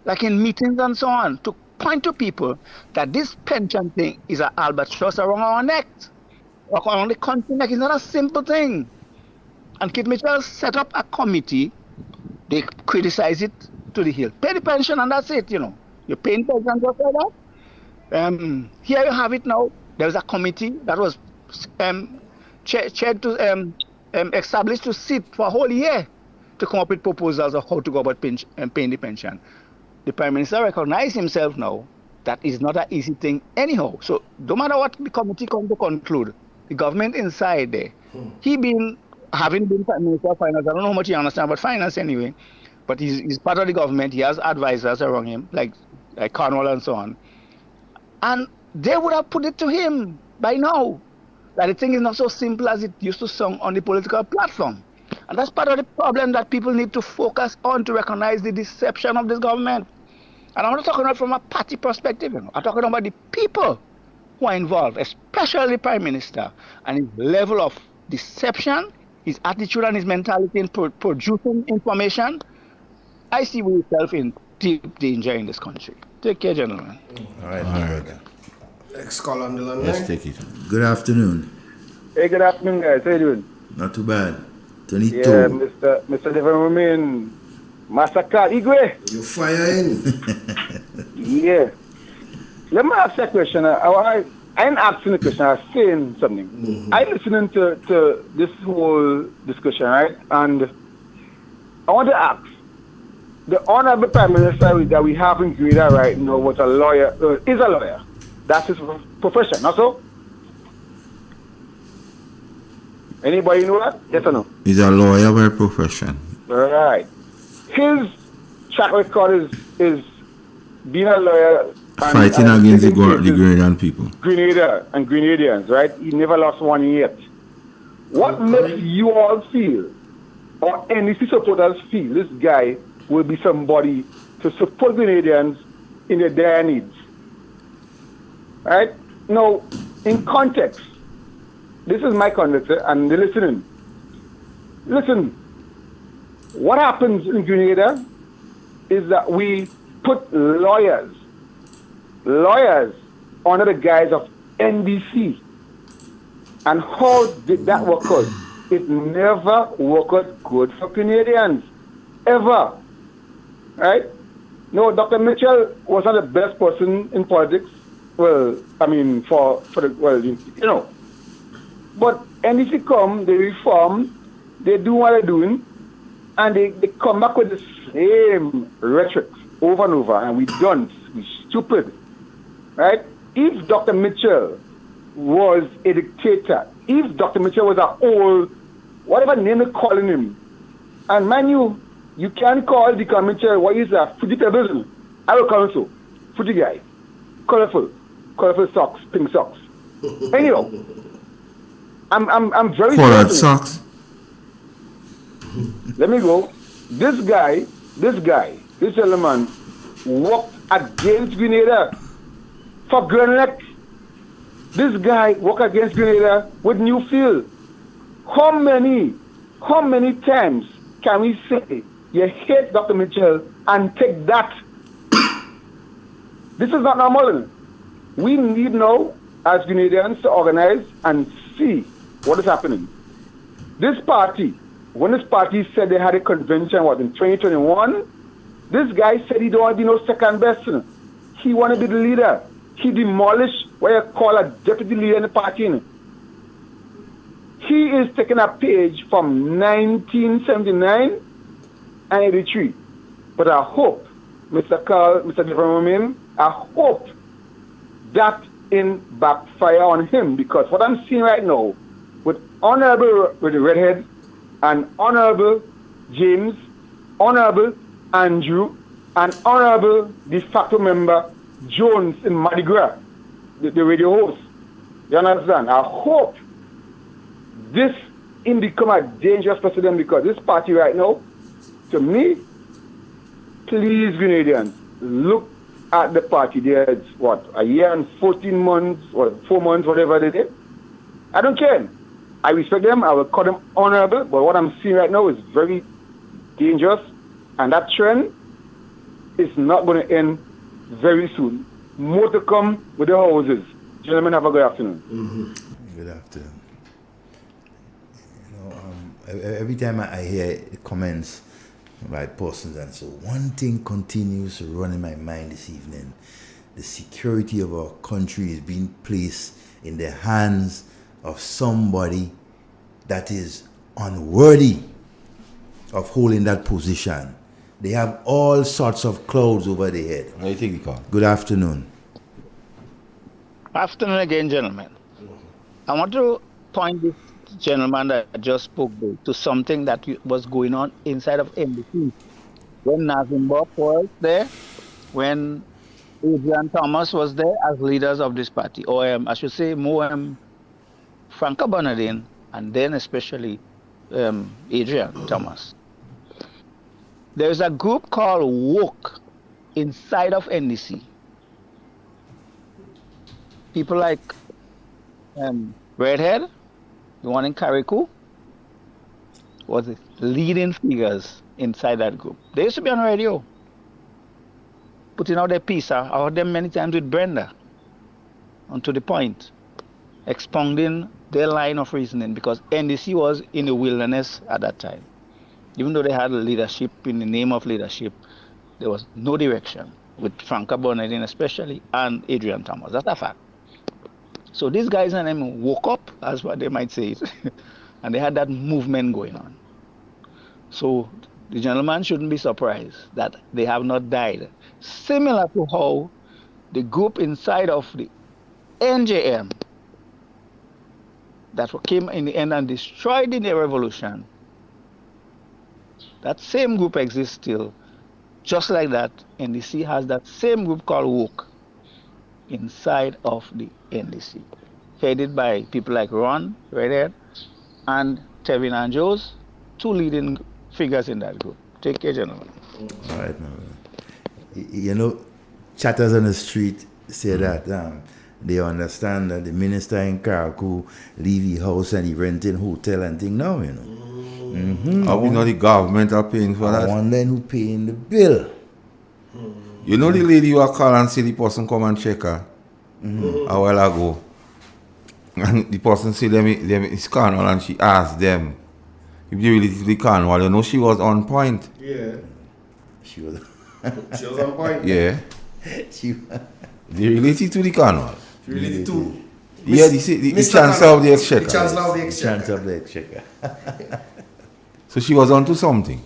Speaker 3: like in meetings and so on, to point to people that this pension thing is an albatross around our neck, around the country neck. It's not a simple thing. And Kit Mitchell set up a committee. They criticize it to the hill. Pay the pension and that's it, you know. You're paying pension just like that. Here you have it now. There's a committee that was chaired to established to sit for a whole year to come up with proposals of how to go about paying the pension. The Prime Minister recognized himself now that is not an easy thing anyhow. So no matter what the committee comes to conclude, the government inside there, having been Prime Minister of Finance, I don't know how much he understands about finance anyway, but he's part of the government. He has advisors around him, like Cornwall and so on. And they would have put it to him by now that the thing is not so simple as it used to sound on the political platform. And that's part of the problem that people need to focus on to recognize the deception of this government. And I'm not talking about from a party perspective. I'm talking about the people who are involved, especially the Prime Minister, and his level of deception, his attitude and his mentality in producing information. I see myself in deep danger in this country. Take care, gentlemen.
Speaker 4: All right.
Speaker 11: Next call on the line.
Speaker 4: Let's take it. Good afternoon.
Speaker 15: Hey, good afternoon, guys. How you doing?
Speaker 4: Not too bad. 22.
Speaker 15: Yeah, Mr. Devon Massacre Igwe.
Speaker 17: You firing?
Speaker 15: Yeah. Let me ask you a question. I ain't asking a question. I'm saying something.
Speaker 17: Mm-hmm.
Speaker 15: I'm listening to this whole discussion, right? And I want to ask, the Honorable Prime Minister that we have in Grenada right now was a lawyer, is a lawyer. That's his profession, not so? Anybody know that? Yes or no?
Speaker 5: He's a lawyer by profession.
Speaker 15: Right. His track record is being a lawyer.
Speaker 5: Fighting against the Grenadian people.
Speaker 15: Grenada and Grenadians, right? He never lost one yet. What makes you all feel, or NEC supporters feel, this guy will be somebody to support Grenadians in their dire needs? Right? Now, in context,
Speaker 10: this is my conduct, and they're listening. Listen, what happens in Grenada is that we put lawyers under the guise of NDC. And how did that work out? It never worked out good for Canadians, ever. Right? No, Dr. Mitchell was not the best person in politics. Well, I mean, But NDC come, they reform, they do what they're doing, and they come back with the same rhetoric over and over, and we don't. We're stupid. Right? If Dr. Mitchell was a dictator, if Dr. Mitchell was an old, whatever name they're calling him, and man, you can't call Dr. Mitchell what is a footy pebbles. I will call him so. Footy guy. Colorful socks, pink socks. Anyhow, I'm very
Speaker 5: Colored socks.
Speaker 10: Let me go. This gentleman worked against Grenada for Grenada. This guy worked against Grenada with Newfield. How many times can we say you hate Dr. Mitchell and take that? This is not normal. We need now, as Grenadians, to organize and see what is happening. This party, when this party said they had a convention, in 2021, this guy said he don't want to be no second best. He want to be the leader. He demolished what you call a deputy leader in the party. He is taking a page from 1979 and 83. But I hope, Mr. Deverman, I hope that in backfire on him, because what I'm seeing right now with Honorable with the Redhead and Honorable James, Honorable Andrew, and Honorable de facto member Jones in Mardi Gras, the radio host. You understand? I hope this him become a dangerous president, because this party right now, to me, please Grenadians, look at the party. There's a year and 14 months or 4 months, whatever they did. I don't care. I respect them. I will call them honorable. But what I'm seeing right now is very dangerous, and that trend is not going to end very soon. More to come with the houses. Gentlemen, have a good afternoon.
Speaker 4: Mm-hmm. Good afternoon. Every time I hear comments by persons and so, one thing continues to run in my mind this evening. The security of our country is being placed in the hands of somebody that is unworthy of holding that position. They have all sorts of clouds over their head.
Speaker 5: What do you think, Nicole?
Speaker 4: Good afternoon.
Speaker 3: Afternoon again, gentlemen. I want to point this gentleman that just spoke to something that was going on inside of NDC. When Nazimbok was there, when Adrian Thomas was there as leaders of this party, or I should say more Franca Bernardin, and then especially Adrian Thomas. There's a group called Woke inside of NDC. People like Redhead, the one in Carriacou, was the leading figures inside that group. They used to be on radio, putting out their piece. I heard them many times with Brenda, and to the point, expounding their line of reasoning, because NDC was in the wilderness at that time. Even though they had leadership, in the name of leadership, there was no direction, with Franca Bernardin especially, and Adrian Thomas. That's a fact. So these guys and them woke up, as what they might say, and they had that movement going on. So the gentleman shouldn't be surprised that they have not died. Similar to how the group inside of the NJM that came in the end and destroyed the revolution, that same group exists still. Just like that, NDC has that same group called Woke inside of the NDC, headed by people like Ron Redhead and Tevin Anjos, two leading figures in that group. Take care, gentlemen.
Speaker 4: All right, man. You know, chatters on the street say that they understand that the minister in Karakou leave the house and he renting hotel and thing now, you know.
Speaker 5: How we know the government are paying for that?
Speaker 4: I wonder who paying the bill.
Speaker 5: You know the lady who call and say the person come and check her a while ago. And the person say them it's carnival and she asked them if they really did the carnival. You know she was on point.
Speaker 11: Yeah.
Speaker 4: She was
Speaker 11: She was on point.
Speaker 5: Yeah.
Speaker 4: she
Speaker 5: They related to the carnival.
Speaker 11: Related to
Speaker 5: Yeah, the Chancellor of the Exchequer.
Speaker 11: The Chancellor of the Exchequer.
Speaker 4: Chancellor of the Exchequer.
Speaker 5: So she was onto something.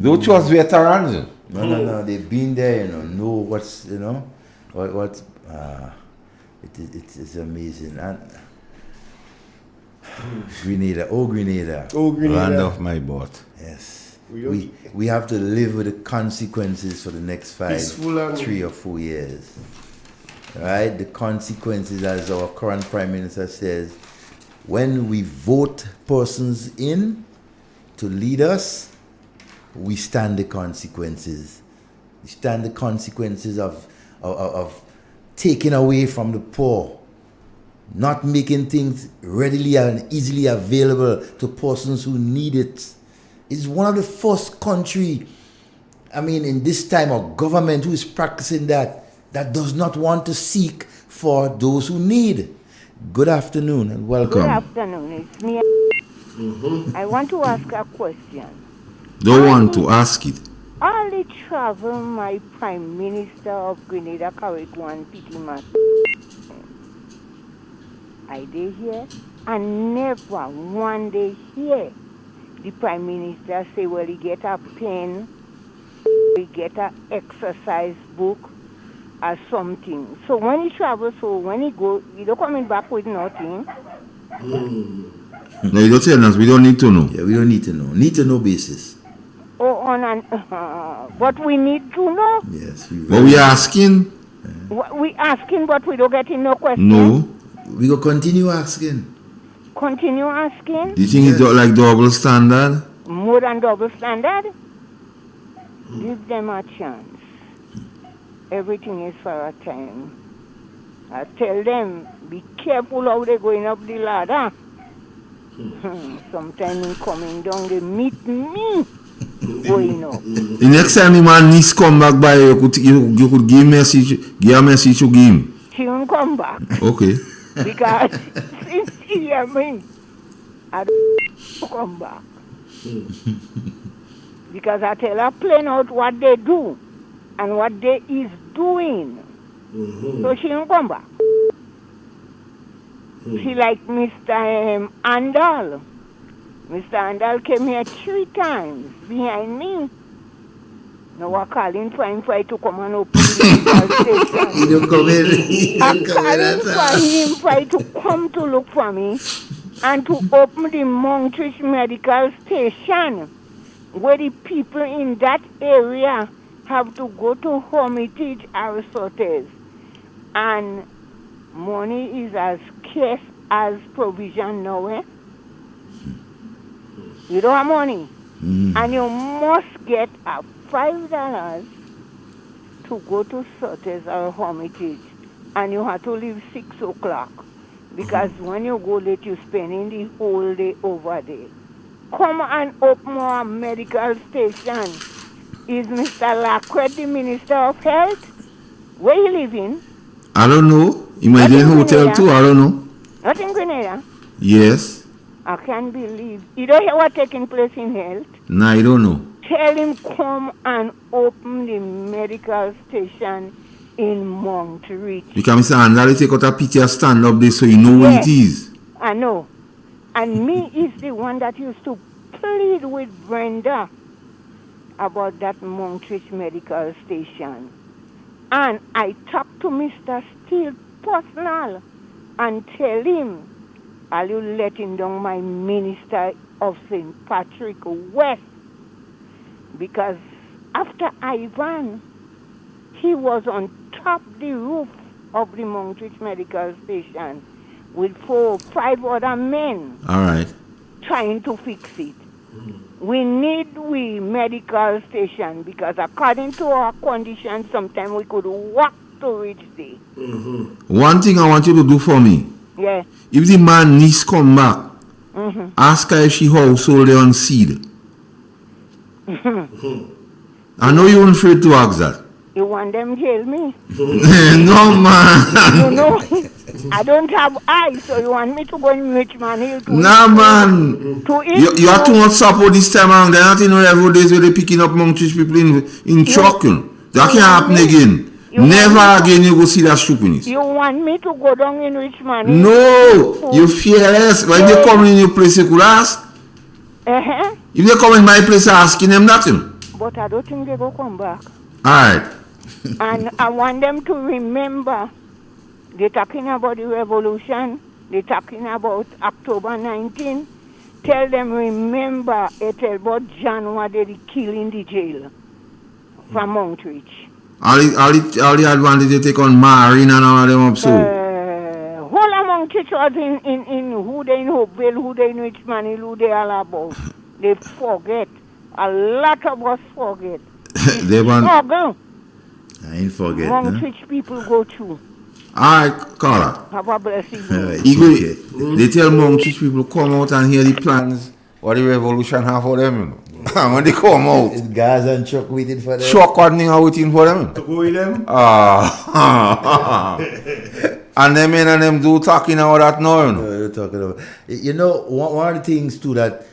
Speaker 5: Those was veterans.
Speaker 4: No, they've been there, know what's, it's amazing. And Grenada.
Speaker 5: Land of my boat.
Speaker 4: Yes. We have to live with the consequences for the next 3 or 4 years. Right? The consequences, as our current Prime Minister says, when we vote persons in to lead us, we stand the consequences. We stand the consequences of taking away from the poor, not making things readily and easily available to persons who need it. It's one of the first country, in this time of government who is practicing that does not want to seek for those who need. Good afternoon and welcome.
Speaker 21: Good afternoon. It's me. I want to ask a question.
Speaker 5: Don't want to ask it.
Speaker 21: All the travel my Prime Minister of Grenada, Carrickwan, Pitimat, I did here, and never one day here the Prime Minister say, well, he get a pen, he get a exercise book, or something. So when he travels, when he go, he don't coming back with nothing.
Speaker 5: No, you don't tell us. We don't need to know.
Speaker 4: Yeah, we don't need to know. Need to know basis.
Speaker 21: But we need to know.
Speaker 4: Yes.
Speaker 5: But we asking.
Speaker 21: We asking, but we don't get no question.
Speaker 5: No.
Speaker 4: We go continue asking.
Speaker 21: Continue asking.
Speaker 5: Do you think it's like double standard?
Speaker 21: More than double standard? Give them a chance. Everything is for a time. I tell them, be careful how they going up the ladder. Sometimes in coming down, they meet me going up.
Speaker 5: The next time the man needs come back by, you could give a message to him.
Speaker 21: He won't come back.
Speaker 5: Okay.
Speaker 21: Because since he hear me, I don't come back. Because I tell her plain out what they do and what they is doing. So she won't come back. She like Mr. Andal. Mr. Andal came here 3 times behind me. Now I calling for him to come and open the station.
Speaker 4: He don't come in.
Speaker 21: I'm calling for him to come to look for me and to open the Monkfish Medical Station where the people in that area have to go to Hermitage Aristoteles. And money is as scarce as provision now, eh? You don't have money. And you must get a $5 to go to Sotes or Hermitage. And you have to leave 6 o'clock. Because when you go late, you're spending the whole day over there. Come and open a medical station. Is Mr. Lacquette the Minister of Health? Where you living?
Speaker 5: I don't know. He might be in hotel too. I don't know.
Speaker 21: Not in Grenada?
Speaker 5: Yes.
Speaker 21: I can't believe. You don't hear what's taking place in health?
Speaker 5: No, I don't know.
Speaker 21: Tell him come and open the medical station in Montreat.
Speaker 5: Because Mr. Andal take out a picture stand up there so you know what it is.
Speaker 21: I know. And me is the one that used to plead with Brenda about that Montreat medical station. And I talked to Mr. Steele personal and tell him, are you letting down my minister of St. Patrick West? Because after Ivan, he was on top the roof of the Montreat medical station with 4 or 5 other men.
Speaker 5: All right.
Speaker 21: Trying to fix it. We need medical station because according to our conditions, sometimes we could walk
Speaker 9: to reach there.
Speaker 5: One thing I want you to do for me.
Speaker 9: Yeah.
Speaker 5: If the man niece come back,
Speaker 9: Mm-hmm.
Speaker 5: ask her if she household on seed. I know you're afraid to ask that.
Speaker 9: You want them jail me?
Speaker 5: No, man.
Speaker 9: You know, I don't have eyes, so you want me to go in Richmond Hill to
Speaker 5: Nah, man. You have too much support this time around. They're not in every days where they're picking up Monkfish people in truck. That can't happen again. Never again you go see that stupidness.
Speaker 9: You want me to go down in Richmond Hill?
Speaker 5: No, you fearless. When they come in your place, you could ask.
Speaker 9: Uh-huh.
Speaker 5: If they come in my place, asking them nothing.
Speaker 9: But I don't think they go come back.
Speaker 5: Alright.
Speaker 9: And I want them to remember, they're talking about the revolution, they're talking about October 19. Tell them, remember, it's about January they kill in the jail from Mountreach.
Speaker 5: All the advantage they take on Marine and all of them up so.
Speaker 9: Whole among teachers in who they in Hopeville, who they in Richmond Hill, who they all about. They forget. A lot of us forget.
Speaker 5: They want.
Speaker 9: Struggle.
Speaker 4: I ain't forget.
Speaker 9: Mountreach people go through.
Speaker 5: Alright, Carla.
Speaker 9: Have a blessing.
Speaker 5: They tell Monkfish people come out and hear the plans what the revolution have for them, you know. And when they come out,
Speaker 4: it's guys and Chuck waiting for them.
Speaker 5: Chuck and thing are waiting for them.
Speaker 4: To go with them?
Speaker 5: And them men and them do talking about that now, you know.
Speaker 4: They're talking about. You know, one of the things too that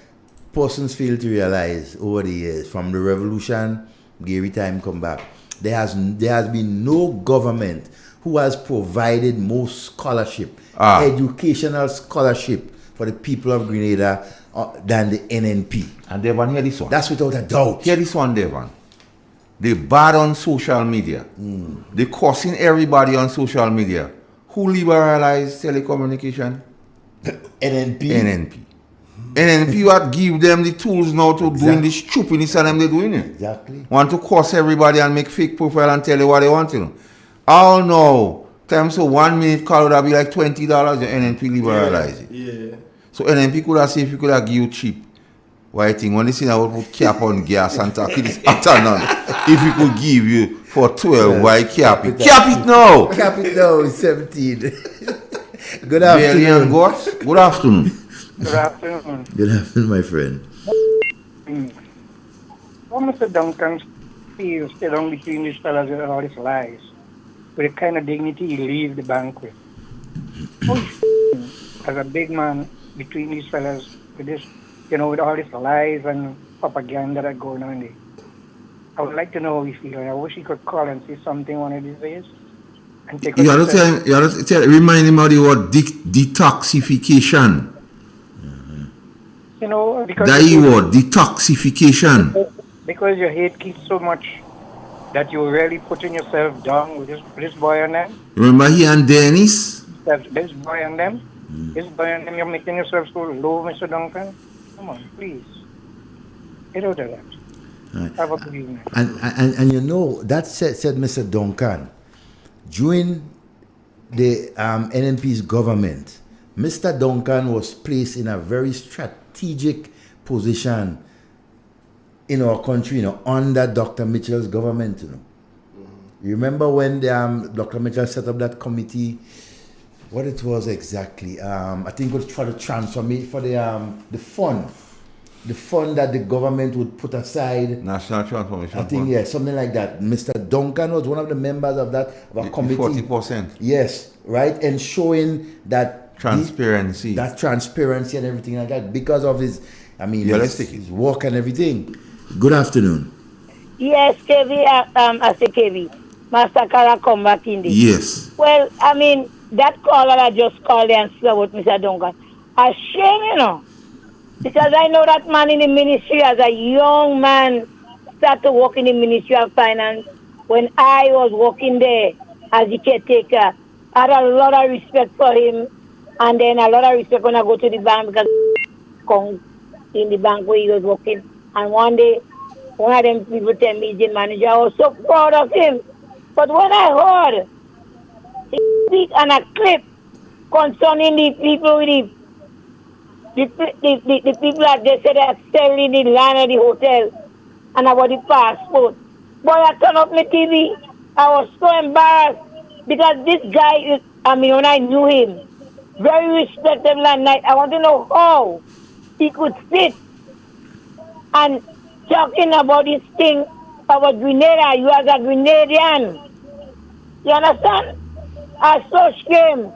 Speaker 4: persons fail to realize over the years, from the revolution, every time come back, there has been no government who has provided more scholarship, educational scholarship for the people of Grenada than the NNP.
Speaker 5: And Devon, hear this one.
Speaker 4: That's without a doubt.
Speaker 5: Hear this one, Devon. They bad on social media. They cursing everybody on social media. Who liberalized telecommunication? NNP. NNP what give them the tools now to doing the stupidness and them they doing it.
Speaker 4: Exactly.
Speaker 5: Want to curse everybody and make fake profile and tell you what they want to know. Oh no. Times so 1 minute call would be like $20, the NNP liberalize it.
Speaker 11: Yeah.
Speaker 5: So NNP could have said if you could have give you cheap. Why thing when they say I would put cap on gas and talk it is afternoon. If we could give you for 12, why cap it? Cap it now!
Speaker 4: Cap it now, it's 17. Good afternoon.
Speaker 5: Good afternoon.
Speaker 9: Good afternoon.
Speaker 4: Good afternoon, my friend.
Speaker 9: What Mr. Duncan feels still on between these fellas with all his lies, with the kind of dignity he leaves the bank with. As a big man between these fellas with this, you know, with all these lies and propaganda that going on there. I would like to know how he feels. I wish he could call and say something one of these days. And take
Speaker 5: You have to tell remind him of the word detoxification.
Speaker 9: You know, because
Speaker 5: That word, detoxification.
Speaker 9: Because your hate keeps so much that you're really putting yourself down with this boy and them.
Speaker 5: Remember he and Dennis?
Speaker 9: This boy and them. This boy and them, you're making yourself so low, Mr. Duncan. Come on, please. Get out of that.
Speaker 4: Right.
Speaker 9: Have a good evening.
Speaker 4: And you know, that said Mr. Duncan, during the NNP's government, Mr. Duncan was placed in a very strategic position in our country, you know, under Dr. Mitchell's government, you know. You remember when Dr. Mitchell set up that committee, what it was exactly? I think it was for the transformation, for the fund that the government would put aside.
Speaker 5: National Transformation
Speaker 4: I think, yeah, something like that. Mr. Duncan was one of the members of that committee.
Speaker 5: 40%.
Speaker 4: Yes, right, and showing that
Speaker 5: transparency.
Speaker 4: That transparency and everything like that because of his, his work and everything. Good afternoon.
Speaker 21: Yes, KV, I say KV. Master Kara come back in this.
Speaker 5: Yes.
Speaker 21: Well, that caller I just called and spoke about Mr. Duncan. A shame, you know. Because I know that man in the ministry as a young man started to work in the Ministry of Finance. When I was working there as a caretaker, I had a lot of respect for him. And then a lot of respect when I go to the bank because come in the bank where he was working. And one day, one of them people tell me he's the manager. I was so proud of him. But when I heard he speak on a clip concerning the people with the people that they said are selling the land of the hotel and about the passport. Boy, I turned up my TV. I was so embarrassed. Because this guy is, I mean, when I knew him, very respectable and nice. I want to know how he could sit and talking about this thing about Grenada. You as a Grenadian. You understand? I so shame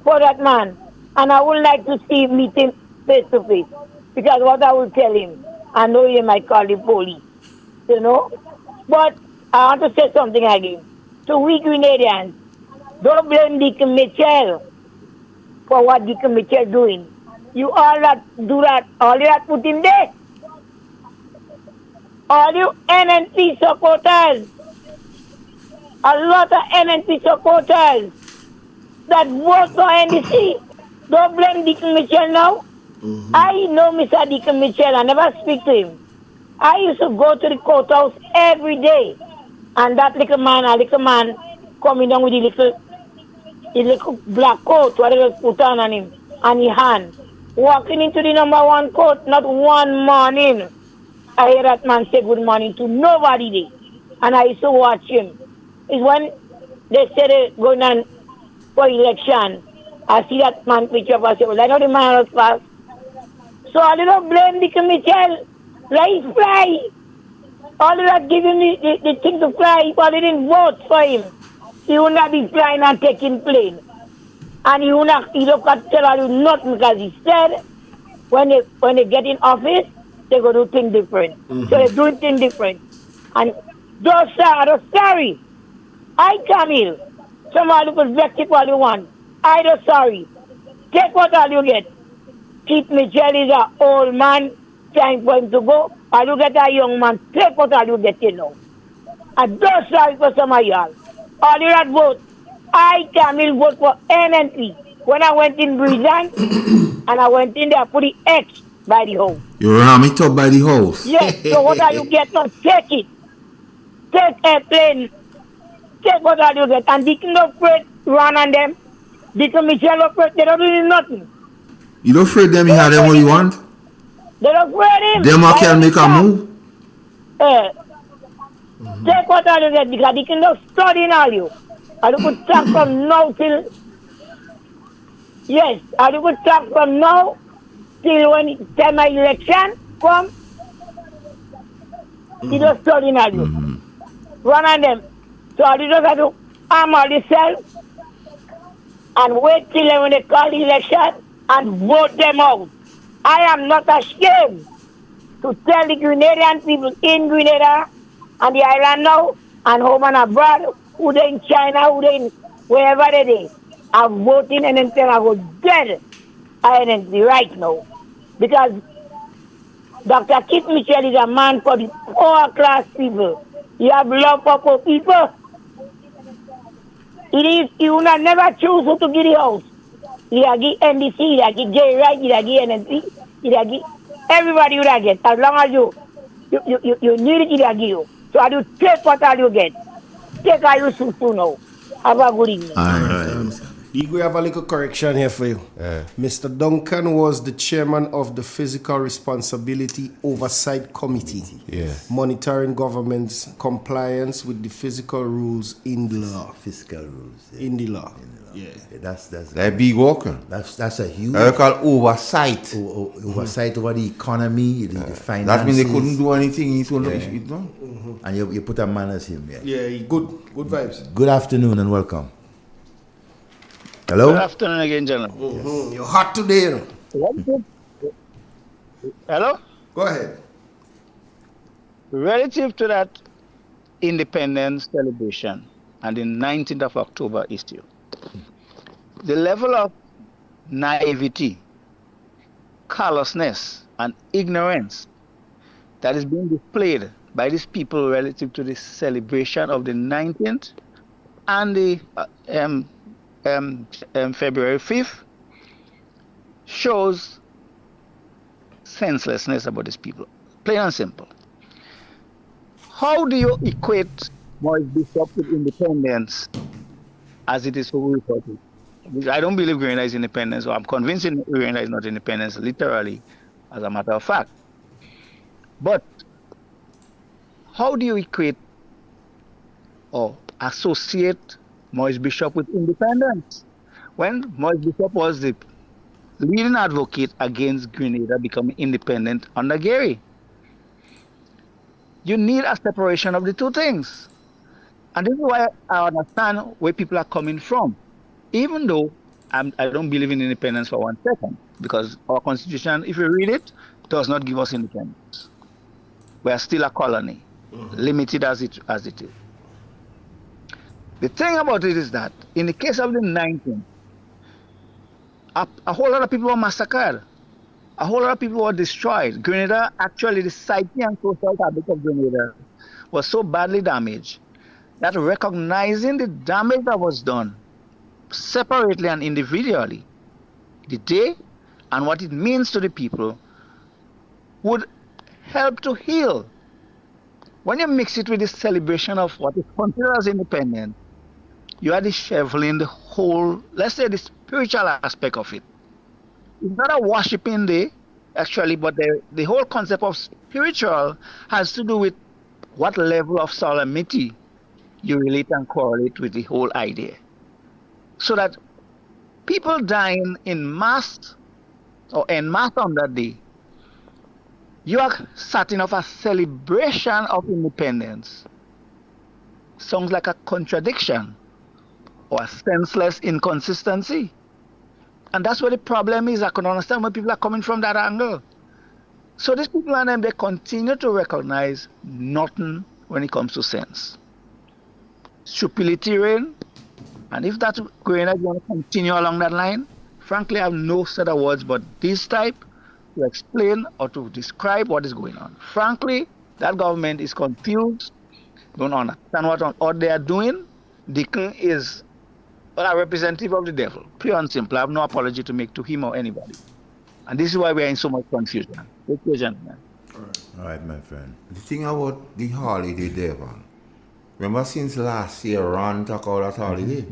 Speaker 21: for that man. And I would like to see him meet him face to face. Because what I will tell him, I know he might call the police. You know? But I want to say something again. To we Grenadians, don't blame Deacon Mitchell for what Deacon Mitchell doing. You all that do that, all you that put him there. All you NNP supporters, a lot of NNP supporters that vote for NDC, don't blame Deacon Mitchell now. I know Mr. Deacon Mitchell, I never speak to him. I used to go to the courthouse every day. And that little man coming down with the little black coat, whatever put on him, and his hand. Walking into the number one court, not one morning. I hear that man say good morning to nobody there. And I used to watch him. It's when they said they going on for election. I see that man picture up. I say, well, I know the man was fast. So I don't blame Deacon Mitchell. Let him fly. All of that give him the thing to fly, but they didn't vote for him. He will not be flying and taking plane. And he will not, he don't tell you nothing because he said when they get in office, they're going to do things different. So they're doing things different. And those are sorry. I come here. Somebody could vex it all you want. I don't sorry. Take what all you get. Keep Mitchell is an old man. Time for him to go. All you get a young man. Take what all you get, you know. I don't sorry for some of y'all. All you that vote. I come here vote for NNP. When I went in Brisbane, and I went in there, put the X by the house.
Speaker 5: You ram it up by the house.
Speaker 21: Yes, so what are you get now? Take it. Take airplane. Take what are you get. And Deacon of Fred run on them. Deacon Michelle of Fred, they don't do nothing.
Speaker 5: You don't afraid them, you have them what you want?
Speaker 21: They don't afraid him.
Speaker 5: Them can make a move.
Speaker 21: Take what are you get because Deacon don't study in all you. And you could talk from now till, yes, and you could talk from now till when it's time of election come. He just study in all you. Run on them. So you just have to armor yourself and wait till when they call the election and vote them out. I am not ashamed to tell the Grenadian people in Grenada and the island now and home and abroad, who they in China, who they in wherever they are voting and then I go dead IND right now. Because Dr. Kit Mitchell is a man for the poor class people. He have love for poor people. He will not never choose who to give the house. He'll give NDC, he'll give J Wright, he'll give NNP, he'll give everybody will get. As long as you need it, he'll give you. So I do take what all you get. Take all you soon now. Have a good evening.
Speaker 11: All right. We have a little correction here for you. Mr. Duncan was the chairman of the Fiscal Responsibility Oversight Committee, monitoring government's compliance with the fiscal rules in the law.
Speaker 4: Fiscal rules.
Speaker 11: In the law.
Speaker 4: Yeah. That's
Speaker 5: like big walker.
Speaker 4: That's a huge.
Speaker 5: I call oversight.
Speaker 4: Oversight over the economy, the finances.
Speaker 5: That means they couldn't do anything. It done.
Speaker 4: And you put a man as him.
Speaker 11: Yeah, good vibes.
Speaker 4: Good afternoon and welcome. Hello?
Speaker 3: Good afternoon again, gentlemen.
Speaker 11: You're hot today.
Speaker 3: Hello?
Speaker 11: Go ahead.
Speaker 3: Relative to that independence celebration and the 19th of October issue, the level of naivety, callousness, and ignorance that is being displayed by these people relative to the celebration of the 19th and the February 5th shows senselessness about these people. Plain and simple. How do you equate Maurice Bishop with independence as it is so reported? I don't believe Grenada is independent, so I'm convinced Grenada is not independence literally, as a matter of fact. But how do you equate or associate Maurice Bishop with independence. When Maurice Bishop was the leading advocate against Grenada becoming independent under Gary. You need a separation of the two things. And this is why I understand where people are coming from. Even though I don't believe in independence for 1 second, because our constitution, if you read it, does not give us independence. We are still a colony, limited as it is. The thing about it is that in the case of the 19th, a whole lot of people were massacred. A whole lot of people were destroyed. Grenada, actually, the psyche and social fabric of Grenada was so badly damaged that recognizing the damage that was done separately and individually, the day and what it means to the people, would help to heal. When you mix it with the celebration of what is considered as independence, you are disheveling the whole, let's say, the spiritual aspect of it. It's not a worshiping day, actually, but the whole concept of spiritual has to do with what level of solemnity you relate and correlate with the whole idea. So that people dying in mass or en masse on that day, you are setting off a celebration of independence. Sounds like a contradiction or a senseless inconsistency. And that's where the problem is. I can understand where people are coming from that angle. So these people and them, they continue to recognize nothing when it comes to sense. Stupidity reign. And if that Grenada is going to continue along that line, frankly, I have no set of words but this type to explain or to describe what is going on. Frankly, that government is confused, don't understand what they are doing. Deacon is a representative of the devil, pure and simple. I have no apology to make to him or anybody. And this is why we are in so much confusion. Take care, gentlemen.
Speaker 4: All right, my friend.
Speaker 5: The thing about the holiday, Devon, remember since last year, Ron talked about that holiday.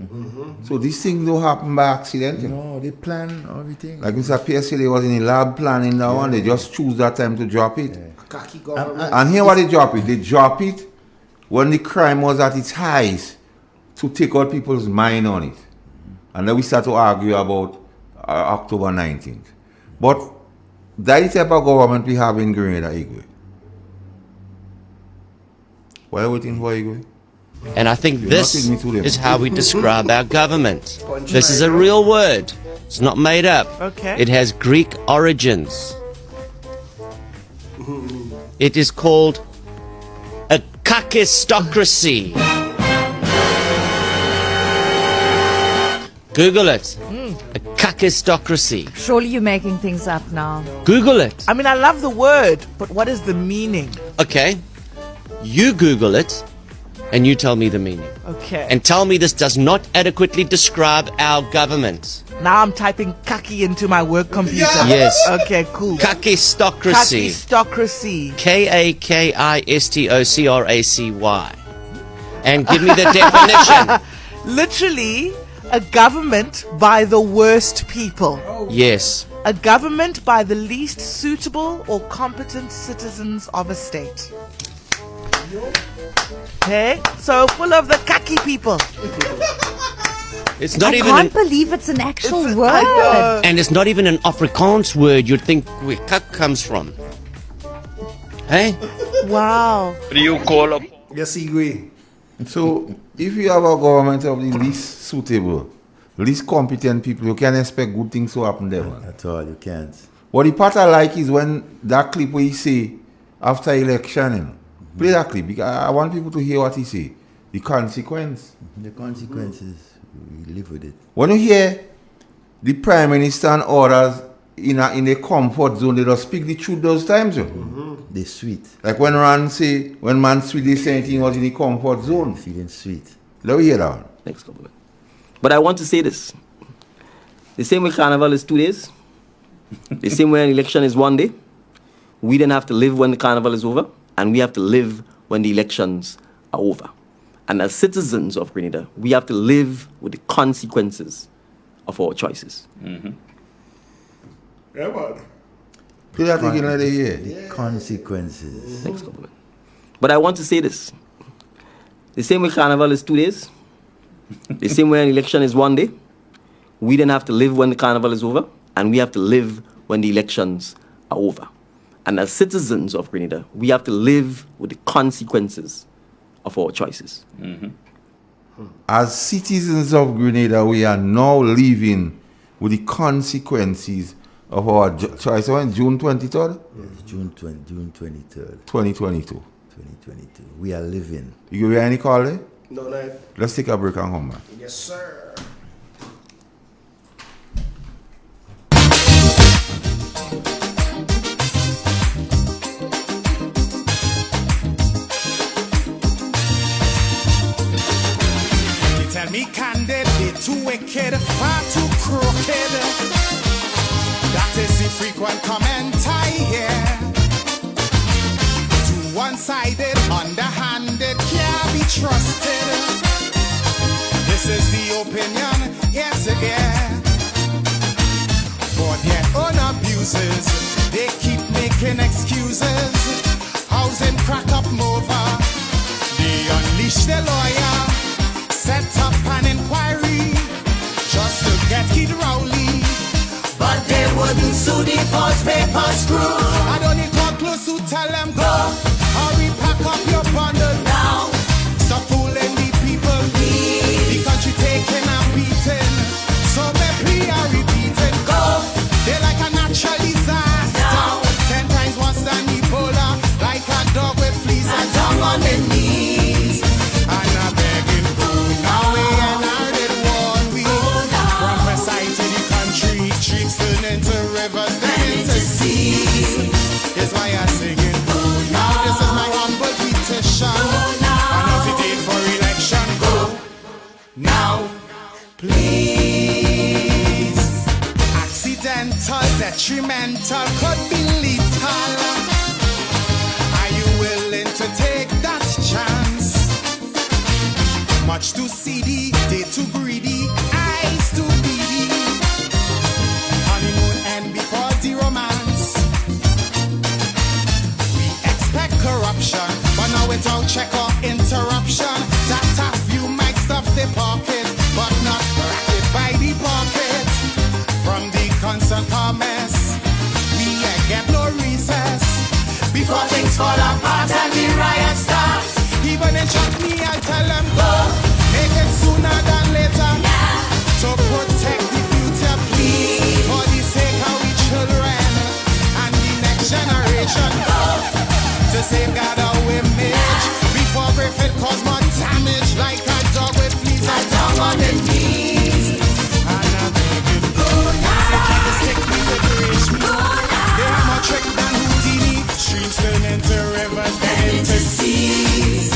Speaker 5: So these things don't happen by accident.
Speaker 4: No, they plan everything.
Speaker 5: Like Mr. PSLA was in the lab planning that one, they just choose that time to drop it. And here what they drop it? They drop it when the crime was at its highest to take out people's mind on it. And then we start to argue about October 19th. But that is the type of government we have in Grenada, Igwe. What are we waiting for, Igwe?
Speaker 12: And I think this is how we describe our government. This is a real word. It's not made up.
Speaker 22: Okay.
Speaker 12: It has Greek origins. It is called a kakistocracy. Google it. A kakistocracy.
Speaker 23: Surely you're making things up now.
Speaker 12: Google it.
Speaker 22: I mean, I love the word, but what is the meaning?
Speaker 12: Okay. You Google it, and you tell me the meaning.
Speaker 22: Okay.
Speaker 12: And tell me this does not adequately describe our government.
Speaker 22: Now I'm typing kaki into my work computer.
Speaker 12: Yes.
Speaker 22: Okay, cool.
Speaker 12: Kakistocracy.
Speaker 22: Kakistocracy.
Speaker 12: Kakistocracy. And give me the definition.
Speaker 22: Literally, a government by the worst people.
Speaker 12: Yes.
Speaker 22: A government by the least suitable or competent citizens of a state. Okay, so full of the kaki people.
Speaker 12: It's not
Speaker 23: I
Speaker 12: even
Speaker 23: can't believe it's an actual word.
Speaker 12: And it's not even an Afrikaans word you'd think where kak comes from. Hey?
Speaker 22: Wow.
Speaker 12: What do you call up?
Speaker 11: Yes, Igwe.
Speaker 5: So, if you have a government of the least suitable, least competent people, you can't expect good things to happen there.
Speaker 4: At all, you can't.
Speaker 5: What the part I like is when that clip where he say, after election, play that clip, because I want people to hear what he say. The consequence.
Speaker 4: The consequences, we live with it.
Speaker 5: When you hear the Prime Minister and others in a comfort zone, they just speak the truth those times.
Speaker 4: They sweet.
Speaker 5: Like when man say, when man sweet, they say he was in the comfort zone.
Speaker 4: Feeling sweet.
Speaker 5: Let me hear that one.
Speaker 6: Next compliment. But I want to say this. The same way Carnival is 2 days, the same way an election is 1 day, we then have to live when the Carnival is over, and we have to live when the elections are over. And as citizens of Grenada, we have to live with the consequences of our choices.
Speaker 5: Yeah, man. Play that again, let me hear.
Speaker 4: The consequences.
Speaker 6: Next compliment. But I want to say this. The same way Carnival is 2 days, The same way an election is one day, we then have to live when the carnival is over, and we have to live when the elections are over. And as citizens of Grenada, we have to live with the consequences of our choices.
Speaker 5: As citizens of Grenada, we are now living with the consequences of our choice on June 23rd?
Speaker 4: Yes, June 23rd.
Speaker 5: 2022.
Speaker 4: 2022. We are living.
Speaker 5: You give me any call there?
Speaker 11: No, no.
Speaker 5: Let's take a break and come back.
Speaker 11: Yes, sir.
Speaker 1: Tell me candid, they too wicked, far too crooked. That is the frequent comment I hear. Too one-sided, underhanded, can't be trusted. This is the opinion, yes again. For their own abuses, they keep making excuses. Housing crack up over, they unleash their lawyer. Set up an inquiry just to get Kid Rowley.
Speaker 2: But they wouldn't sue the false paper screw.
Speaker 1: I don't need come close to tell them go. Hurry, pack up your bundle now. Stop fooling the people. The country taking a beating. So maybe I repeating. Go. They're like a natural disaster. Now. 10 times worse than Ebola. Like a dog with fleas and down on their knees. And I'm begging. Now we enacted one week. Prophesy to the country, streets turn into rivers, then into seas. Is why I'm singing. Now this is my humble petition. Another date for election. Go now, please. Accidental, detrimental, could be lethal. Are you willing to take that chance? Much too seedy, they too greedy, eyes too beady. Honeymoon end before the romance. We expect corruption, but now without check or interruption. That a few might stuff their pocket, but not racket by the pocket. From the constant comments, we get no recess. Before things fall apart and the riot starts. Even in chutney, I tell them go. Make it sooner than later. To protect the future, please. For the sake of we children and the next generation. Go. To safeguard our image. Before Griffith cause more damage. Like a dog with fleas and down on the knees. And I'm begging. Go now. They try to stick me to bridge me. They are more trick than Houdini. Streams turn into rivers, then into seas.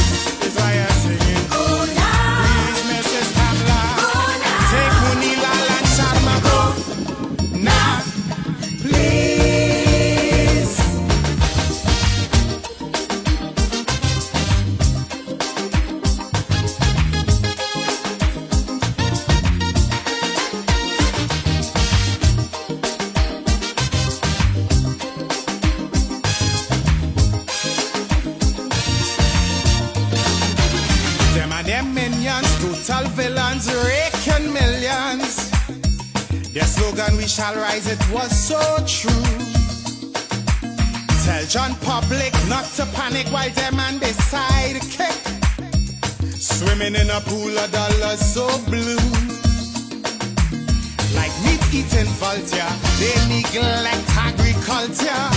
Speaker 1: Is why I'm singing. Please, Mrs. Pamela. Take Munila and Sharma. Go now, please. Them and them minions, total villains, raking millions. Their slogan, we shall rise, it was so true. Tell John Public not to panic while them and they sidekick. Swimming in a pool of dollars so blue. Like meat eating vulture, they neglect agriculture.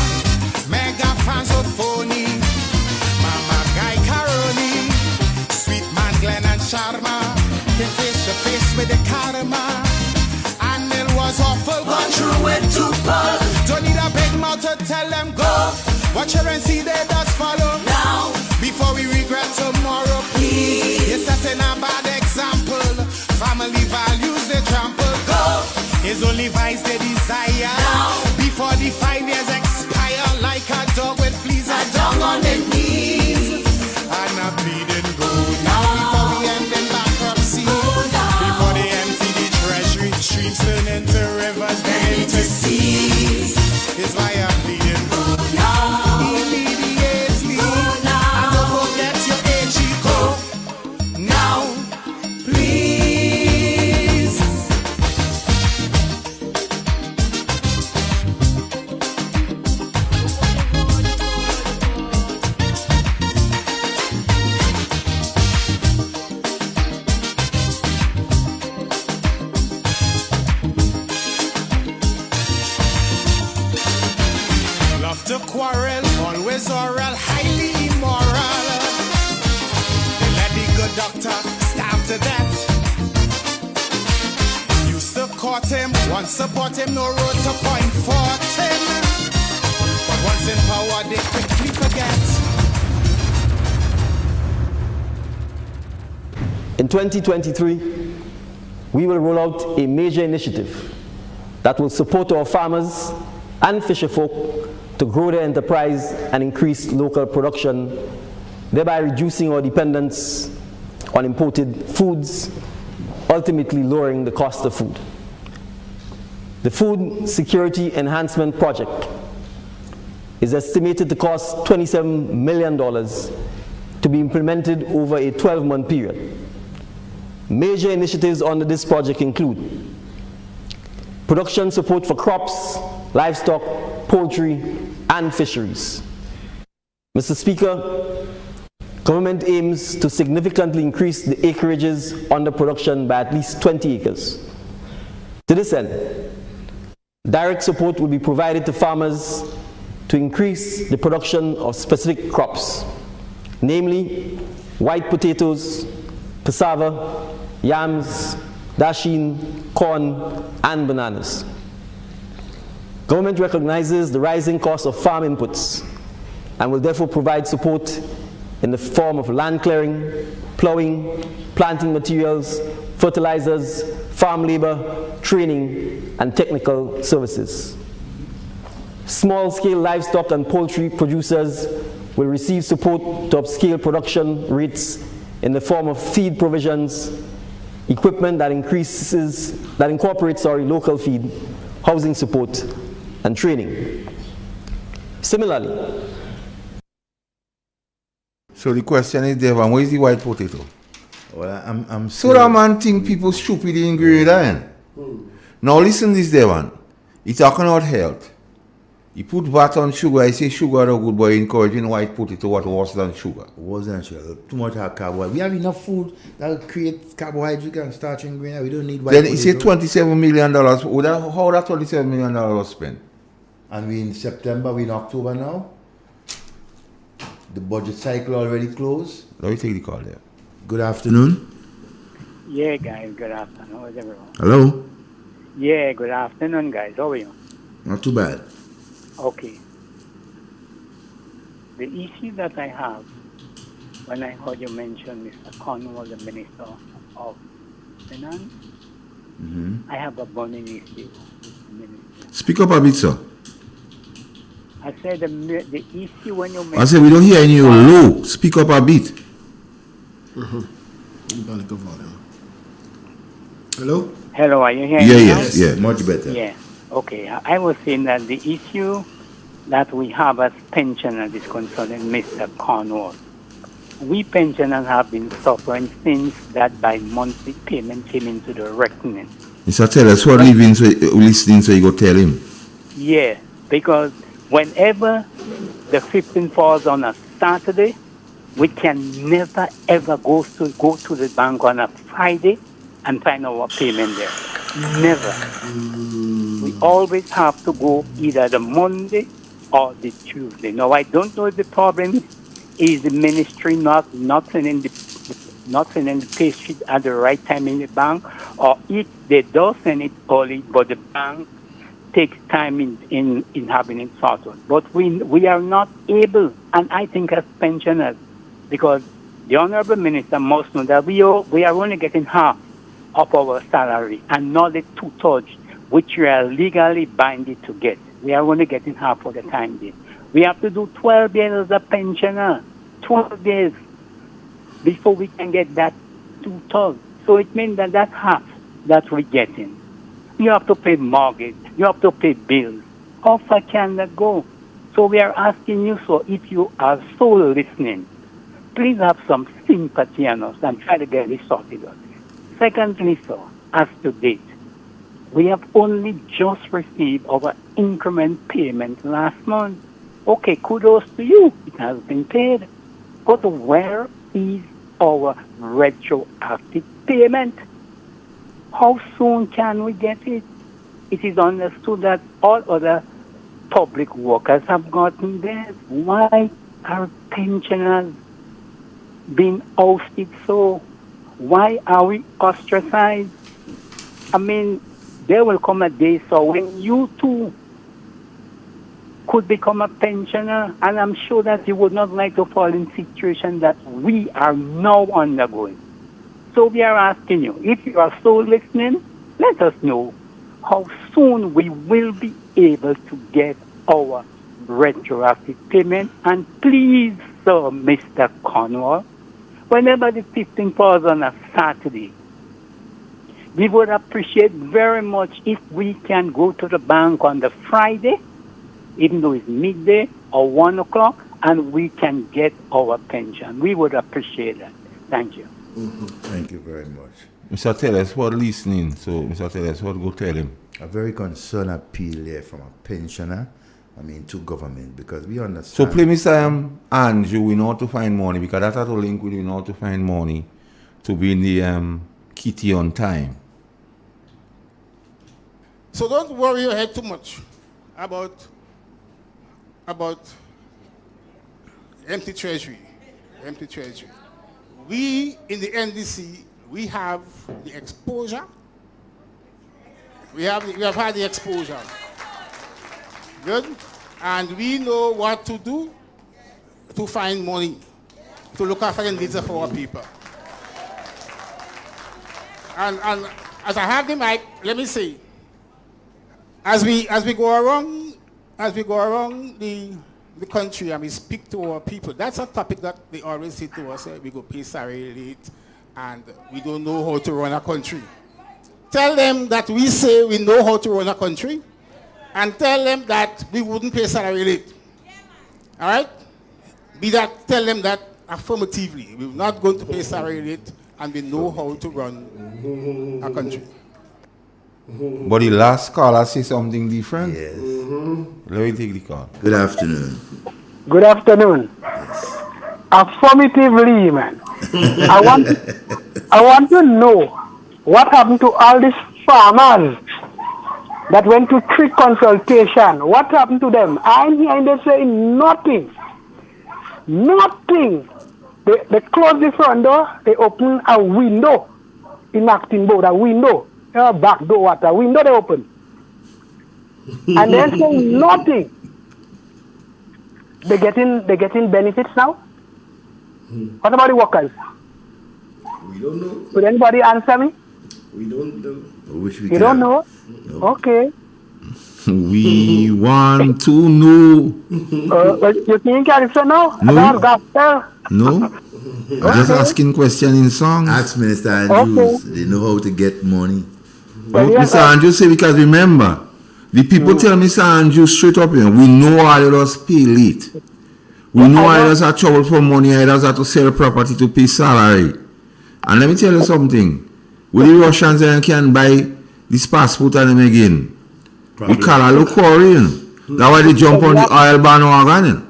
Speaker 1: Mega fans of phony, Mama Guy Caroni. Sweet man Glenn and Sharma came face to face with the karma. And it was awful, but true with two pull. Don't need a big mouth to tell them go. Watch her and see they just follow now. Before we regret tomorrow, please. You're setting a bad example. Family values they trample. Go. It's only vice they desire now. Before the 5 years expire. Like a dog with fleas and down on the knees. And I'm bleeding gold now. Before we end in bankruptcy. Before they empty the treasury. Streams turn into rivers, then into seas. Is why I'm bleeding gold now. Immediately. And don't forget your HE code. Now, please. Love to quarrel, always oral, highly immoral. They let the good doctor stab to death. Used to court him, once support him, no road to point for him. But once in power, they quickly forget.
Speaker 7: In 2023, we will roll out a major initiative that will support our farmers and fisherfolk to grow their enterprise and increase local production, thereby reducing our dependence on imported foods, ultimately lowering the cost of food. The Food Security Enhancement Project is estimated to cost $27 million to be implemented over a 12-month period. Major initiatives under this project include production support for crops, livestock, poultry, and fisheries. Mr. Speaker, government aims to significantly increase the acreages under production by at least 20 acres. To this end, direct support will be provided to farmers to increase the production of specific crops, namely white potatoes, cassava, yams, dasheen, corn, and bananas. Government recognizes the rising cost of farm inputs and will therefore provide support in the form of land clearing, plowing, planting materials, fertilizers, farm labor, training, and technical services. Small-scale livestock and poultry producers will receive support to upscale production rates in the form of feed provisions, equipment that incorporates local feed, housing support, and training. Similarly,
Speaker 5: so the question is, Devon, where is the white potato?
Speaker 4: Well, I'm
Speaker 5: so that man think people stupid in Grenada. Now listen this, Devon. He's talking about health. He put VAT on sugar. I say sugar are good, but encouraging white potato what worse than sugar.
Speaker 4: Worse than sugar. Too much carbohydrate. We have enough food that create carbohydrate and starch in Grenada. We don't need white potato.
Speaker 5: Then he said $27 million. How that $27 million was spent?
Speaker 4: And we in September, we in October now. The budget cycle already closed.
Speaker 5: Let me take the call there.
Speaker 4: Good afternoon.
Speaker 13: Yeah, guys, good afternoon. How's everyone?
Speaker 4: Hello.
Speaker 13: Yeah, good afternoon, guys. How are you?
Speaker 4: Not too bad.
Speaker 13: Okay. The issue that I have, when I heard you mention Mr. Cornwall, the Minister of Finance, I have a burning issue with the Minister.
Speaker 5: Speak up a bit, sir.
Speaker 13: I said the issue when you mention...
Speaker 5: I said we don't hear any low. Speak up a bit.
Speaker 13: Hello? Hello, are you hearing me now?
Speaker 4: Yeah, much better.
Speaker 13: Yeah. Okay, I was saying that the issue that we have as pensioners is concerning Mr. Cornwall. We pensioners have been suffering since that bi-monthly payment came into the reckoning.
Speaker 5: Mr. Tell us what listening so you go tell him.
Speaker 13: Yeah, because whenever the 15th falls on a Saturday, we can never ever go to the bank on a Friday and find our payment there. Never. We always have to go either the Monday or the Tuesday. Now, I don't know if the problem is the ministry not sending the pay sheet at the right time in the bank, or if they do send it early, but the bank takes time in having it sorted. But we are not able, and I think as pensioners, because the Honorable Minister must know that we are only getting half of our salary and not the 2/3 which we are legally binded to get. We are only getting half for the time being. We have to do 12 days as a pensioner, 12 days before we can get that 2/3. So it means that half that we're getting. You have to pay mortgage, you have to pay bills. How far can that go? So we are asking you, so if you are so listening, please have some sympathy on us and try to get this sorted out. Secondly, sir, as to date, we have only just received our increment payment last month. Okay, kudos to you. It has been paid. But where is our retroactive payment? How soon can we get it? It is understood that all other public workers have gotten this? Why are pensioners being ousted so? Why are we ostracized? I mean, there will come a day so when you too could become a pensioner, and I'm sure that you would not like to fall in situation that we are now undergoing. So we are asking you, if you are so listening, let us know how soon we will be able to get our retroactive payment. And please, sir, Mr. Cornwall, whenever the 15th falls on a Saturday, we would appreciate very much if we can go to the bank on the Friday, even though it's midday or 1 o'clock, and we can get our pension. We would appreciate that. Thank you.
Speaker 4: Thank you very much.
Speaker 5: Mr. Tellers, what listening? So, Mr. Tellers, what go tell him?
Speaker 4: A very concerned appeal here from a pensioner, to government, because we
Speaker 5: So,
Speaker 4: understand.
Speaker 5: play Mr. Andrew, we know how to find money, because that's how to link with you know how to find money to be in the kitty on time.
Speaker 8: So don't worry your head too much about empty treasury. We in the NDC, we have the exposure. We have had the exposure. Good? And we know what to do to find money, to look after the needs of our people. And as I have the mic, let me say, as we go around the country and we speak to our people, that's a topic that they always say to us, we go pay salary late and we don't know how to run a country. Tell them that we say we know how to run a country, and tell them that we wouldn't pay salary late. All right? Tell them that affirmatively. We're not going to pay salary late, and we know how to run a country.
Speaker 5: But the last caller say something different.
Speaker 4: Yes.
Speaker 5: Let me take the call.
Speaker 4: Good afternoon.
Speaker 14: Good afternoon. Affirmatively, man. I want to know what happened to all these farmers that went to tree consultation. What happened to them? I'm hearing they say nothing. Nothing. They close the front door, they open a window in acting board, a window. A back door, what a window they open. And they say nothing. They getting benefits now? What about the workers?
Speaker 17: We don't know.
Speaker 14: Could anybody answer me?
Speaker 17: We don't know.
Speaker 4: I wish we
Speaker 14: You don't know? No. Okay.
Speaker 5: We want to know.
Speaker 14: But you think you answer now?
Speaker 5: No.
Speaker 14: About gospel?
Speaker 5: No? I'm just asking question in song.
Speaker 4: Ask Minister Andrews. They know how to get money.
Speaker 5: Mr. Andrews say, because remember, the people tell Mr. Andrews straight up here, we know all of us pay late. We know all of us are trouble for money, all of us have to sell property to pay salary. And let me tell you something. With the Russians can buy this passport and them again. We call a look quarrying. That's why they jump on the oil bandwagon.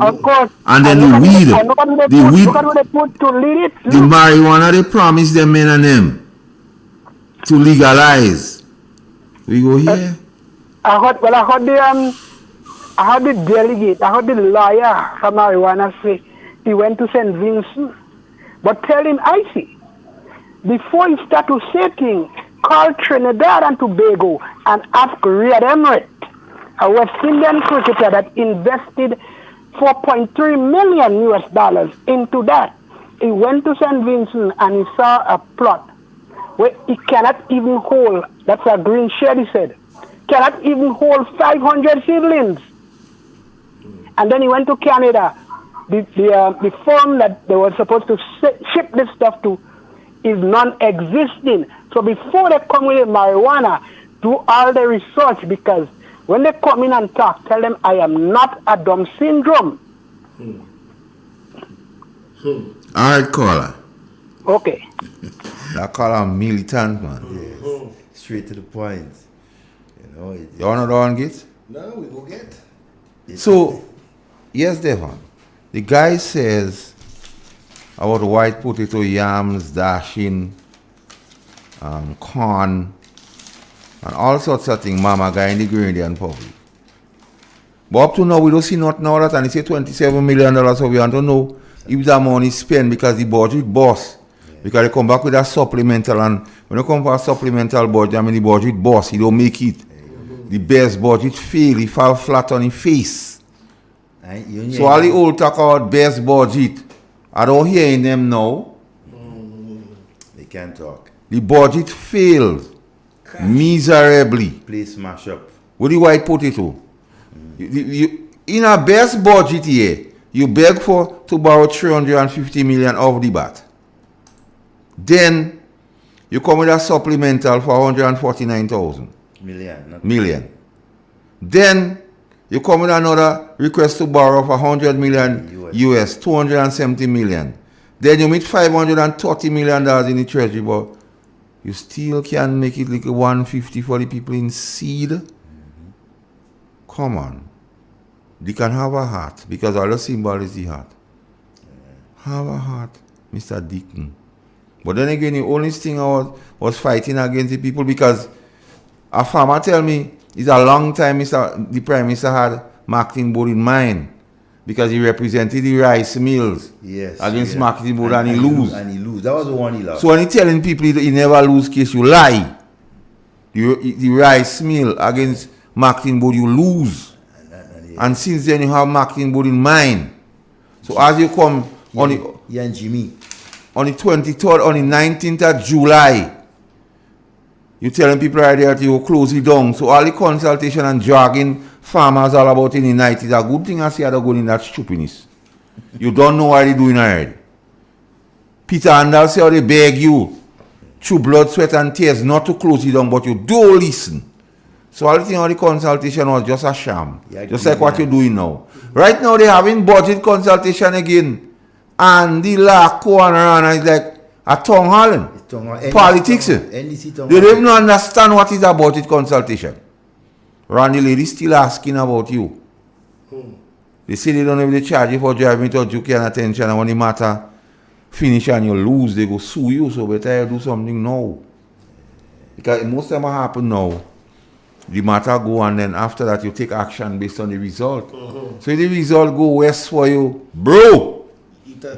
Speaker 14: Of course.
Speaker 5: And then the weed, the marijuana they promise them men and them to legalize. We go here.
Speaker 14: I heard the delegate, I heard the lawyer from marijuana say he went to St. Vincent. But tell him, I see, before you start to say things, call Trinidad and Tobago and ask Riyad Emirates, a West Indian cricketer that invested $4.3 million US into that. He went to St. Vincent and he saw a plot where he cannot even hold, that's a green shed, he said, cannot even hold 500 seedlings. And then he went to Canada. The firm that they were supposed to ship this stuff to is non-existing. So before they come with marijuana, do all the research, because when they come in and talk, tell them I am not a Down syndrome.
Speaker 5: All right, caller.
Speaker 14: Okay.
Speaker 5: That caller militant, man.
Speaker 4: Yes. Straight to the point.
Speaker 5: You want to one get?
Speaker 17: No, we go get.
Speaker 5: So, yes, Devon. The guy says about white potato, yams, dashing, corn, and all sorts of things, mama guy in the Grenada public. But up to now, we don't see nothing now that, and they say $27 million, so we want to know if that money is spent because the budget boss. Because they come back with a supplemental, and when they come for a supplemental budget, I mean the budget boss, he don't make it. The best budget fail, he fall flat on his face. So all the old talk about best budget, I don't hear in them now.
Speaker 4: They can't talk.
Speaker 5: The budget failed miserably.
Speaker 4: Please smash up.
Speaker 5: With the white potato. In a best budget here, you beg to borrow 350 million of the bat. Then you come with a supplemental for 149,000 million. Then you come with another request to borrow for 100 million US, 270 million. Then you meet $530 million in the treasury, but you still can make it like 150 for the people in seed. Come on. They can have a heart because all the symbol is the heart. Have a heart, Mr. Deacon. But then again, the only thing I was fighting against the people because a farmer tell me it's a long time the Prime Minister had marketing board in mind because he represented the rice mills against marketing board and he lose.
Speaker 4: And he lose. That was the one he lost.
Speaker 5: So when he telling people he never lose case, you lie. The rice mill against marketing board, you lose. And since then you have marketing board in mind. So as you come on the
Speaker 4: and Jimmy.
Speaker 5: On the 23rd, on the 19th of July, you're telling people right there that you will close it down. So all the consultation and dragging farmers all about in the night is a good thing. I see how they're going in that stupidness. You don't know what they're doing already. Peter Andal say how they beg you through blood, sweat and tears not to close it down, but you do listen. So all the thing on the consultation was just a sham. Just like what you're doing now. Right now they're having budget consultation again. And the law going around is like a tongue hauling. Politics. They don't even understand what is a budget consultation. Randy lady still asking about you. They say they don't even charge you for driving to juke and attention, and when the matter finish and you lose, they go sue you, so better you do something now. Because most of them happen now. The matter go and then after that you take action based on the result. So if the result go west for you, bro.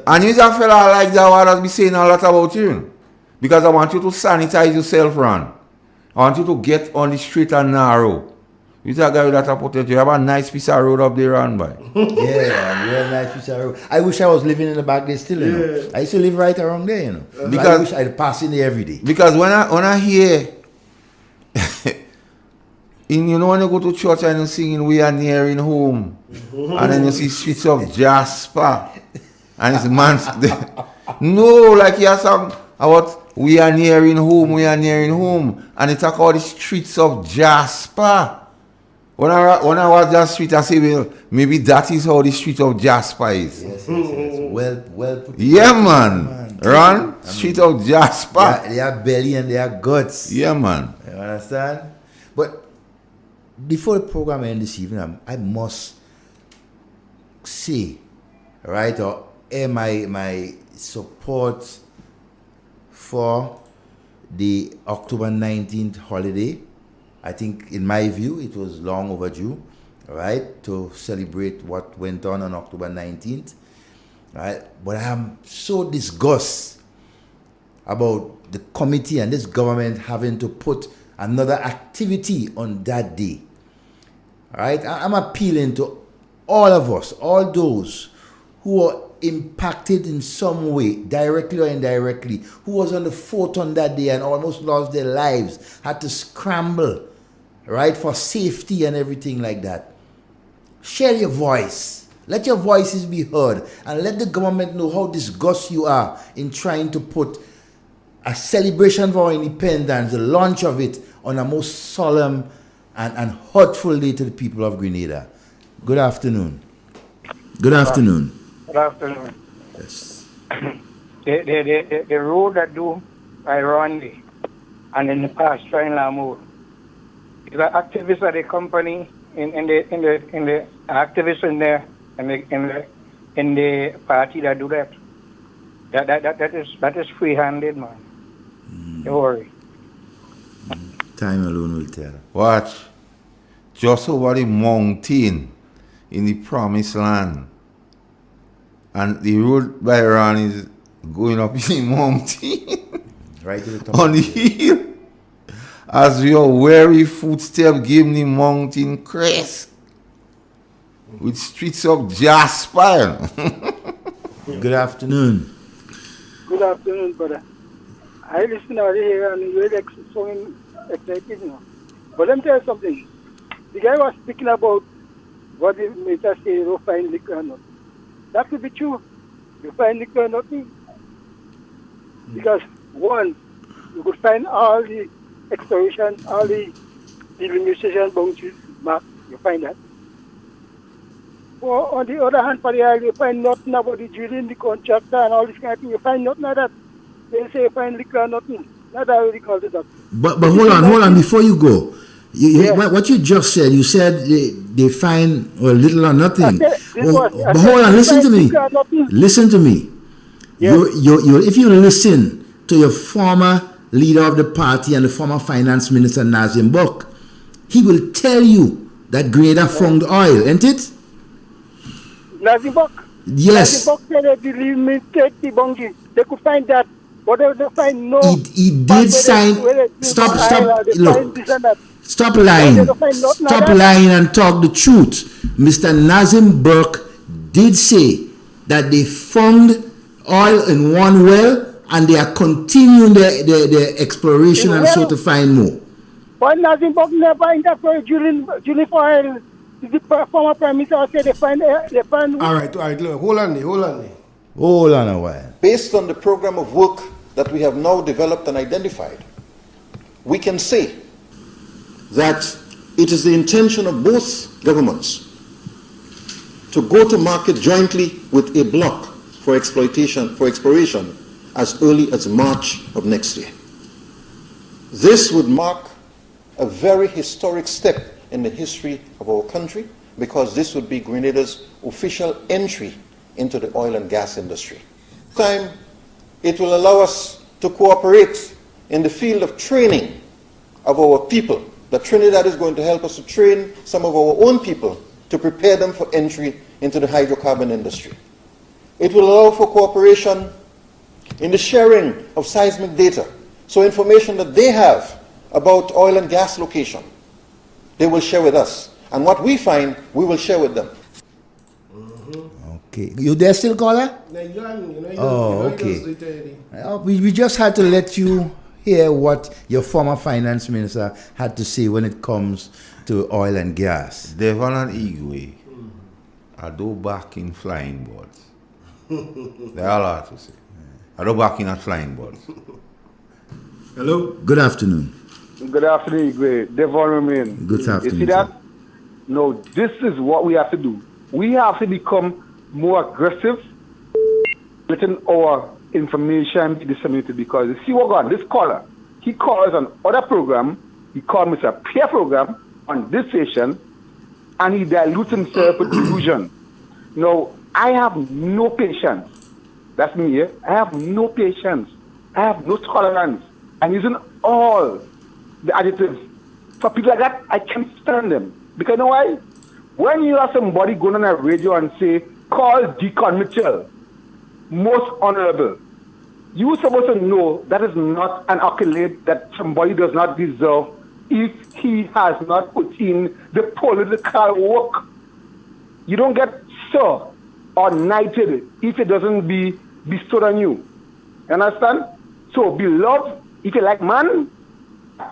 Speaker 5: And you're a fella like that what has been saying a lot about you. Because I want you to sanitize yourself, Ron. I want you to get on the straight and narrow. You're a guy with that potential. You have a nice piece of road up there, Ron, boy.
Speaker 4: Yeah, real nice piece of road. I wish I was living in the back there still, you know. I used to live right around there, you know. Because I wish I'd pass in there every day.
Speaker 5: Because when I hear when you go to church and you're singing We Are Nearing Home, and then you see streets of Jasper, and it's man's no, like you have song about We Are Nearing Home, We Are Nearing Home, and they talk about the streets of Jasper. When I watch that street, I say, well, maybe that is how the street of Jasper is.
Speaker 4: Yes. Well put.
Speaker 5: Yeah, man. Ron, street of Jasper.
Speaker 4: They are belly and they are guts.
Speaker 5: Yeah, man.
Speaker 4: You understand? But before the program ends this evening, I must say, right, or air my support for the October 19th holiday. I think, in my view, it was long overdue, right, to celebrate what went on October 19th, right? But I am so disgusted about the committee and this government having to put another activity on that day, right? I'm appealing to all of us, all those who are impacted in some way, directly or indirectly, who was on the fort on that day and almost lost their lives, had to scramble, right, for safety and everything like that. Share your voice. Let your voices be heard and let the government know how disgusted you are in trying to put a celebration for our independence, the launch of it, on a most solemn and hurtful day to the people of Grenada. Good afternoon. Good afternoon.
Speaker 16: Good afternoon.
Speaker 4: Yes.
Speaker 16: The road that do ironically and in the past trying to move. Is an activist at the company in the activists in there in the party that do that. That is free-handed, man. Don't worry.
Speaker 4: Time alone will tell.
Speaker 5: Watch. Just over the mountain in the promised land. And the road by Ron is going up in the mountain.
Speaker 4: Right to the top.
Speaker 5: On the hill. As your weary footstep gave the mountain crest. With streets of jasper.
Speaker 4: Good afternoon.
Speaker 16: Good afternoon, brother. I listen out here and you're so excited, you know. But let me tell you something. The guy was speaking about what the minister said, you don't find liquor or not. That could be true. You find liquor or nothing. Because one, you could find all the exploration, all the limitation boundaries back. You find that. Or on the other hand, for the island, you find nothing about the drilling, the contractor, and all this kind of thing. You find nothing like that. They say you find liquor or nothing. Not that really called it that.
Speaker 18: But hold on, before you go. What you just said, you said they find little or nothing. But hold on, listen to me. Listen to me. Yes. If you listen to your former leader of the party and the former finance minister, Nazim Bok, he will tell you that Grenada found oil, ain't it?
Speaker 16: Nazim Bok?
Speaker 18: Yes.
Speaker 16: Nazim Bok said that they limited the boundaries. They could find that. Whatever they find, no.
Speaker 18: He did sign. Stop lying. Stop lying and talk the truth. Mr. Nazim Burke did say that they found oil in one well and they are continuing their exploration and so to find more.
Speaker 16: But Nazim Burke never interfered during for oil. The former prime minister said they find.
Speaker 11: All right. Look, hold on there.
Speaker 4: Hold on a while.
Speaker 19: Based on the program of work that we have now developed and identified, we can say that it is the intention of both governments to go to market jointly with a block for exploration as early as March of next year. This would mark a very historic step in the history of our country because this would be Grenada's official entry into the oil and gas industry. It will allow us to cooperate in the field of training of our people. That Trinidad is going to help us to train some of our own people to prepare them for entry into the hydrocarbon industry. It will allow for cooperation in the sharing of seismic data. So information that they have about oil and gas location, they will share with us. And what we find, we will share with them.
Speaker 18: Okay. You there still, caller? Okay. We just had to let you hear what your former finance minister had to say when it comes to oil and gas.
Speaker 5: Devon and Igwe are do back in flying boards. They are allowed to say. I do back in at flying boards.
Speaker 18: Hello? Good afternoon.
Speaker 10: Good afternoon, Igwe. Devon remain.
Speaker 18: Good afternoon.
Speaker 10: You see that? No, this is what we have to do. We have to become more aggressive, letting our information be disseminated because you see what going on. This caller, he calls on other program, he called Mr. Pierre program on this station, and he dilutes himself with delusion. Now, I have no patience. That's me here. I have no patience. I have no tolerance. I'm using all the adjectives. For people like that, I can't stand them. Because you know why? When you have somebody going on a radio and say, call Deacon Mitchell, most honorable, you're supposed to know that is not an accolade that somebody does not deserve if he has not put in the political work. You don't get sir or knighted if it doesn't be bestowed on you. You understand? So, beloved, if you like man,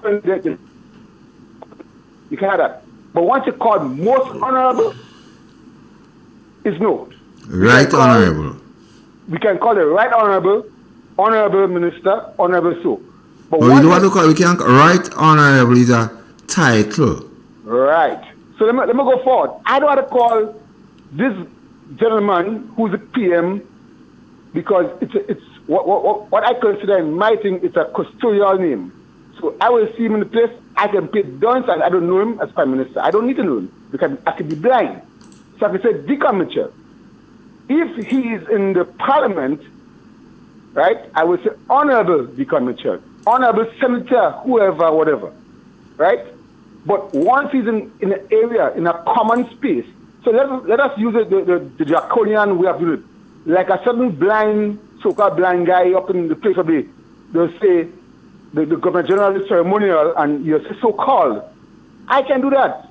Speaker 10: you can have that. But once you call most honorable, it's no.
Speaker 5: Right honorable.
Speaker 10: We can call it right honorable, honorable minister, honorable so. But
Speaker 5: you know what to call it? We can right honorable is a title.
Speaker 10: Right. So let me go forward. I don't want to call this gentleman who's a PM because it's what I consider in my thing, it's a custodial name. So I will see him in the place, I can pay dons and I don't know him as Prime Minister. I don't need to know him because I can be blind. So I can say, Deacon Mitchell, if he is in the Parliament, right, I will say Honorable Deacon Mitchell, Honorable Senator, whoever, whatever, right? But once he's in an area, in a common space, So let us use the draconian way of doing it. Like a certain blind, so-called blind guy up in the place of they'll say, the Governor General is ceremonial, and you say so-called. I can do that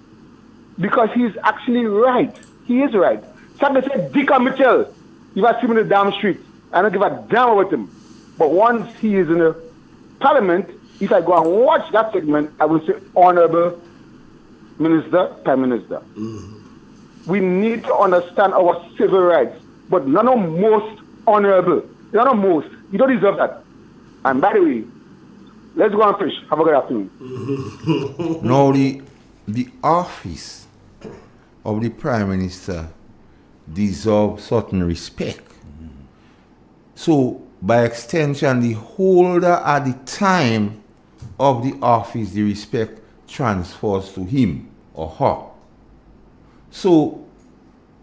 Speaker 10: because he's actually right. He is right. Somebody said, Dick Mitchell, if I see him in the damn street, I don't give a damn about him. But once he is in the parliament, if I go and watch that segment, I will say, Honorable Minister, Prime Minister. We need to understand our civil rights, but none of most honorable. None of most. You don't deserve that. And by the way, let's go and fish. Have a good afternoon.
Speaker 5: Now, the office of the Prime Minister deserves certain respect. So, by extension, the holder at the time of the office, the respect transfers to him or her. So,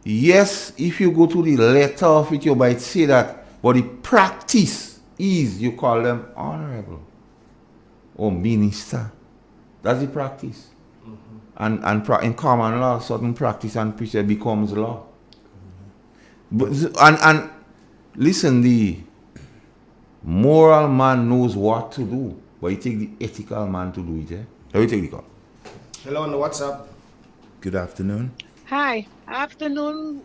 Speaker 5: yes, if you go to the letter of it, you might say that, but the practice is you call them honorable or minister. That's the practice. And in common law, certain practice and precept becomes law. But, and listen, the moral man knows what to do, but you take the ethical man to do it. Let me take the call.
Speaker 11: Hello on the WhatsApp.
Speaker 4: Good afternoon.
Speaker 9: Hi. Afternoon.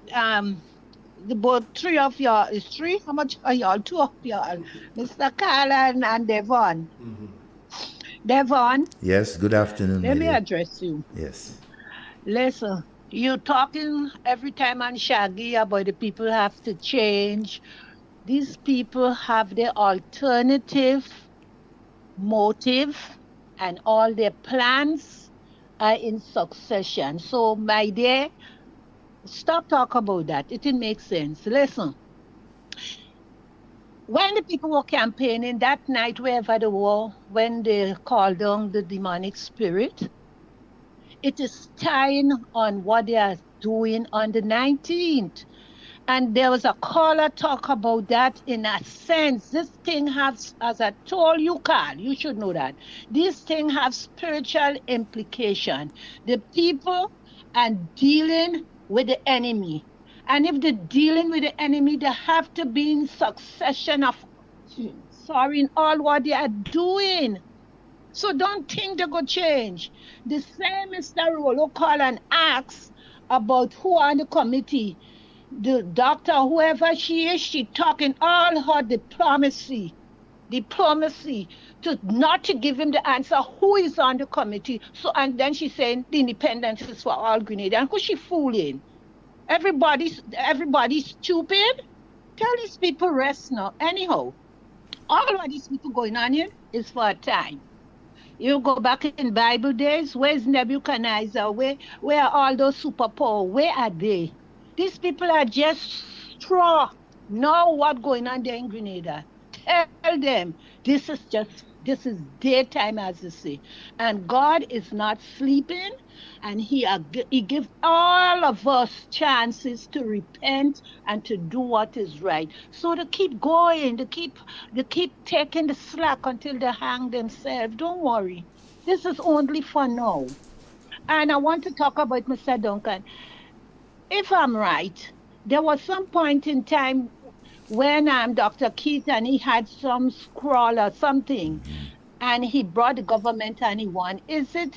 Speaker 9: The both three of y'all is three. How much are y'all? Two of y'all. Mr. Carl and Devon. Devon.
Speaker 4: Yes, good afternoon.
Speaker 9: Let me address you.
Speaker 4: Yes.
Speaker 9: Listen, you're talking every time on Shaggy about the people have to change. These people have their alternative motive and all their plans are in succession. So, my dear, stop talking about that. It didn't make sense. Listen, when the people were campaigning that night, wherever they were, when they called on the demonic spirit, it is tying on what they are doing on the 19th. And there was a caller talk about that in a sense. This thing has, as I told you, Carl, you should know that. This thing has spiritual implication. The people are dealing with the enemy. And if they're dealing with the enemy, they have to be in succession of, in all what they are doing. So don't think they go change. The same Mr. Rolo call and ask about who on the committee. The doctor, whoever she is, she talking all her diplomacy to not to give him the answer who is on the committee. So, and then she's saying the independence is for all Grenada. And who's she fooling? Everybody's stupid. Tell these people rest now. Anyhow, all what these people going on here is for a time. You go back in Bible days, where's Nebuchadnezzar? Where are all those superpowers? Where are they? These people are just straw. Know what's going on there in Grenada. Tell them this is daytime, as they say. And God is not sleeping, and He gives all of us chances to repent and to do what is right. So to keep going, to keep taking the slack until they hang themselves. Don't worry. This is only for now. And I want to talk about Mr. Duncan. If I'm right, there was some point in time when Dr. Keith and he had some scroll or something, and he brought the government and he won. Is it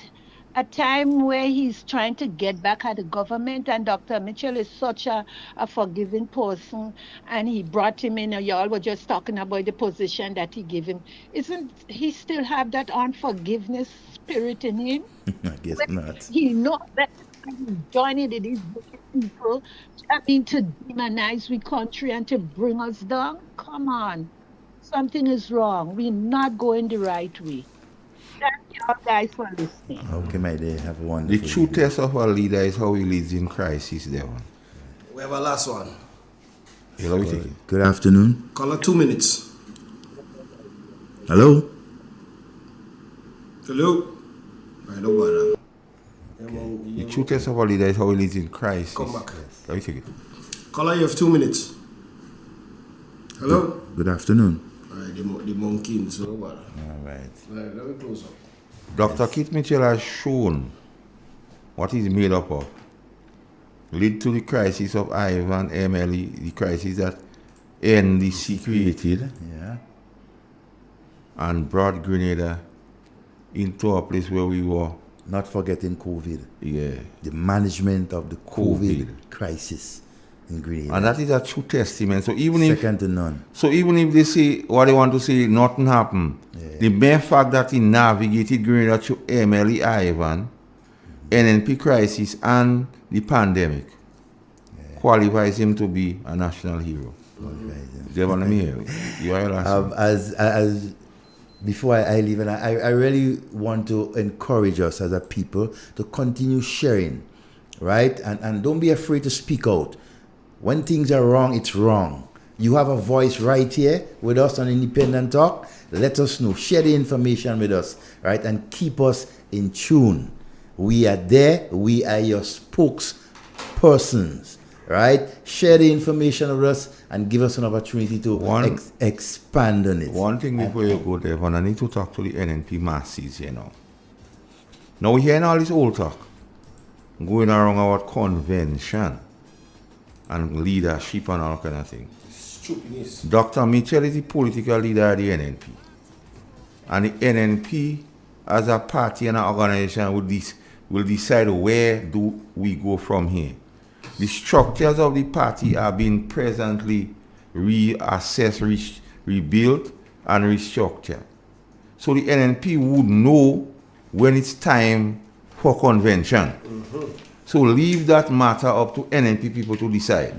Speaker 9: a time where he's trying to get back at the government? And Dr. Mitchell is such a forgiving person, and he brought him in. Y'all were just talking about the position that he gave him. Isn't he still have that unforgiveness spirit in him?
Speaker 4: I guess not.
Speaker 9: He knows that he's joining these wicked people, to demonize our country and to bring us down. Come on. Something is wrong. We're not going the right way. Thank you all guys for listening.
Speaker 4: Okay, my dear. Have a wonderful
Speaker 5: The true test of a leader is how he leads in crisis, there.
Speaker 11: We have a last one.
Speaker 4: Good afternoon.
Speaker 11: Caller, 2 minutes.
Speaker 4: Hello?
Speaker 11: Hello? I don't bother.
Speaker 5: The true test of a leader is how he leads in crisis.
Speaker 11: Come back.
Speaker 5: Let me take it.
Speaker 11: Caller, you have 2 minutes. Hello?
Speaker 4: Good afternoon.
Speaker 11: All right, the monkey, so no bother.
Speaker 4: All right.
Speaker 11: Let me close up.
Speaker 5: Dr. Keith Mitchell has shown what he's made up of. led to the crisis of Ivan MLE, the crisis that NDC created, and brought Grenada into a place where we were.
Speaker 4: Not forgetting COVID.
Speaker 5: Yeah.
Speaker 4: The management of the COVID crisis in Grenada.
Speaker 5: And that is a true testament. So even
Speaker 4: Second to none.
Speaker 5: So even if they say what they want to say, nothing happened. The mere fact that he navigated Grenada through MLE Ivan, NNP crisis, and the pandemic qualifies him to be a national hero. Do you want to hear? You are
Speaker 4: as before I leave, and I really want to encourage us as a people to continue sharing, right? And don't be afraid to speak out. When things are wrong, it's wrong. You have a voice right here with us on Independent Talk. Let us know. Share the information with us, right? And keep us in tune. We are there. We are your spokespersons, right? Share the information with us and give us an opportunity to expand on it.
Speaker 5: One thing before you go there, I need to talk to the NNP masses, you know. Now we're hearing all this old talk going around about convention and leadership and all kind of thing. Dr. Mitchell is the political leader of the NNP. And the NNP, as a party and an organization, will decide where do we go from here. The structures of the party are being presently reassessed, rebuilt, and restructured. So the NNP would know when it's time for convention. So leave that matter up to NNP people to decide.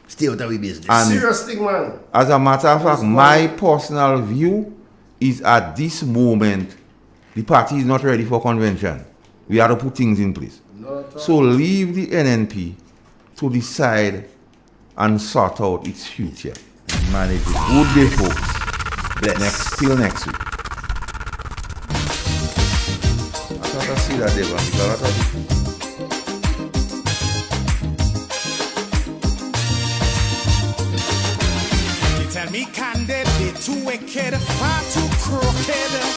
Speaker 4: Stay out of our business.
Speaker 5: And
Speaker 11: serious thing, man.
Speaker 5: As a matter of fact, my personal view is at this moment, the party is not ready for convention. We have to put things in place. So leave the NNP to decide and sort out its future.
Speaker 4: Manage it.
Speaker 5: Good day, folks. Till next week. I thought I see that there, because I thought
Speaker 1: Tell me candid, they too wicked, far too